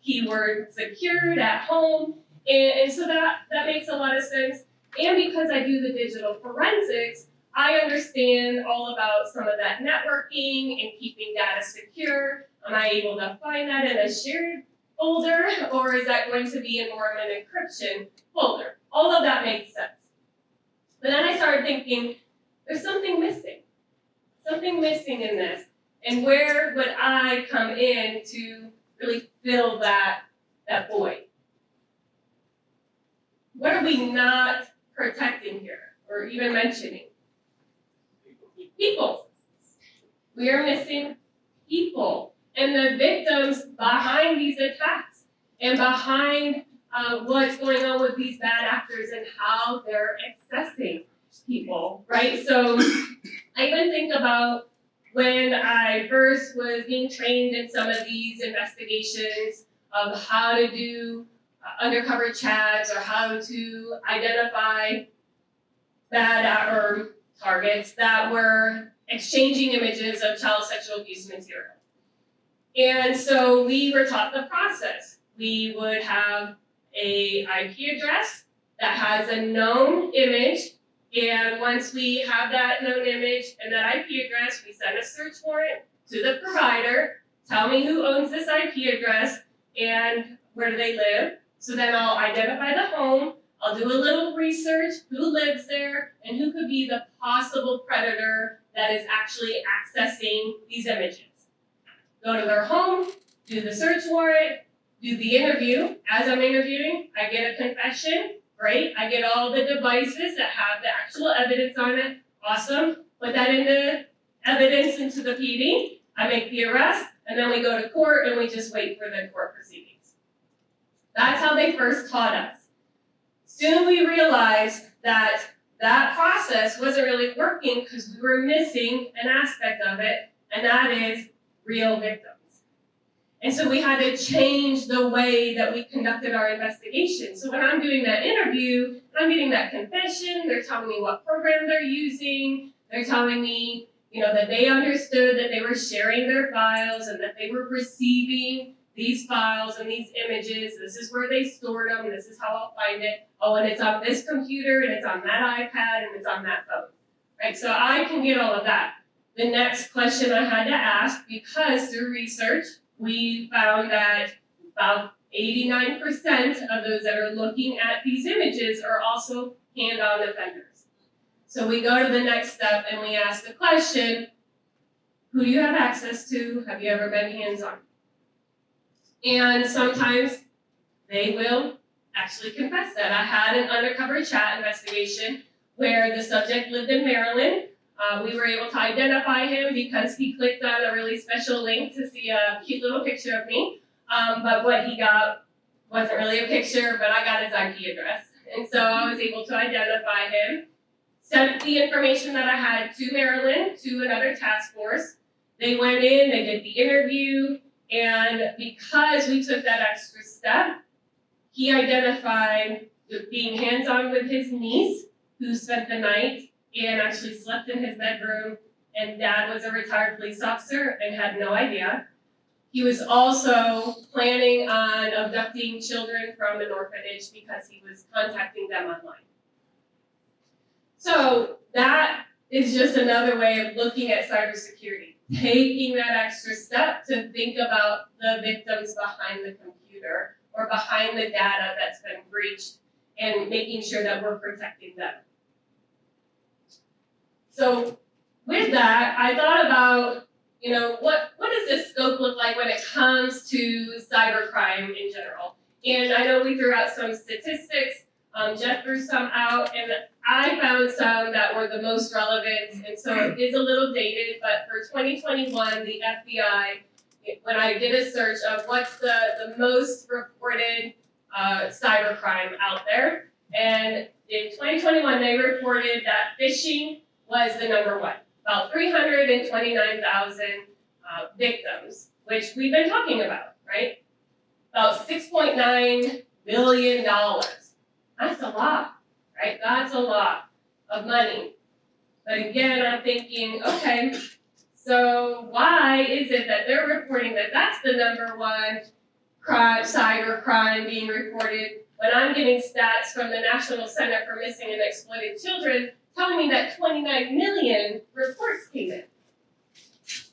keyword secured at home. And so that makes a lot of sense. And because I do the digital forensics, I understand all about some of that networking and keeping data secure. Am I able to find that in a shared folder, or is that going to be in more of an encryption folder? All of that makes sense. But then I started thinking, there's something missing. Something missing in this. And where would I come in to really fill that void? What are we not protecting here, or even mentioning? People. We are missing people. And the victims behind these attacks and behind what's going on with these bad actors and how they're accessing people, right? So I even think about when I first was being trained in some of these investigations of how to do undercover chats or how to identify bad or targets that were exchanging images of child sexual abuse material. And so we were taught the process. We would have a IP address that has a known image, and once we have that known image and that IP address, we send a search warrant to the provider, tell me who owns this IP address and where do they live. So then I'll identify the home, I'll do a little research, who lives there, and who could be the possible predator that is actually accessing these images. Go to their home, do the search warrant, do the interview. As I'm interviewing, I get a confession, great. I get all the devices that have the actual evidence on it, awesome. Put that into evidence into the PD, I make the arrest, and then we go to court and we just wait for the court proceedings. That's how they first taught us. Soon we realized that that process wasn't really working because we were missing an aspect of it, and that is real victims. And so we had to change the way that we conducted our investigation. So when I'm doing that interview, I'm getting that confession, they're telling me what program they're using, they're telling me, that they understood that they were sharing their files and that they were receiving these files and these images. This is where they stored them, this is how I'll find it. Oh, and it's on this computer, and it's on that iPad, and it's on that phone. Right? So I can get all of that. The next question I had to ask, because through research, we found that about 89% of those that are looking at these images are also hand-on offenders. So we go to the next step and we ask the question, who do you have access to? Have you ever been hands-on? And sometimes they will actually confess that. I had an undercover chat investigation where the subject lived in Maryland. We were able to identify him because he clicked on a really special link to see a cute little picture of me. But what he got wasn't really a picture, but I got his IP address. And so I was able to identify him, sent the information that I had to Maryland, to another task force. They went in, they did the interview, and because we took that extra step, he identified being hands-on with his niece, who spent the night and actually slept in his bedroom, and dad was a retired police officer and had no idea. He was also planning on abducting children from an orphanage because he was contacting them online. So that is just another way of looking at cybersecurity, taking that extra step to think about the victims behind the computer or behind the data that's been breached and making sure that we're protecting them. So with that, I thought about, what does this scope look like when it comes to cybercrime in general? And I know we threw out some statistics, Jeff threw some out, and I found some that were the most relevant, and so it is a little dated, but for 2021, the FBI, when I did a search of what's the most reported cybercrime out there, and in 2021, they reported that phishing was the number one. About 329,000 victims, which we've been talking about, right? About $6.9 billion. That's a lot, right? That's a lot of money. But again, I'm thinking, okay, so why is it that they're reporting that that's the number one crime, cyber crime being reported, when I'm getting stats from the National Center for Missing and Exploited Children telling me that 29 million reports came in?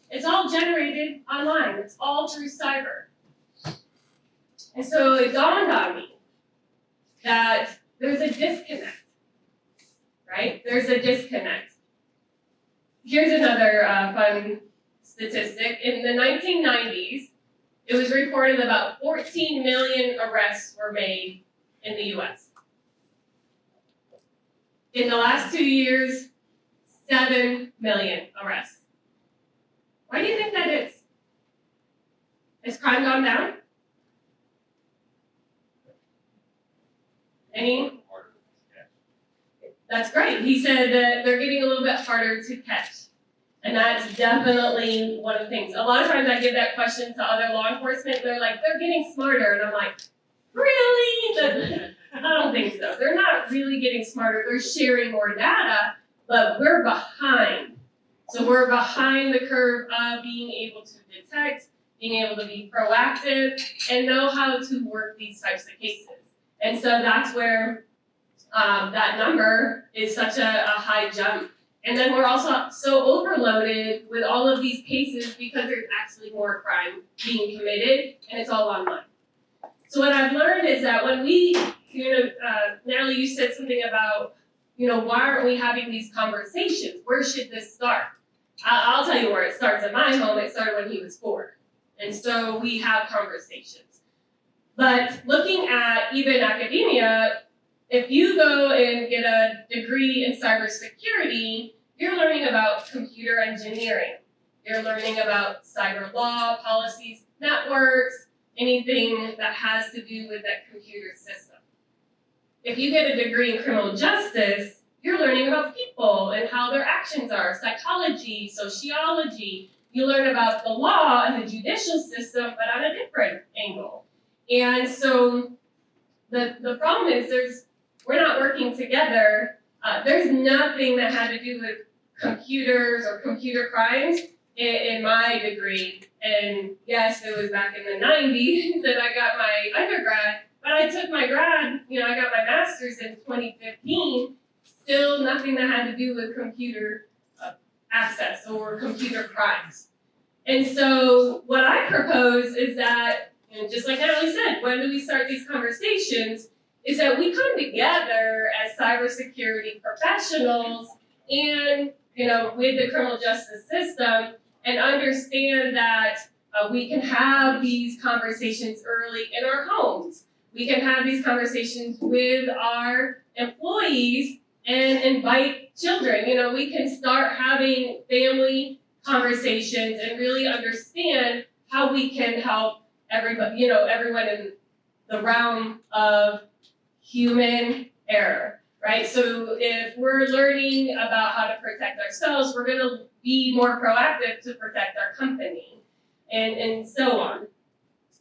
It's all generated online. It's all through cyber. And so it dawned on me that there's a disconnect, right? There's a disconnect. Here's another fun statistic. In the 1990s, it was reported about 14 million arrests were made in the US. In the last 2 years, 7 million arrests. Why do you think that is? Has crime gone down? Any? That's great. He said that they're getting a little bit harder to catch. And that's definitely one of the things. A lot of times I give that question to other law enforcement, and they're like, they're getting smarter. And I'm like, really? I don't think so. They're not really getting smarter. They're sharing more data, but we're behind. So we're behind the curve of being able to detect, being able to be proactive, and know how to work these types of cases. And so that's where that number is such a high jump. And then we're also so overloaded with all of these cases because there's actually more crime being committed, and it's all online. So what I've learned is that when we, Natalie, you said something about, why aren't we having these conversations? Where should this start? I'll tell you where it starts. In my home, it started when he was 4. And so we have conversations. But looking at even academia, if you go and get a degree in cybersecurity, you're learning about computer engineering. You're learning about cyber law, policies, networks, anything that has to do with that computer system. If you get a degree in criminal justice, you're learning about people and how their actions are, psychology, sociology. You learn about the law and the judicial system, but on a different angle. And so the problem is we're not working together. There's nothing that had to do with computers or computer crimes in my degree. And yes, it was back in the 90s that I got my undergrad, but I took my grad, I got my master's in 2015, still nothing that had to do with computer access or computer crimes. And so what I propose is that, and just like Natalie said, when do we start these conversations, is that we come together as cybersecurity professionals and, with the criminal justice system and understand that we can have these conversations early in our homes. We can have these conversations with our employees and invite children. We can start having family conversations and really understand how we can help everybody, everyone in the realm of human error, right? So if we're learning about how to protect ourselves, we're gonna be more proactive to protect our company, and so on.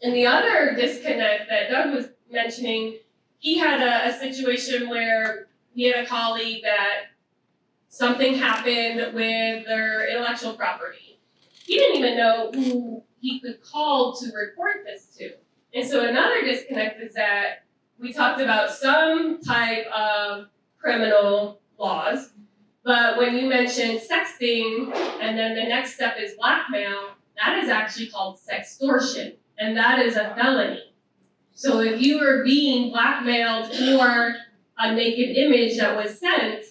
And the other disconnect that Doug was mentioning, he had a situation where he had a colleague that something happened with their intellectual property. He didn't even know who he could call to report this to. And so another disconnect is that we talked about some type of criminal laws, but when you mention sexting and then the next step is blackmail, that is actually called sextortion, and that is a felony. So if you are being blackmailed for a naked image that was sent,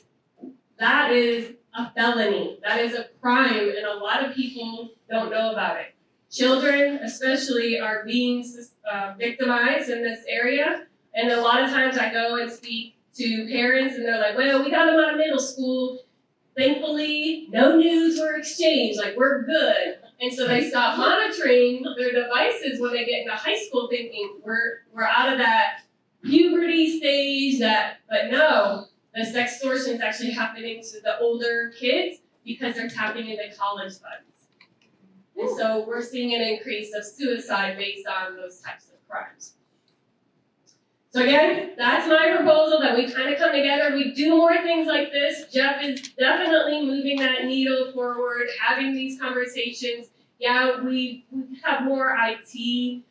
that is a felony. That is a crime, and a lot of people don't know about it. Children, especially, are being victimized in this area, and a lot of times I go and speak to parents, and they're like, well, we got them out of middle school. Thankfully, no news were exchanged, like we're good. And so they stop monitoring their devices when they get into high school thinking we're out of that puberty stage, but no, the sextortion is actually happening to the older kids because they're tapping into college funds. And so we're seeing an increase of suicide based on those types of crimes. So again, that's my proposal, that we kind of come together, we do more things like this. Jeff is definitely moving that needle forward, having these conversations. Yeah, we have more IT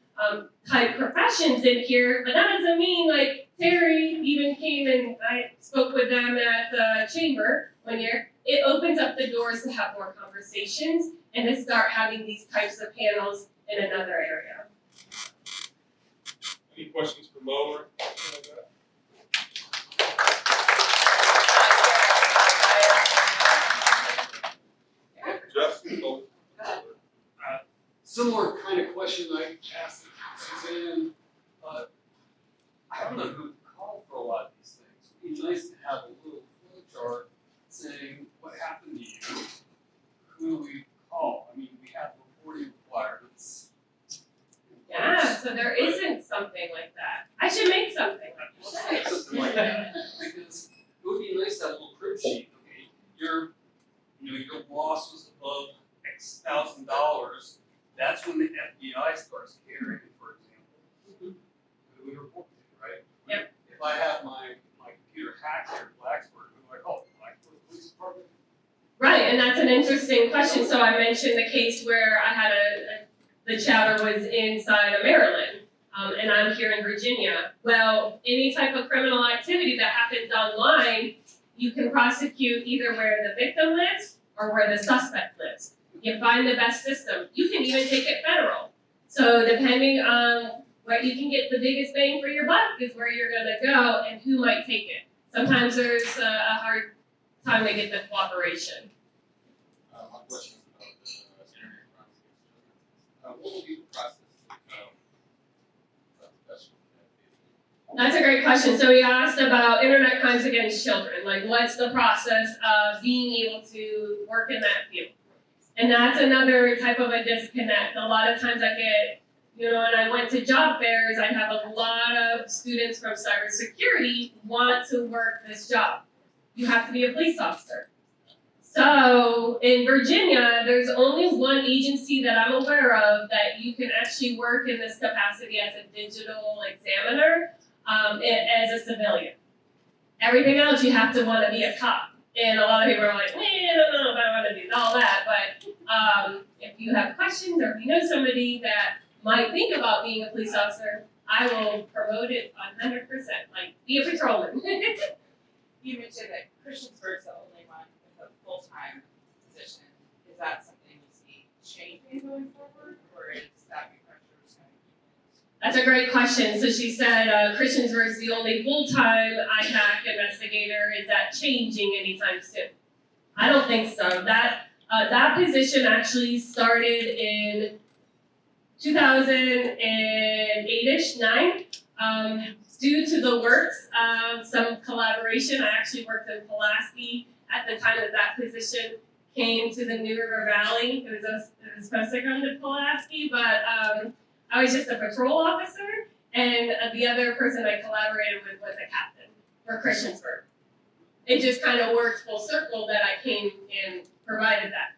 type professions in here, but that doesn't mean, like, Terry even came and I spoke with them at the chamber one year. It opens up the doors to have more conversations and to start having these types of panels in another area. Any questions for Moe or anything like that? Jeff? Similar kind of question I asked Suzanne. I don't know who to call for a lot of these things. It'd be nice to have a little flow chart saying what happened to you, who we call. I mean, we have reporting requirements. Yeah, so there isn't something like that. I should make something like that. and that's an interesting question. So I mentioned the case where I had the chatter was inside of Maryland, and I'm here in Virginia. Well, any type of criminal activity that happens online, you can prosecute either where the victim lives or where the suspect lives. You find the best system. You can even take it federal. So depending on where you can get the biggest bang for your buck is where you're gonna go and who might take it. Sometimes there's a hard time to get the cooperation. My question is about the internet crimes against children. What will be the process to become a professional in that field? That's a great question. So he asked about internet crimes against children. Like, what's the process of being able to work in that field? And that's another type of a disconnect. A lot of times I get, when I went to job fairs, I have a lot of students from cybersecurity want to work this job. You have to be a police officer. So in Virginia, there's only one agency that I'm aware of that you can actually work in this capacity as a digital examiner as a civilian. Everything else, you have to want to be a cop. And a lot of people are like, I don't know if I want to do all that. But if you have questions or if you know somebody that might think about being a police officer, I will promote it 100%. Like, be a patrolman. You mentioned that Christiansburg's the only one with a full-time position. Is that something you see changing going forward, or is staffing pressures going to keep it? That's a great question. So she said Christiansburg's the only full-time ICAC investigator. Is that changing anytime soon? I don't think so. That position actually started in 2008-ish, 9. Due to the works of some collaboration, I actually worked in Pulaski at the time that position came to the New River Valley. It was supposed to come to Pulaski, but I was just a patrol officer, and the other person I collaborated with was a captain for Christiansburg. It just kind of worked full circle that I came and provided that.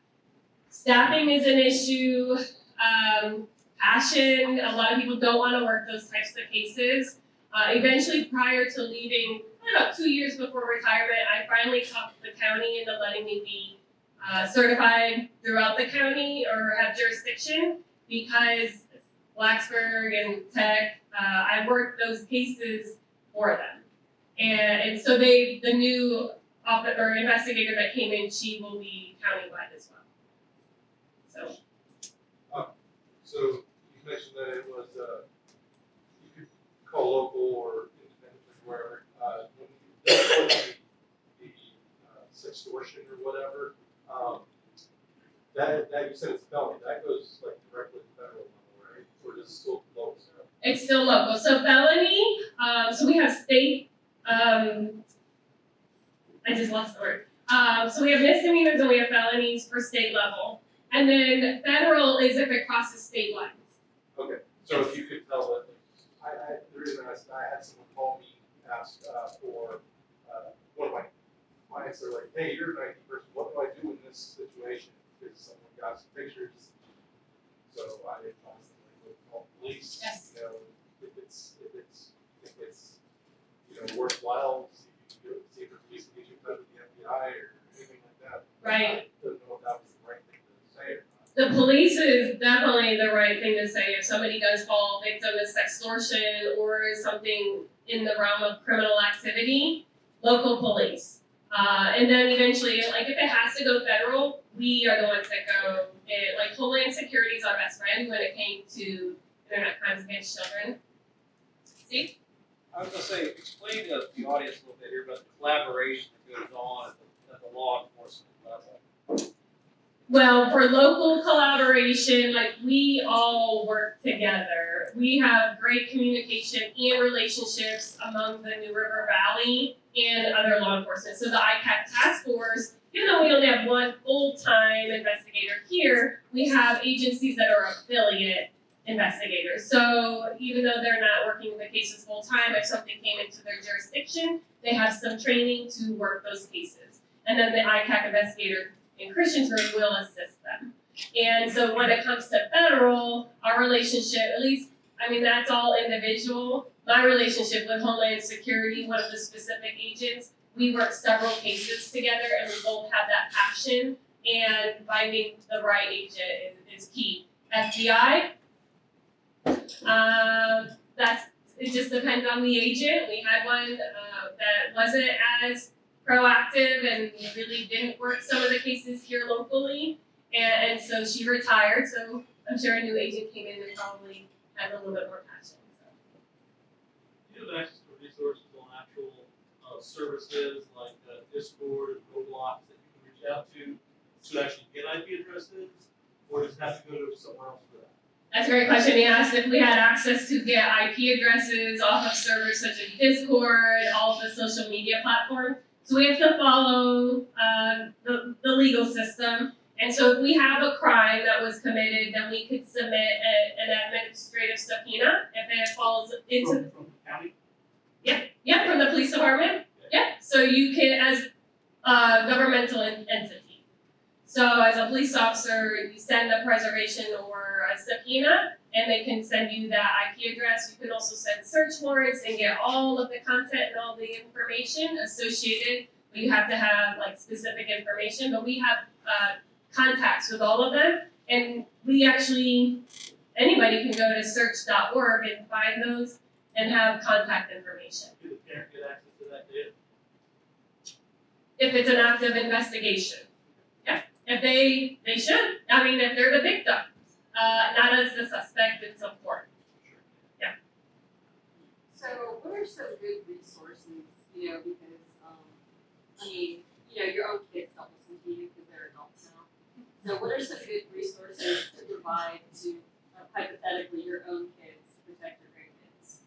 Staffing is an issue. Passion, a lot of people don't want to work those types of cases. Eventually, prior to leaving, about 2 years before retirement, I finally talked the county into letting me be certified throughout the county or have jurisdiction, because Blacksburg and Tech, I worked those cases for them. And so the new investigator that came in, she will be countywide as well. So you mentioned that it was, you could call local or independent or wherever, when you the sextortion or whatever, that you said it's felony, that goes like directly to federal level, right? Or does it still local? It's still local. So felony, so we have state, I just lost the word. So we have misdemeanors and we have felonies for state level. And then federal is if it crosses state lines. Okay, so if you could tell that, the reason I had someone call me, ask for one of my clients, they're like, hey, you're an IT person, what do I do in this situation? Because someone got some pictures. So I advised them to call police. Yes. If it's worthwhile, see if the police can get you in touch with the FBI or anything like that. Right. I don't know if that was the right thing to say or not. The police is definitely the right thing to say if somebody does fall victim to sextortion or something in the realm of criminal activity, local police. And then eventually, like if it has to go federal, we are the ones that go. Like Homeland Security is our best friend when it came to internet crimes against children. Steve? I was going to say, explain to the audience a little bit here about the collaboration that goes on at the law enforcement level. Well, for local collaboration, like we all work together. We have great communication and relationships among the New River Valley and other law enforcement. So the ICAC task force, even though we only have one full-time investigator here, we have agencies that are affiliate investigators. So even though they're not working the cases full-time, if something came into their jurisdiction, they have some training to work those cases. And then the ICAC investigator in Christiansburg will assist them. And so when it comes to federal, our relationship, at least, that's all individual. My relationship with Homeland Security, one of the specific agents, we work several cases together and we both have that passion and finding the right agent is key. FBI, it just depends on the agent. We had one that wasn't as proactive and really didn't work some of the cases here locally, and so she retired. So I'm sure a new agent came in and probably has a little bit more passion. So. You have access to resources on actual services like Discord and Roblox that you can reach out to actually get IP addresses, or does it have to go to somewhere else for that? That's a great question. He asked if we had access to get IP addresses off of servers such as Discord, all of the social media platforms. So we have to follow the legal system. And so if we have a crime that was committed, then we could submit an administrative subpoena if it falls into From the county? Yeah, from the police department. Yeah, so you can, as a governmental entity. So as a police officer, you send a preservation or a subpoena, and they can send you that IP address. You can also send search warrants and get all of the content and all the information associated. But you have to have like specific information. But we have contacts with all of them, and we actually, anybody can go to search.org and find those and have contact information. Do the parent get access to that data? If it's an active investigation. Yeah, if they should. I mean, if they're the victim, not as the suspect in some court. Yeah. So what are some good resources, because, I mean, your own kids don't listen to you because they're adults now. So what are some good resources to provide to, hypothetically, your own kids to protect your grandkids?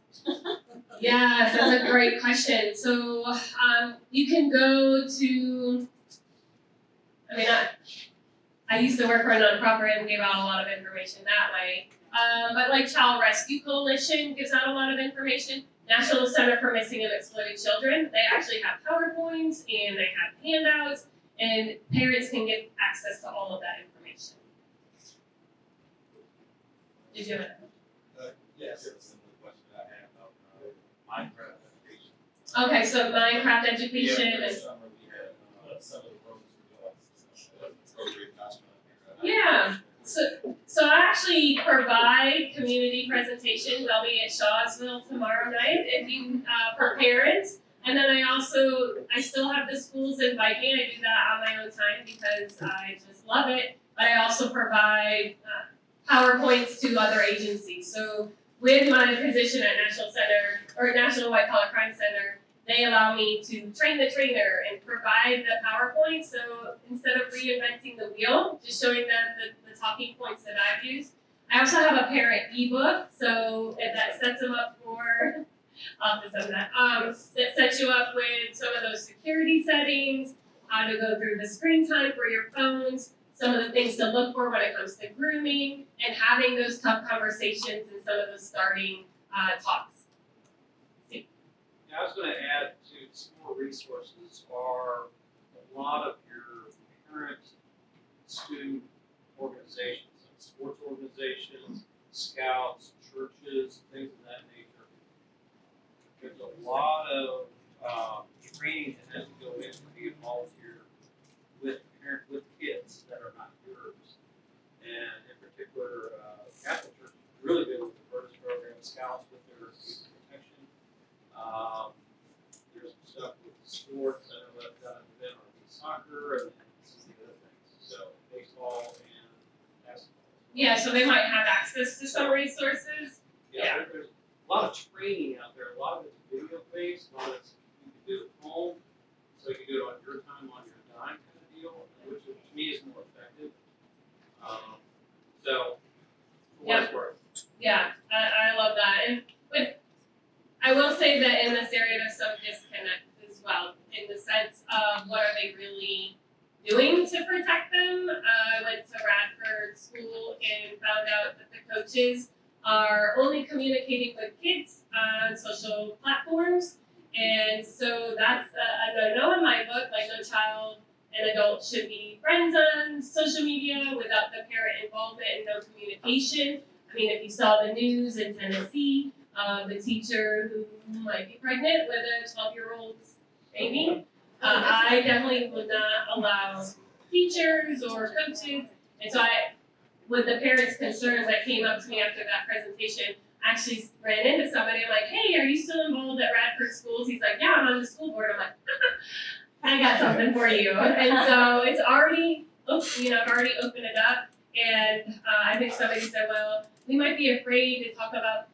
Yes, that's a great question. So you can go to, I used to work for a nonprofit and gave out a lot of information that way. But like Child Rescue Coalition gives out a lot of information. National Center for Missing and Exploited Children, they actually have PowerPoints and they have handouts, and parents can get access to all of that information. Did you have it? Yes. It's a similar question I had about Minecraft education. Okay, so Minecraft education Yeah, and summer we had some of the rooms were doing appropriate costume. yeah. So I actually provide community presentations. I'll be at Shawsville tomorrow night if you for parents. And then I still have the schools invite me. I do that on my own time because I just love it. But I also provide PowerPoints to other agencies. So with my position at National White Collar Crime Center, they allow me to train the trainer and provide the PowerPoint. So instead of reinventing the wheel, just showing them the talking points that I've used. I also have a parent ebook, so that sets them up for, I'll have to send that. That sets you up with some of those security settings, how to go through the screen time for your phones, some of the things to look for when it comes to grooming, and having those tough conversations and some of those starting talks. I was going to add to some more resources are a lot of your parent student organizations, like sports organizations, scouts, churches, things of that nature. There's a lot of training that has to go into being a volunteer with kids that are not yours. And in particular, Catholic Church is really good with the first program, scouts with their youth protection. There's some stuff with sports. I know I've done a bit on soccer and some of the other things. So baseball and basketball. Yeah, so they might have access to some resources. Yeah. There's a lot of training out there. A lot of it's video based. A lot of it's you can do at home. So you can do it on your time, on your dime kind of deal, which to me is more effective. So for what it's worth. Yeah, I love that. But I will say that in this area there's some disconnect as well, in the sense of what are they really doing to protect them. I went to Radford School and found out that the coaches are only communicating with kids on social platforms. And so that's a no-no in my book, like no child and adult should be friends on social media without the parent involvement and no communication. I mean, if you saw the news in Tennessee, the teacher who might be pregnant with a 12-year-old baby, I definitely would not allow teachers or coaches. And so with the parents' concerns that came up to me after that presentation, I actually ran into somebody. I'm like, hey, are you still involved at Radford Schools? He's like, yeah, I'm on the school board. I'm like, I got something for you. And so it's already, I've already opened it up. And I think somebody said, well, we might be afraid to talk about,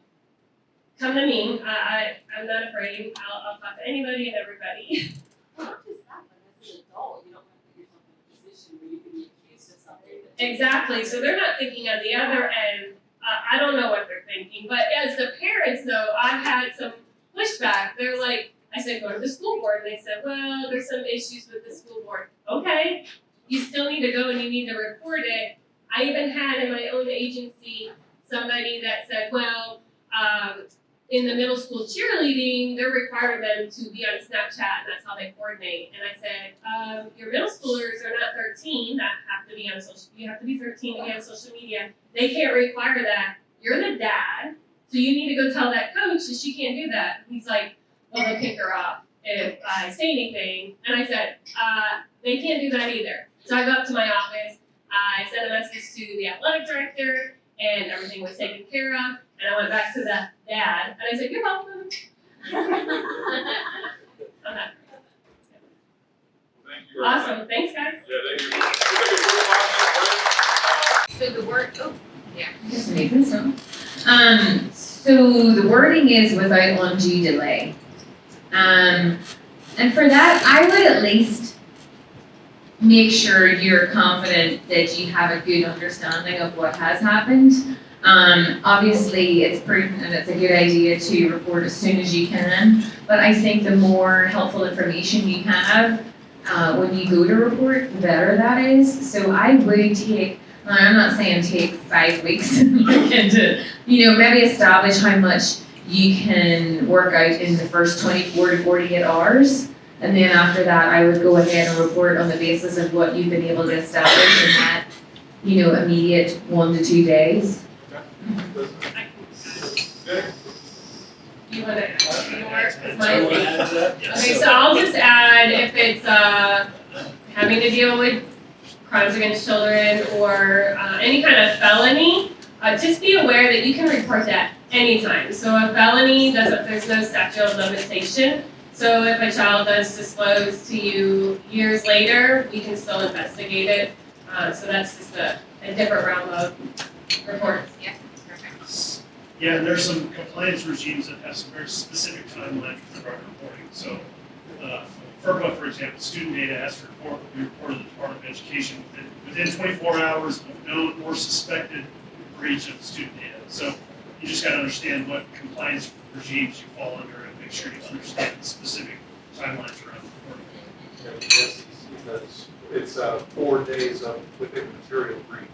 come to me. I'm not afraid. I'll talk to anybody and everybody. Well, not just that, but as an adult, you don't want to put yourself in a position where you can be accused of something. Exactly. So they're not thinking on the other end. I don't know what they're thinking. But as the parents, though, I've had some pushback. They're like, I said, go to the school board. And they said, well, there's some issues with the school board. Okay. You still need to go and you need to report it. I even had in my own agency somebody that said, well, in the middle school cheerleading, they're requiring them to be on Snapchat, and that's how they coordinate. And I said, your middle schoolers are not 13 that have to be on social. You have to be 13 to be on social media. They can't require that. You're the dad, so you need to go tell that coach that she can't do that. He's like, well, they'll kick her off if I say anything. And I said, they can't do that either. So I go up to my office. I sent a message to the athletic director, and everything was taken care of. And I went back to the dad, and I said, you're welcome. Thank you. Awesome. Thanks, guys. Yeah, thank you. We'll take a quick 5-minute break. So the word, Just making some. So the wording is without undue delay. And for that, I would at least make sure you're confident that you have a good understanding of what has happened. Obviously, it's prudent and it's a good idea to report as soon as you can, but I think the more helpful information you have when you go to report, the better that is. So I would take, I'm not saying take 5 weeks and look into, maybe establish how much you can work out in the first 24 to 48 hours. And then after that, I would go ahead and report on the basis of what you've been able to establish in that, immediate 1 to 2 days. You want to add more? Okay, so I'll just add if it's having to deal with crimes against children or any kind of felony, just be aware that you can report that anytime. So a felony there's no statute of limitation. So if a child does disclose to you years later, you can still investigate it. So that's just a different realm of reports. yeah, perfect. Yeah, and there's some compliance regimes that have some very specific timelines with regard to reporting. So, FERPA, for example, student data has to be reported to the Department of Education within 24 hours of known or suspected breach of the student data. So, you just got to understand what compliance regimes you fall under and make sure you understand the specific timelines around reporting. Yeah, the SEC does, it's 4 days of within material breach.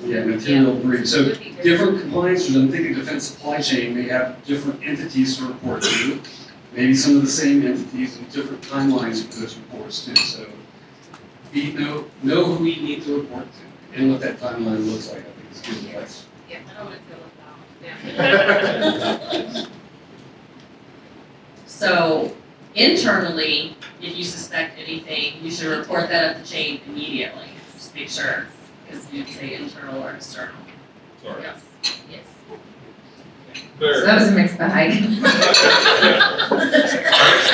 Yeah, material breach. So different compliance, I'm thinking defense supply chain may have different entities to report to. Maybe some of the same entities and different timelines for those reports too. So know who you need to report to and what that timeline looks like. I think is good advice. Yeah, I don't want to feel left out. Yeah. So internally, if you suspect anything, you should report that up the chain immediately. Just make sure, because you say internal or external. Sorry. Yes. Yes. So There. that was a mixed bag. A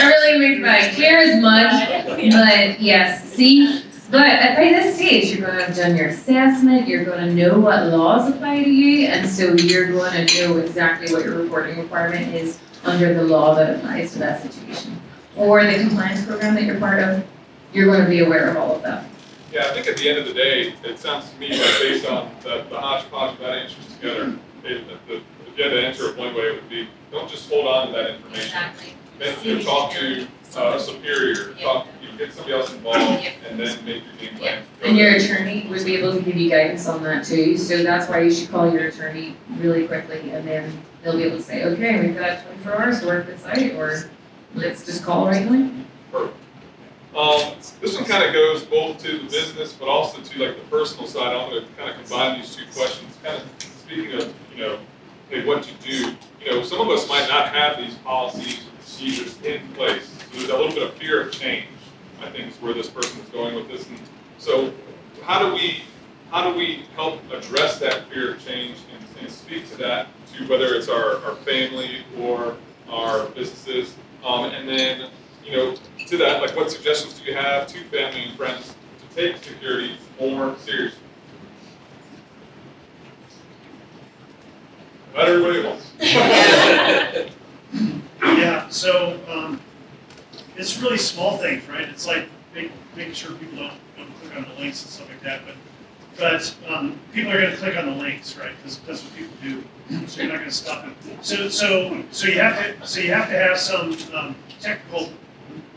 really mixed bag. Clear as mud, but yes. See, but by this stage, you're going to have done your assessment. You're going to know what laws apply to you, and so you're going to know exactly what your reporting requirement is under the law that applies to that situation, or the compliance program that you're part of. You're going to be aware of all of that. Yeah, I think at the end of the day, it sounds to me like based on the hodgepodge of that answers together, if you had to answer it one way, it would be, don't just hold on to that information. Exactly. Talk to a superior, get somebody else involved, and then make your game plan. And your attorney would be able to give you guidance on that too, so that's why you should call your attorney really quickly, and then they'll be able to say, okay, we've got 24 hours to work this out, or let's just call right now. Perfect. This one kind of goes both to the business, but also to like the personal side. I'm going to kind of combine these two questions. Kind of speaking of, hey, what you do. Some of us might not have these policies or procedures in place. So there's a little bit of fear of change, I think, is where this person is going with this. And So how do we help address that fear of change and speak to that, to whether it's our family or our businesses, and then, to that, like, what suggestions do you have to family and friends to take security more seriously? Not everybody wants. Yeah, so it's really small things, right? It's like making sure people don't click on the links and stuff like that. But people are going to click on the links, right? Because that's what people do. So you're not going to stop them. So you have to have some technical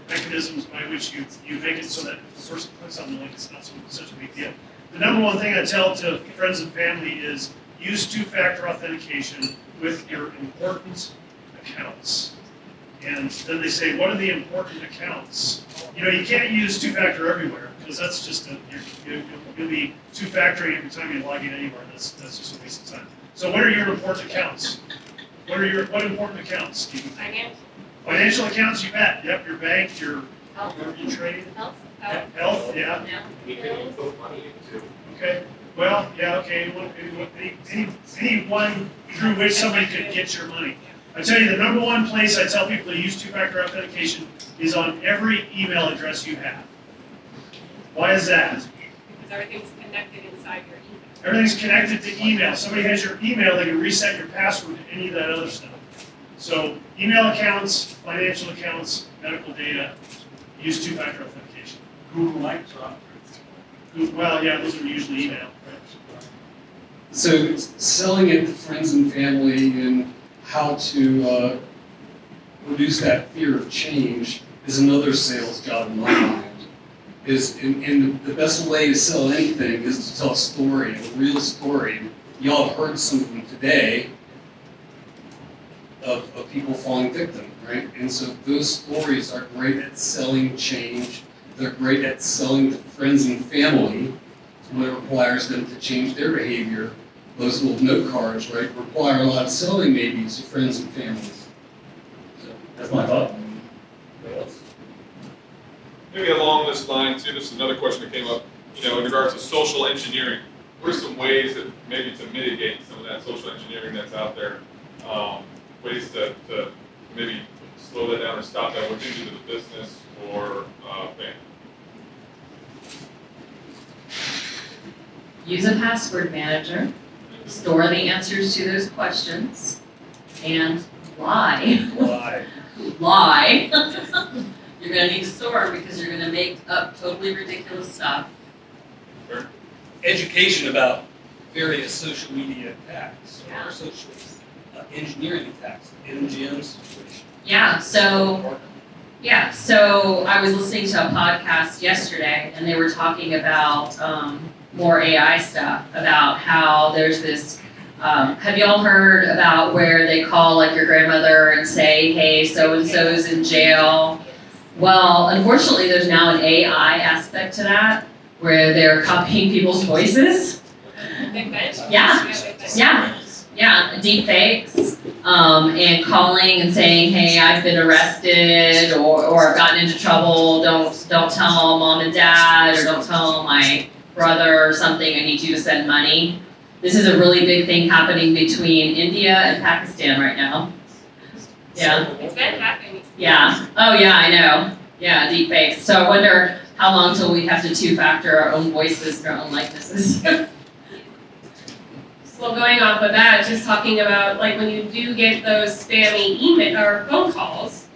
mechanisms by which you make it so that if the person clicks on the link, it's not such a big deal. The number one thing I tell to friends and family is use two-factor authentication with your important accounts. And then they say, what are the important accounts? You can't use two-factor everywhere, because that's just you'll be two-factoring every time you log in anywhere. That's just a waste of time. So what are your important accounts? What important accounts, Steve? Financial accounts, you bet. Yep, your bank, your trade. Health, yeah. You can put money into. Okay. Well, yeah, okay. Any one through which somebody could get your money. I tell you, the number one place I tell people to use two-factor authentication is on every email address you have. Why is that? Because everything's connected inside your email. Everything's connected to email. Somebody has your email, they can reset your password to any of that other stuff. So email accounts, financial accounts, medical data, use two-factor authentication. Google Microsoft. Well, yeah, those are usually email, right? So selling it to friends and family and how to reduce that fear of change is another sales job in my mind. And the best way to sell anything is to tell a story, a real story. Y'all have heard some of them today of people falling victim, right? And so those stories are great at selling change. They're great at selling to friends and family when it requires them to change their behavior. Those little note cards, right, require a lot of selling maybe to friends and families. So that's my thought. Maybe along this line too, this is another question that came up, in regards to social engineering. What are some ways that maybe to mitigate some of that social engineering that's out there? Ways to maybe slow that down or stop that within either the business or family? Use a password manager, store the answers to those questions, and lie. Lie. You're going to need to store them because you're going to make up totally ridiculous stuff. Education about various social media attacks Yeah. or social engineering attacks, MGM situation. Yeah, so I was listening to a podcast yesterday and they were talking about more AI stuff, about how there's this, have y'all heard about where they call like your grandmother and say, hey, so-and-so's in jail? Well, unfortunately, there's now an AI aspect to that where they're copying people's voices. Yeah, deep fakes, and calling and saying, hey, I've been arrested or I've gotten into trouble, don't tell mom and dad, or don't tell my brother or something, I need you to send money. This is a really big thing happening between India and Pakistan right now. Yeah. It's been happening. Yeah. Oh yeah, I know. Yeah, deep fakes. So I wonder how long till we have to two-factor our own voices and our own likenesses. Well, going off of that, just talking about like when you do get those spammy email or phone calls,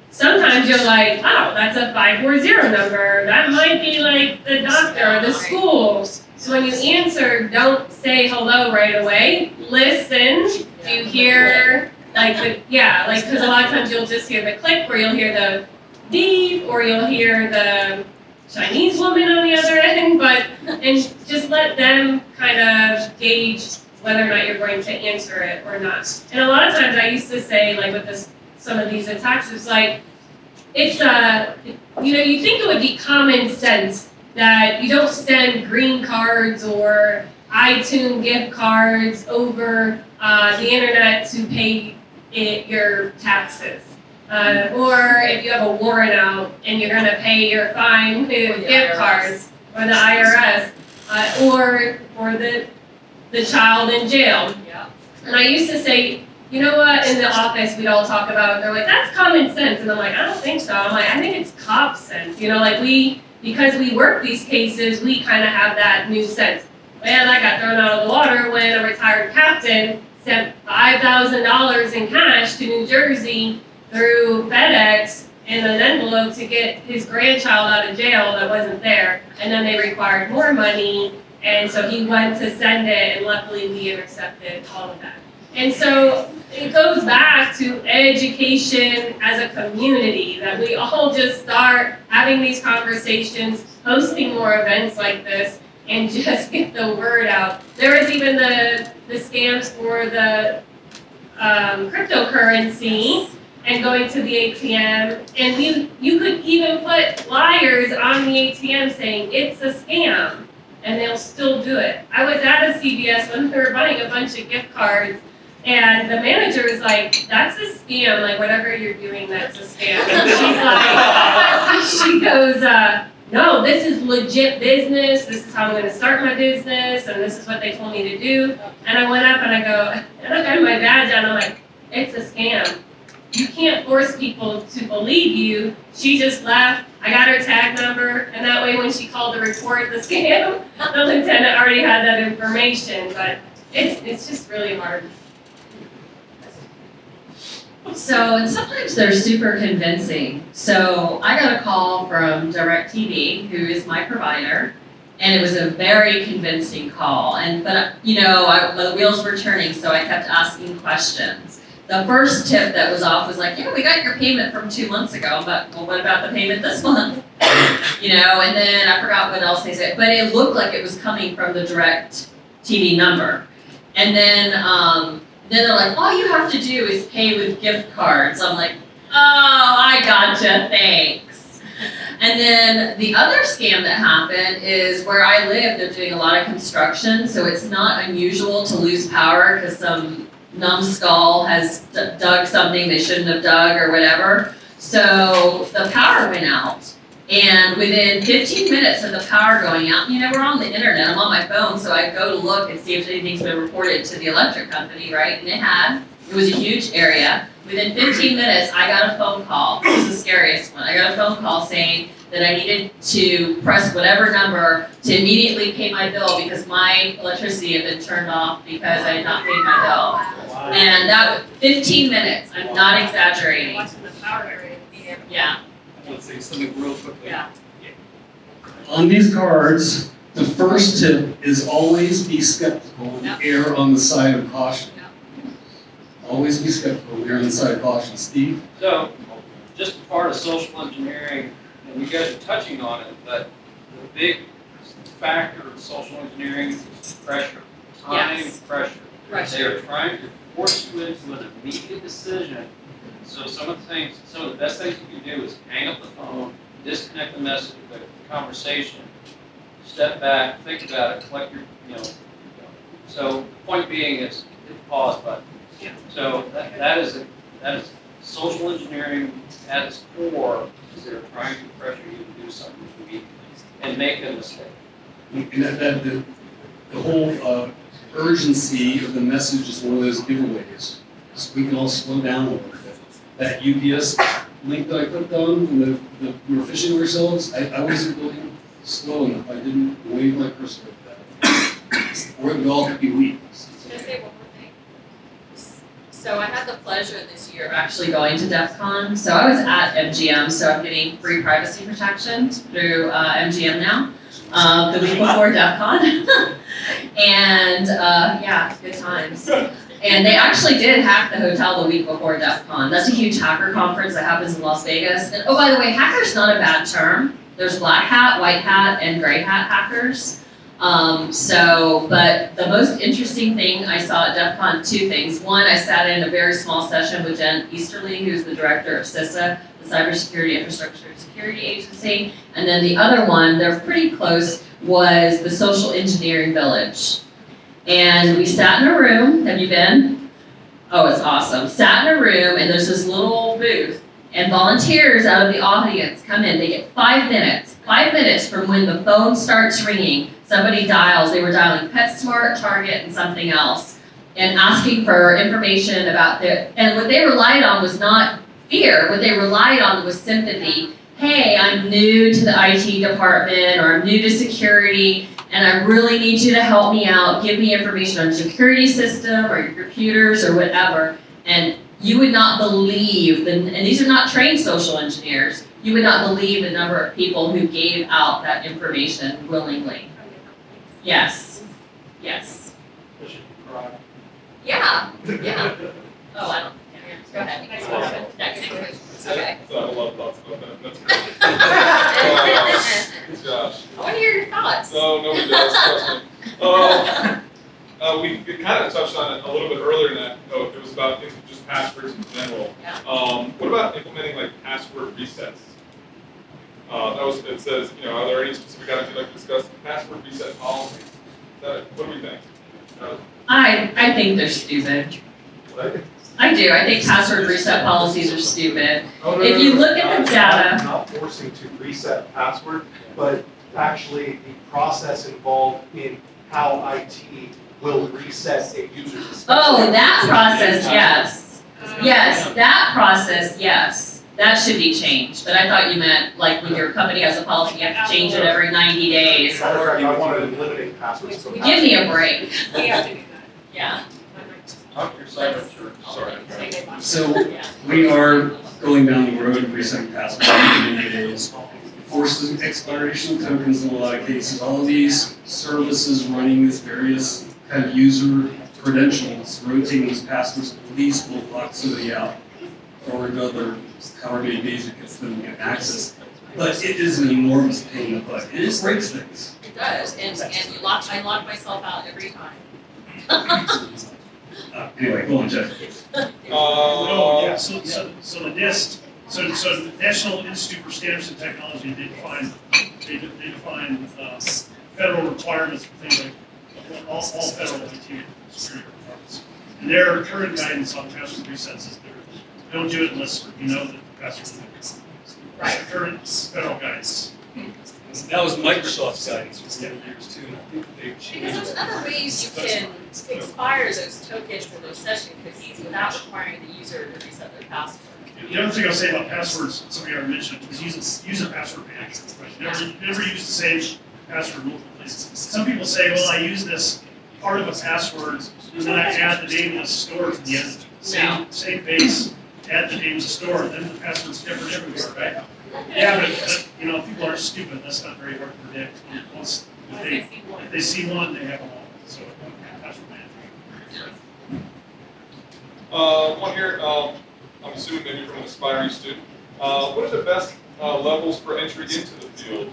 sometimes you're like, wow, that's a 540 number. That might be like the doctor or the school. So when you answer, don't say hello right away. Listen. Do you hear because a lot of times you'll just hear the click, or you'll hear the beep, or you'll hear the Chinese woman on the other end. And just let them kind of gauge whether or not you're going to answer it or not. And a lot of times I used to say, like with some of these attacks, it's like, it's you think it would be common sense that you don't send green cards or iTunes gift cards over the internet to pay your taxes. Or if you have a warrant out and you're going to pay your fine with gift cards, or the IRS, or the child in jail. Yeah. And I used to say, you know what, in the office we'd all talk about, they're like, that's common sense. And I'm like, I don't think so. I'm like, I think it's cop sense. You know, like because we work these cases, we kind of have that new sense. Man, I got thrown out of the water when a retired captain sent $5,000 in cash to New Jersey through FedEx in an envelope to get his grandchild out of jail that wasn't there. And then they required more money, and so he went to send it, and luckily we intercepted all of that. And so it goes back to education as a community, that we all just start having these conversations, hosting more events like this, and just get the word out. There was even the scams for the cryptocurrency and going to the ATM, and you could even put flyers on the ATM saying it's a scam, and they'll still do it. I was at a CVS when we were buying a bunch of gift cards, and the manager was like, that's a scam, like whatever you're doing, that's a scam. And she goes, no, this is legit business, this is how I'm gonna start my business, and this is what they told me to do. And I went up and I got my badge on, I'm like, it's a scam. You can't force people to believe you. She just left, I got her tag number, and that way when she called to report the scam, the lieutenant already had that information, but it's just really hard. So, and sometimes they're super convincing. So I got a call from DirecTV, who is my provider, and it was a very convincing call. But the wheels were turning, so I kept asking questions. The first tip that was off was like, yeah, we got your payment from 2 months ago, but well, what about the payment this month? And then I forgot what else they said, but it looked like it was coming from the DirecTV number. And then they're like, all you have to do is pay with gift cards. I'm like, oh, I gotcha, thanks. And then the other scam that happened is where I live, they're doing a lot of construction, so it's not unusual to lose power because some numbskull has dug something they shouldn't have dug or whatever. So the power went out. And within 15 minutes of the power going out, we're on the internet, I'm on my phone, so I go to look and see if anything's been reported to the electric company, right? And it was a huge area. Within 15 minutes, I got a phone call. This is the scariest one. I got a phone call saying that I needed to press whatever number to immediately pay my bill because my electricity had been turned off because I had not paid my bill. Wow. And that was 15 minutes. I'm not exaggerating. Watching the power area. Yeah. I want to say something real quickly. Yeah. On these cards, the first tip is always be skeptical and err on the side of caution. Always be skeptical and err on the side of caution. Steve? So, just part of social engineering, and you guys are touching on it, but the big factor of social engineering is pressure. Time, pressure. They are trying to force you into an immediate decision. So some of the best things you can do is hang up the phone, disconnect the message, the conversation, step back, think about it, collect your, So the point being is hit the pause button. So that is social engineering at its core, is they're trying to pressure you to do something immediately and make a mistake. And the whole urgency of the message is one of those giveaways. So we can all slow down a little bit. That UPS link that I clicked on when we were fishing ourselves, I wasn't going slow enough. I didn't wave my cursor like that. Or it would all be weak. Can I say one more thing? So I had the pleasure this year of actually going to DEF CON. So I was at MGM, so I'm getting free privacy protection through MGM now. The week before DEF CON. And good times. And they actually did hack the hotel the week before DEF CON. That's a huge hacker conference that happens in Las Vegas. And oh, by the way, hacker's not a bad term. There's black hat, white hat, and gray hat hackers. But the most interesting thing I saw at DEF CON, two things. One, I sat in a very small session with Jen Easterly, who's the director of CISA, the Cybersecurity Infrastructure Security Agency. And then the other one, they're pretty close, was the Social Engineering Village. And we sat in a room. Have you been? Oh, it's awesome. Sat in a room, and there's this little booth. And volunteers out of the audience come in, they get 5 minutes. 5 minutes from when the phone starts ringing, somebody dials, they were dialing PetSmart, Target, and something else, and asking for information about and what they relied on was not fear, what they relied on was sympathy. Hey, I'm new to the IT department, or I'm new to security, and I really need you to help me out, give me information on your security system, or your computers, or whatever. And you would not believe, and these are not trained social engineers, you would not believe the number of people who gave out that information willingly. Yes. Yes. Yeah. Yeah. Oh, I don't. Go ahead. Next question. Next. Okay. I have a lot of thoughts about that. That's great. Gosh. I want to hear your thoughts. No, nobody does. Trust me. We kind of touched on it a little bit earlier in that. It was about just passwords in general. Yeah. What about implementing like password resets? It says, are there any specific items you'd like to discuss? Password reset policies. What do we think? I think they're stupid. I do. I think password reset policies are stupid. If you look at the data, not forcing to reset password, but actually the process involved in how IT will reset a user's. oh, that process, yes. Yes, that process, yes. That should be changed. But I thought you meant like when your company has a policy, you have to change it every 90 days. I wanted to eliminate passwords. Give me a break. We have to do that. Yeah. Talk to your cyber sorry. So we are going down the road of resetting passwords in many days. Forced expiration tokens in a lot of cases. All of these services running these various kind of user credentials, rotating these passwords, at least will lock somebody out for another however many days it gets them access. But it is an enormous pain in the butt. It breaks things. It does. And I lock myself out every time. Anyway, go on, Jeff. Yeah, so the NIST, so the National Institute for Standards and Technology, they define federal requirements for things like all federal IT security requirements. And their current guidance on password resets is don't do it unless you know that the password is good. That's the current federal guidance. That was Microsoft's guidance for many years too, and I think they've changed. Because there's other ways you can expire those tokens or those session cookies without requiring the user to reset their password. The other thing I'll say about passwords, somebody already mentioned, is use a password manager. Never use the same password multiple places. Some people say, well, I use this part of a password, and then I add the name of the store to the end. Same base, add the name of the store, then the password's different everywhere, right? Yeah, but people aren't stupid. That's not very hard to predict. Once if they see one, they have them all. So password manager. One here. I'm assuming maybe from an aspiring student. What are the best levels for entry into the field?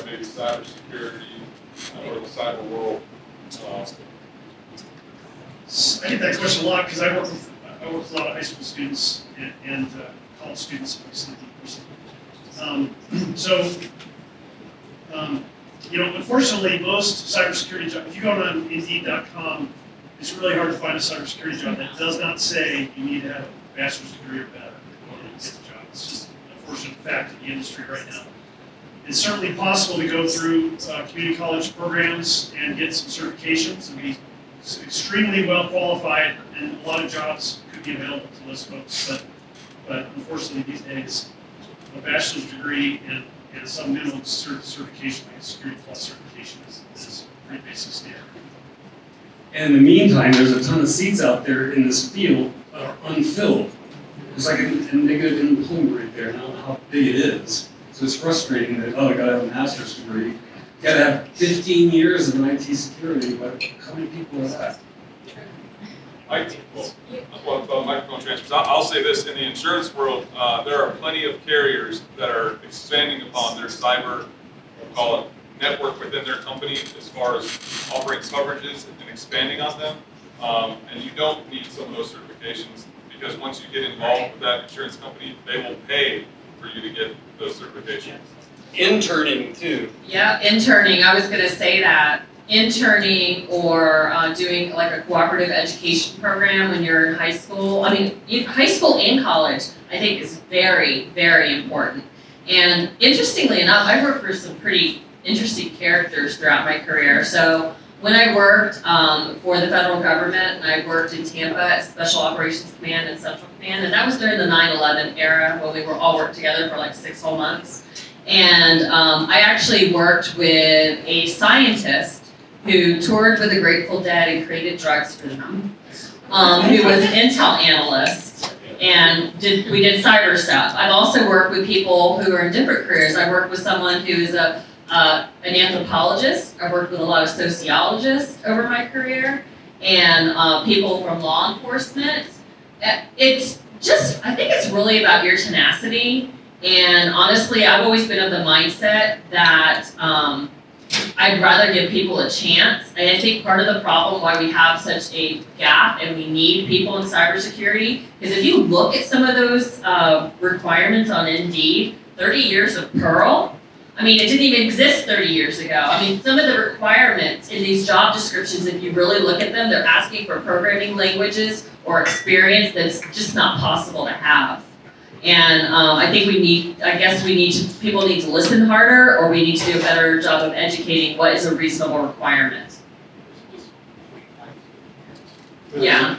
Maybe cybersecurity or the cyber world. I get that question a lot because I work with a lot of high school students and college students, obviously. Unfortunately, most cybersecurity jobs, if you go on Indeed.com, it's really hard to find a cybersecurity job that does not say you need to have a bachelor's degree or better in order to get the job. It's just an unfortunate fact of the industry right now. It's certainly possible to go through community college programs and get some certifications and be extremely well qualified, and a lot of jobs could be available to those folks. But unfortunately, these days, a bachelor's degree and some minimum certification, like a Security Plus certification, is a pretty basic standard. And in the meantime, there's a ton of seats out there in this field that are unfilled. There's like a negative unemployment rate there, now how big it is. So it's frustrating that, I gotta have a master's degree. You gotta have 15 years of IT security, but how many people are that? Microphone transfers. I'll say this, in the insurance world, there are plenty of carriers that are expanding upon their cyber, we'll call it, network within their company as far as offering coverages and expanding on them. And you don't need some of those certifications because once you get involved with that insurance company, they will pay for you to get those certifications. Interning too. Yeah, interning. I was going to say that. Interning or doing like a cooperative education program when you're in high school. I mean, high school and college. I think is very, very important. And interestingly enough, I've worked for some pretty interesting characters throughout my career. So when I worked for the federal government, I worked in Tampa at Special Operations Command and Central Command, and that was during the 9/11 era when we were all worked together for like 6 whole months. And I actually worked with a scientist who toured with the Grateful Dead and created drugs for them, who was an intel analyst, and we did cyber stuff. I've also worked with people who are in different careers. I worked with someone who is an anthropologist. I've worked with a lot of sociologists over my career, and people from law enforcement. It's just, I think it's really about your tenacity. And honestly, I've always been of the mindset that I'd rather give people a chance. And I think part of the problem why we have such a gap and we need people in cybersecurity is if you look at some of those requirements on Indeed, 30 years of Perl, I mean, it didn't even exist 30 years ago. I mean, some of the requirements in these job descriptions, if you really look at them, they're asking for programming languages or experience that's just not possible to have. And I think people need to listen harder, or we need to do a better job of educating what is a reasonable requirement. Yeah.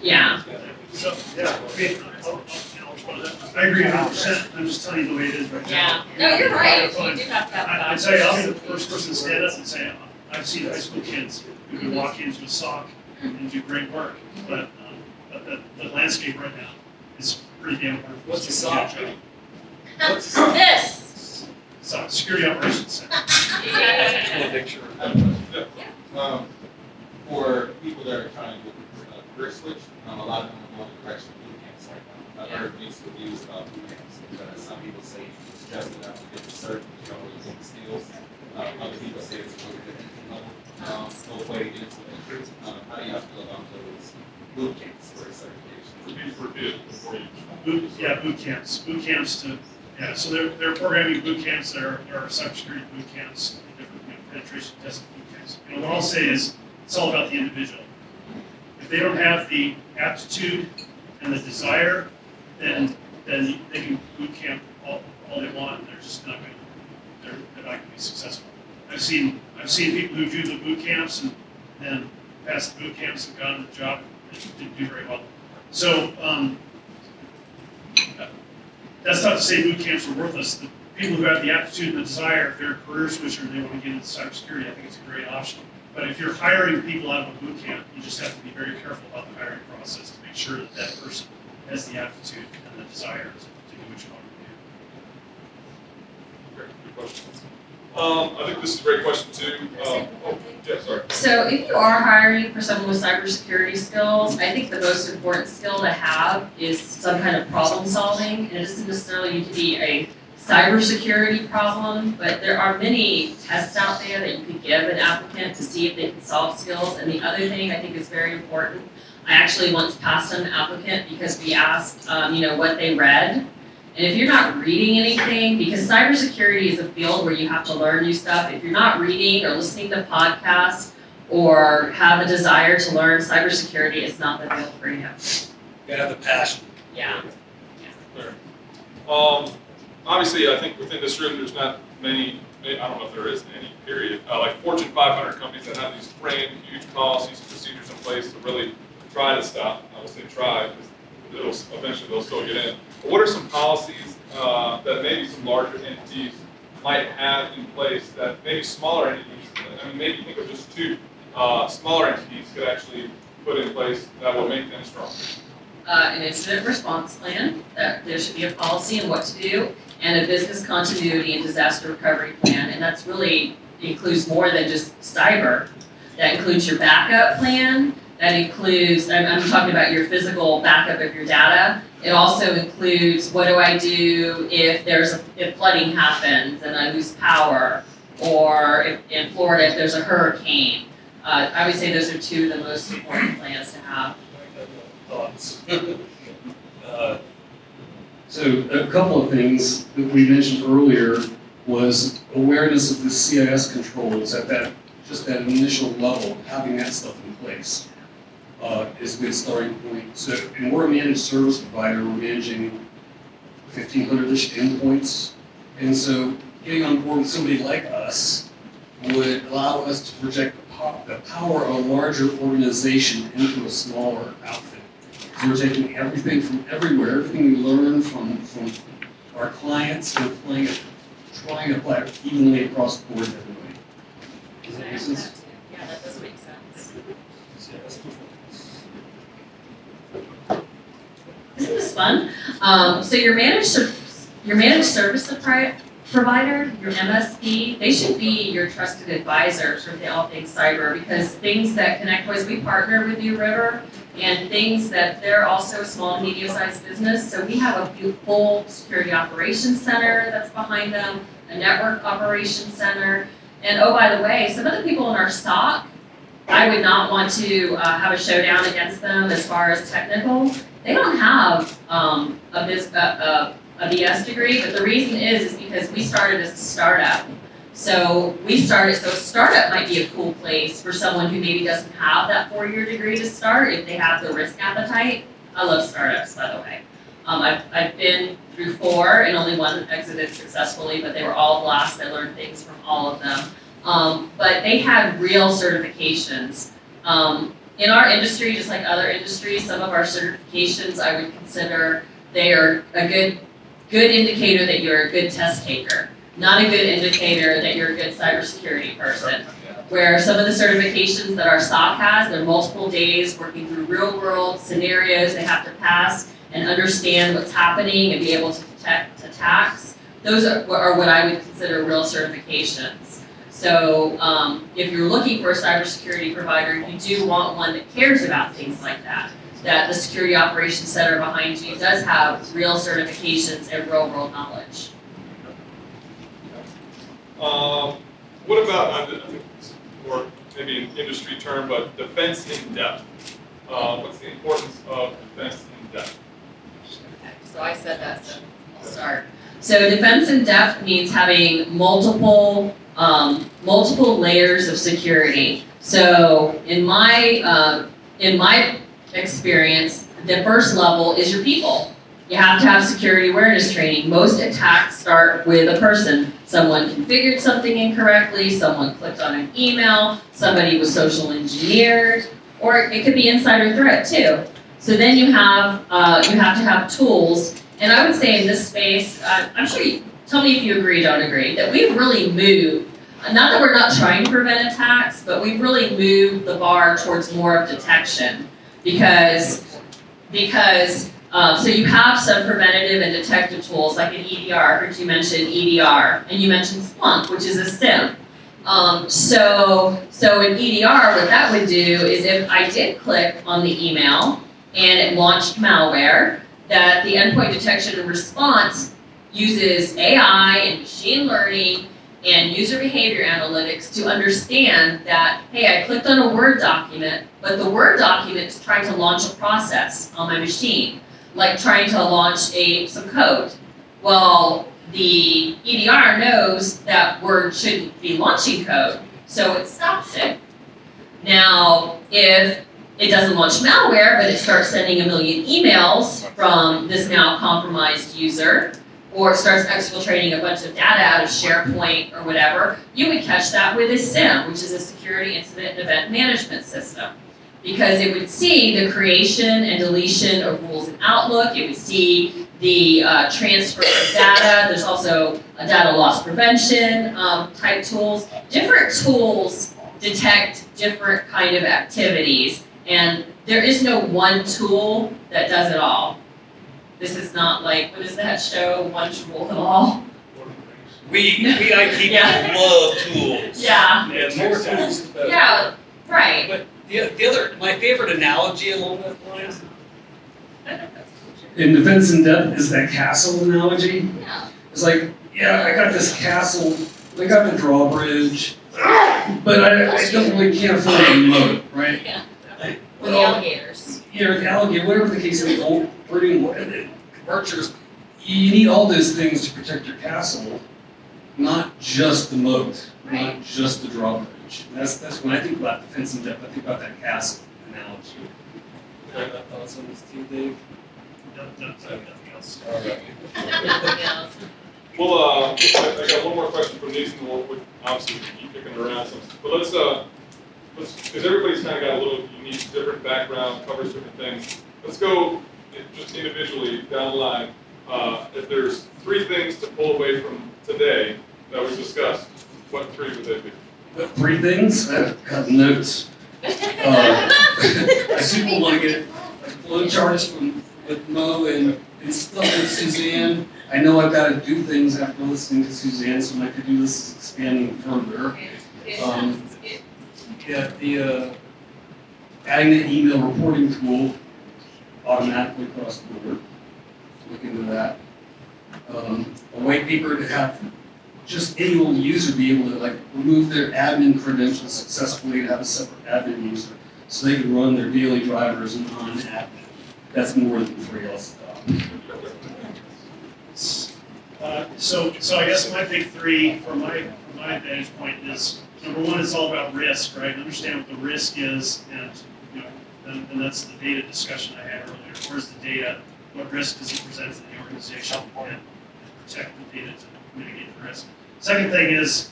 Yeah. So, yeah, I agree 100%. I'm just telling you the way it is right now. Yeah. No, you're right. You do have to have that. I tell you, I'll be the first person to stand up and say, I've seen high school kids who can walk into a SOC and do great work, but the landscape right now is pretty damn hard. What's the SOC? This. SOC, Security Operations Center. For people that are trying to do a career switch, a lot of them are going in the direction of boot camps right now. I've heard mixed reviews about boot camps, because some people say it's just enough to get the cert, you don't really get the skills. Other people say it's a little bit level. No way to get into it. How do y'all feel about those boot camps for certification? Boot camps. Boot camps so there are programming boot camps, there are cybersecurity boot camps, different penetration testing boot camps. What I'll say is it's all about the individual. If they don't have the aptitude and the desire, then they can boot camp all they want, and they're just not going to be successful. I've seen people who do the boot camps and then passed the boot camps and gotten the job and didn't do very well. So that's not to say boot camps are worthless. The people who have the aptitude and the desire, if they're a career switcher and they want to get into cybersecurity, I think it's a great option. But if you're hiring people out of a boot camp, you just have to be very careful about the hiring process to make sure that that person has the aptitude and the desire to do what you want to do. Great, good question. I think this is a great question too. Sorry. So if you are hiring for someone with cybersecurity skills, I think the most important skill to have is some kind of problem solving. And it doesn't necessarily need to be a cybersecurity problem, but there are many tests out there that you could give an applicant to see if they can solve skills. And the other thing I think is very important, I actually once passed on an applicant because we asked, what they read. And if you're not reading anything, because cybersecurity is a field where you have to learn new stuff, if you're not reading or listening to podcasts or have a desire to learn cybersecurity, it's not the field for you. You gotta have the passion. Yeah. Obviously, I think within this room, there's not many, I don't know if there is any, period, like Fortune 500 companies that have these brand huge policies and procedures in place to really try to stop. I would say try, because eventually they'll still get in. But what are some policies that maybe some larger entities might have in place that maybe smaller entities, maybe think of just 2 smaller entities could actually put in place that will make them stronger? An incident response plan, that there should be a policy on what to do, and a business continuity and disaster recovery plan, and that's really includes more than just cyber. That includes your backup plan, that includes, I'm talking about your physical backup of your data. It also includes what do I do if if flooding happens and I lose power, or if, in Florida if there's a hurricane. I would say those are 2 of the most important plans to have. Thoughts. So a couple of things that we mentioned earlier was awareness of the CIS controls at that initial level, having that stuff in place. is a good starting point. So, and we're a managed service provider. We're managing 1,500-ish endpoints, and so getting on board with somebody like us would allow us to project the power of a larger organization into a smaller outfit. So we're taking everything from everywhere, everything we learn from our clients, and trying to apply it evenly across the board to everybody. Does that make sense? Yeah, that does make sense. Isn't this fun? So your managed service provider, your MSP, they should be your trusted advisor for all things cyber, because things that ConnectWise, we partner with New River, and things that they're also a small to medium-sized business. So we have a full security operations center that's behind them, a network operations center, and oh, by the way, some of the people in our SOC, I would not want to have a showdown against them as far as technical. They don't have a BS degree, but the reason is because we started as a startup. So a startup might be a cool place for someone who maybe doesn't have that 4-year degree to start if they have the risk appetite. I love startups, by the way. I've been through 4 and only one exited successfully, but they were all a blast. I learned things from all of them. But they had real certifications. In our industry, just like other industries, some of our certifications I would consider they are a good indicator that you're a good test taker, not a good indicator that you're a good cybersecurity person. Where some of the certifications that our SOC has, they're multiple days working through real world scenarios they have to pass and understand what's happening and be able to detect attacks. Those are what I would consider real certifications. So if you're looking for a cybersecurity provider, you do want one that cares about things like that. That the Security Operations Center behind you does have real certifications and real world knowledge. What about, I think it's more maybe an industry term, but defense in depth? What's the importance of defense in depth? Okay, so I said that, so I'll start. So defense in depth means having multiple layers of security. So in my experience, the first level is your people. You have to have security awareness training. Most attacks start with a person. Someone configured something incorrectly, someone clicked on an email, somebody was social engineered, or it could be insider threat too. So then you have to have tools. And I would say in this space, I'm sure you tell me if you agree, don't agree, that we've really moved. Not that we're not trying to prevent attacks, but we've really moved the bar towards more of detection. Because so you have some preventative and detective tools like an EDR. I heard you mention EDR, and you mentioned Splunk, which is a SIM. So in EDR, what that would do is if I did click on the email and it launched malware, that the endpoint detection and response uses AI and machine learning and user behavior analytics to understand that, hey, I clicked on a Word document, but the Word document is trying to launch a process on my machine, like trying to launch some code. Well, the EDR knows that Word shouldn't be launching code, so it stops it. Now, if it doesn't launch malware, but it starts sending 1 million emails from this now compromised user, or it starts exfiltrating a bunch of data out of SharePoint or whatever, you would catch that with a SIM, which is a Security Incident and Event Management System. Because it would see the creation and deletion of rules in Outlook, it would see the transfer of data, there's also a data loss prevention type tools. Different tools detect different kind of activities, and there is no one tool that does it all. This is not like, what is that show, One to Rule Them All? We IT people love tools. Yeah. Yeah, more tools the better. Yeah, right. But the other, my favorite analogy along those lines. In defense in depth is that castle analogy. Yeah. It's like, yeah, I got this castle, I got the drawbridge, but I don't really can't afford a moat, right? Yeah. With the alligators. Yeah, the alligator, whatever the case is, archers, you need all those things to protect your castle, not just the moat, not just the drawbridge. And that's when I think about defense in depth, I think about that castle. And analogy. Thoughts on this too, Dave? Nothing else. All right. Well, I got one more question from Nathan, and we'll obviously keep picking around some. But let's, because everybody's kind of got a little unique, different background, covers different things. Let's go just individually down the line. If there's 3 things to pull away from today that we discussed, what 3 would they be? 3 things? I've got notes. I super want to get like flow charts with Moe and stuff with Suzanne. I know I've got to do things after listening to Suzanne, so my to-do list is expanding further. Yeah, adding the email reporting tool automatically across the board. Look into that. A white paper to have just any old user be able to like remove their admin credentials successfully and have a separate admin user so they can run their daily drivers and non-admin. That's more than 3 else. So I guess my big 3 from my vantage point is, number 1, it's all about risk, right? Understand what the risk is, and you know, and that's the data discussion I had earlier. Where's the data? What risk does it present to the organization, and protect the data to mitigate the risk. Second thing is,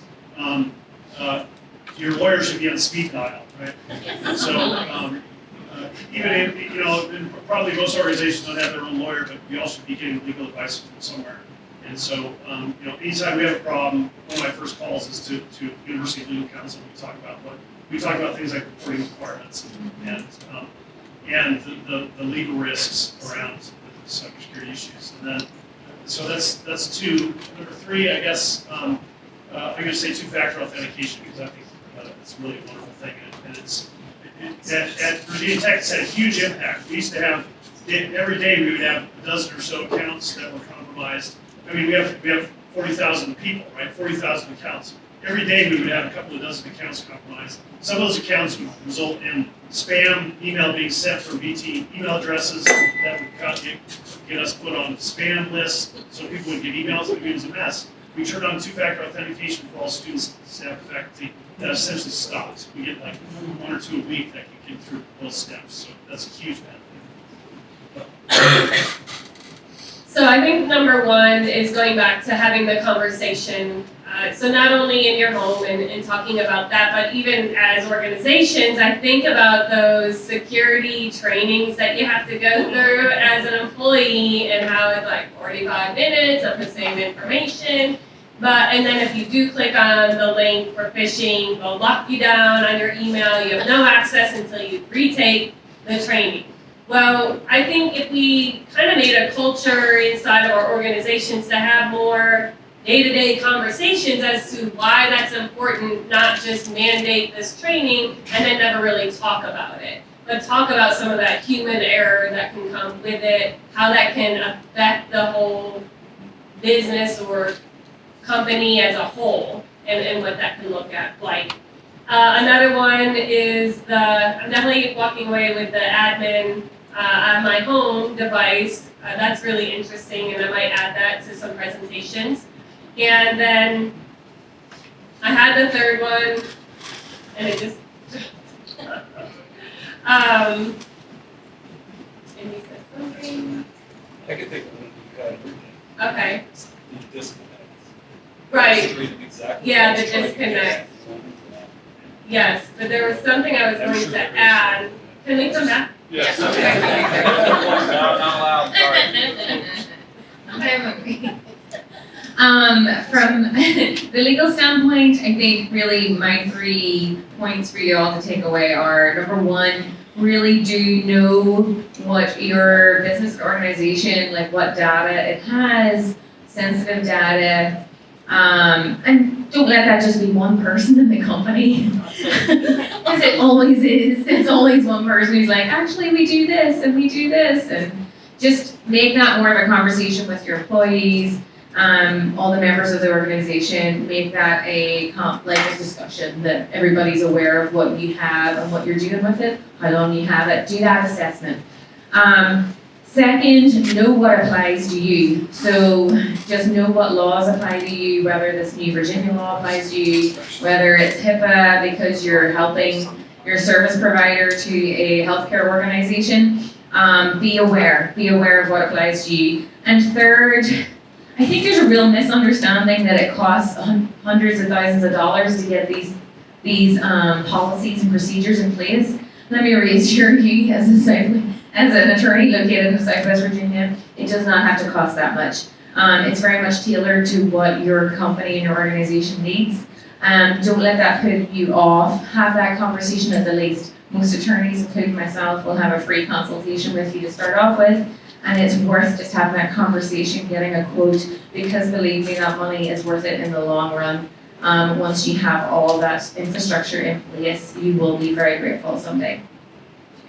your lawyer should be on speed dial, right? So even if, you know, probably most organizations don't have their own lawyer, but we all should be getting legal advice from somewhere. And so, you know, anytime we have a problem, one of my first calls is to University Legal Counsel. We talk about things like reporting requirements and the legal risks around the cybersecurity issues. And then, so that's 2. Number 3, I guess, I'm going to say 2-factor authentication because I think it's really a wonderful thing, and it's at Virginia Tech it's had a huge impact. We used to have every day we would have a dozen or so accounts that were compromised. I mean, we have 40,000 people, right? 40,000 accounts. Every day we would have a couple of dozen accounts compromised. Some of those accounts would result in spam email being sent from BT email addresses that would get us put on spam lists, so people would get emails. It was a mess. We turned on 2-factor authentication for all students, staff, and faculty. That essentially stopped. We get like 1 or 2 a week that can get through those steps. So that's a huge benefit. So I think number 1 is going back to having the conversation. So not only in your home and talking about that, but even as organizations, I think about those security trainings that you have to go through as an employee and how it's like 45 minutes of the same information. And then if you do click on the link for phishing, they'll lock you down on your email. You have no access until you retake the training. Well, I think if we kind of made a culture inside of our organizations to have more day-to-day conversations as to why that's important, not just mandate this training and then never really talk about it, but talk about some of that human error that can come with it, how that can affect the whole business or company as a whole, and what that can look at like. Another one is I'm definitely walking away with the admin on my home device. That's really interesting, and I might add that to some presentations. And then I had the 3rd one, and it just and you said something. I could think of one you had. Okay. The disconnect. Right. Exactly. Yeah, the disconnect. Yes, but there was something I was going to add. Can we come back? Yes. Okay. From the legal standpoint, I think really my 3 points for you all to take away are, number 1, really do know what your business organization, like what data it has, sensitive data, and don't let that just be one person in the company, because it always is. It's always one person who's like, actually we do this and we do this, and just make that more of a conversation with your employees. All the members of the organization, make that a discussion that everybody's aware of what you have and what you're doing with it, how long you have it. Do that assessment. Second, know what applies to you. So just know what laws apply to you, whether this new Virginia law applies to you, whether it's HIPAA because you're helping you're a service provider to a healthcare organization, be aware of what applies to you. And third, I think there's a real misunderstanding that it costs hundreds of thousands of dollars to get these policies and procedures in place. Let me reassure you, as an attorney located in Southwest Virginia, it does not have to cost that much. It's very much tailored to what your company and your organization needs. Don't let that put you off. Have that conversation at the least. Most attorneys, including myself, will have a free consultation with you to start off with, and it's worth just having that conversation, getting a quote, because believe me, that money is worth it in the long run. Once you have all of that infrastructure in place, you will be very grateful someday.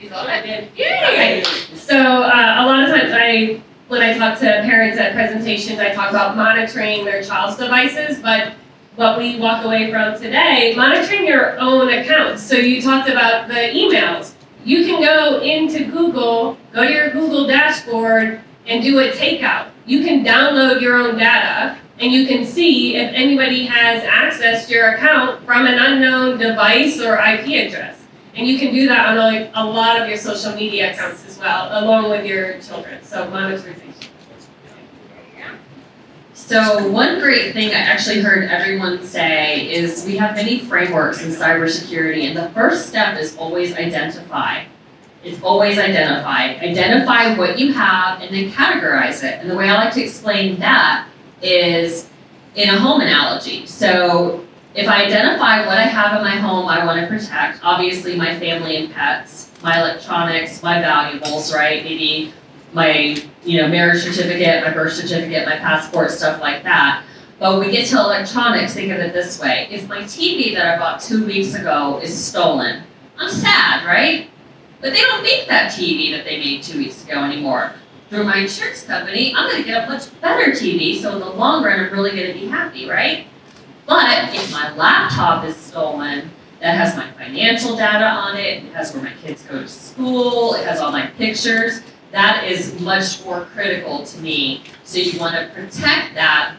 Yay! So a lot of times when I talk to parents at presentations, I talk about monitoring their child's devices, but what we walk away from today, monitoring your own accounts. So you talked about the emails. You can go into Google, go to your Google dashboard, and do a takeout. You can download your own data, and you can see if anybody has access to your account from an unknown device or IP address. And you can do that on a lot of your social media accounts as well, along with your children. So monitorization. So one great thing I actually heard everyone say is we have many frameworks in cybersecurity, and the first step is always identify. It's always identify. Identify what you have and then categorize it. And the way I like to explain that is in a home analogy. So if I identify what I have in my home I want to protect, obviously my family and pets, my electronics, my valuables, right? Maybe my marriage certificate, my birth certificate, my passport, stuff like that. But when we get to electronics, think of it this way. If my TV that I bought 2 weeks ago is stolen, I'm sad, right? But they don't make that TV that they made 2 weeks ago anymore. Through my insurance company, I'm going to get a much better TV, so in the long run, I'm really going to be happy, right? But if my laptop is stolen, that has my financial data on it, it has where my kids go to school, it has all my pictures, that is much more critical to me. So you want to protect that.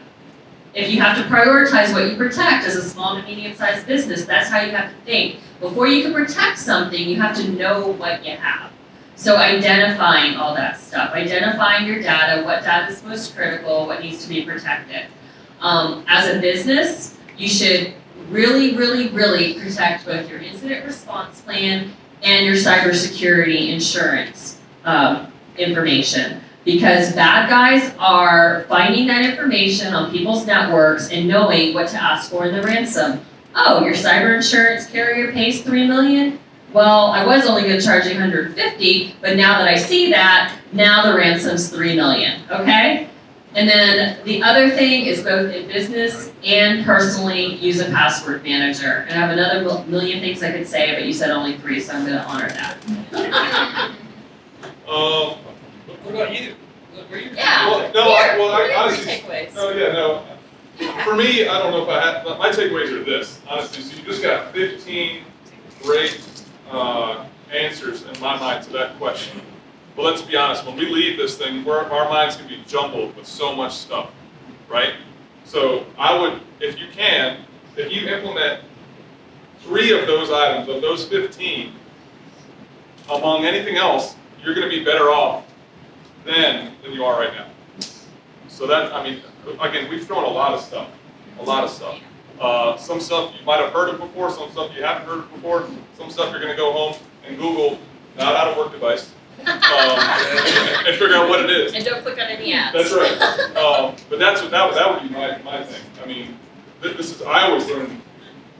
If you have to prioritize what you protect as a small to medium-sized business, that's how you have to think. Before you can protect something, you have to know what you have. So identifying all that stuff, identifying your data, what data is most critical, what needs to be protected. As a business, you should really, really, really protect both your incident response plan and your cybersecurity insurance information. Because bad guys are finding that information on people's networks and knowing what to ask for in the ransom. Oh, your cyber insurance carrier pays $3 million? Well, I was only going to charge $150, but now that I see that, now the ransom's $3 million, okay? And then the other thing is both in business and personally, use a password manager. And I have another million things I could say, but you said only 3, so I'm going to honor that. What about you? Yeah. I honestly. Takeaways. For me, I don't know if I have. My takeaways are this, honestly. So you just got 15 great answers in my mind to that question. But let's be honest. When we leave this thing, our minds can be jumbled with so much stuff, right? So I would, if you implement 3 of those items, of those 15, among anything else, you're going to be better off then than you are right now. So that, again, we've thrown a lot of stuff. Some stuff you might have heard of before, some stuff you haven't heard of before, some stuff you're going to go home and Google, not out of work device, and figure out what it is. And don't click on any ads. That's right. But that would be my thing. I always learn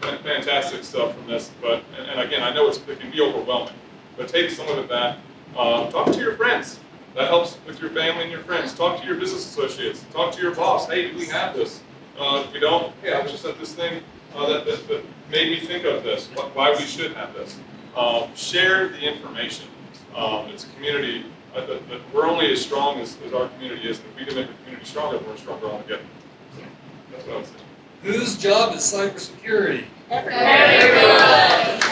fantastic stuff from this, but, and again, I know it can be overwhelming, but take some of it back. Talk to your friends. That helps with your family and your friends. Talk to your business associates. Talk to your boss. Hey, do we have this? If we don't, hey, I was just at this thing that made me think of this, why we should have this. Share the information. It's a community that we're only as strong as our community is. And if we can make the community stronger, we're stronger all together. So that's what I would say. Whose job is cybersecurity? Everyone.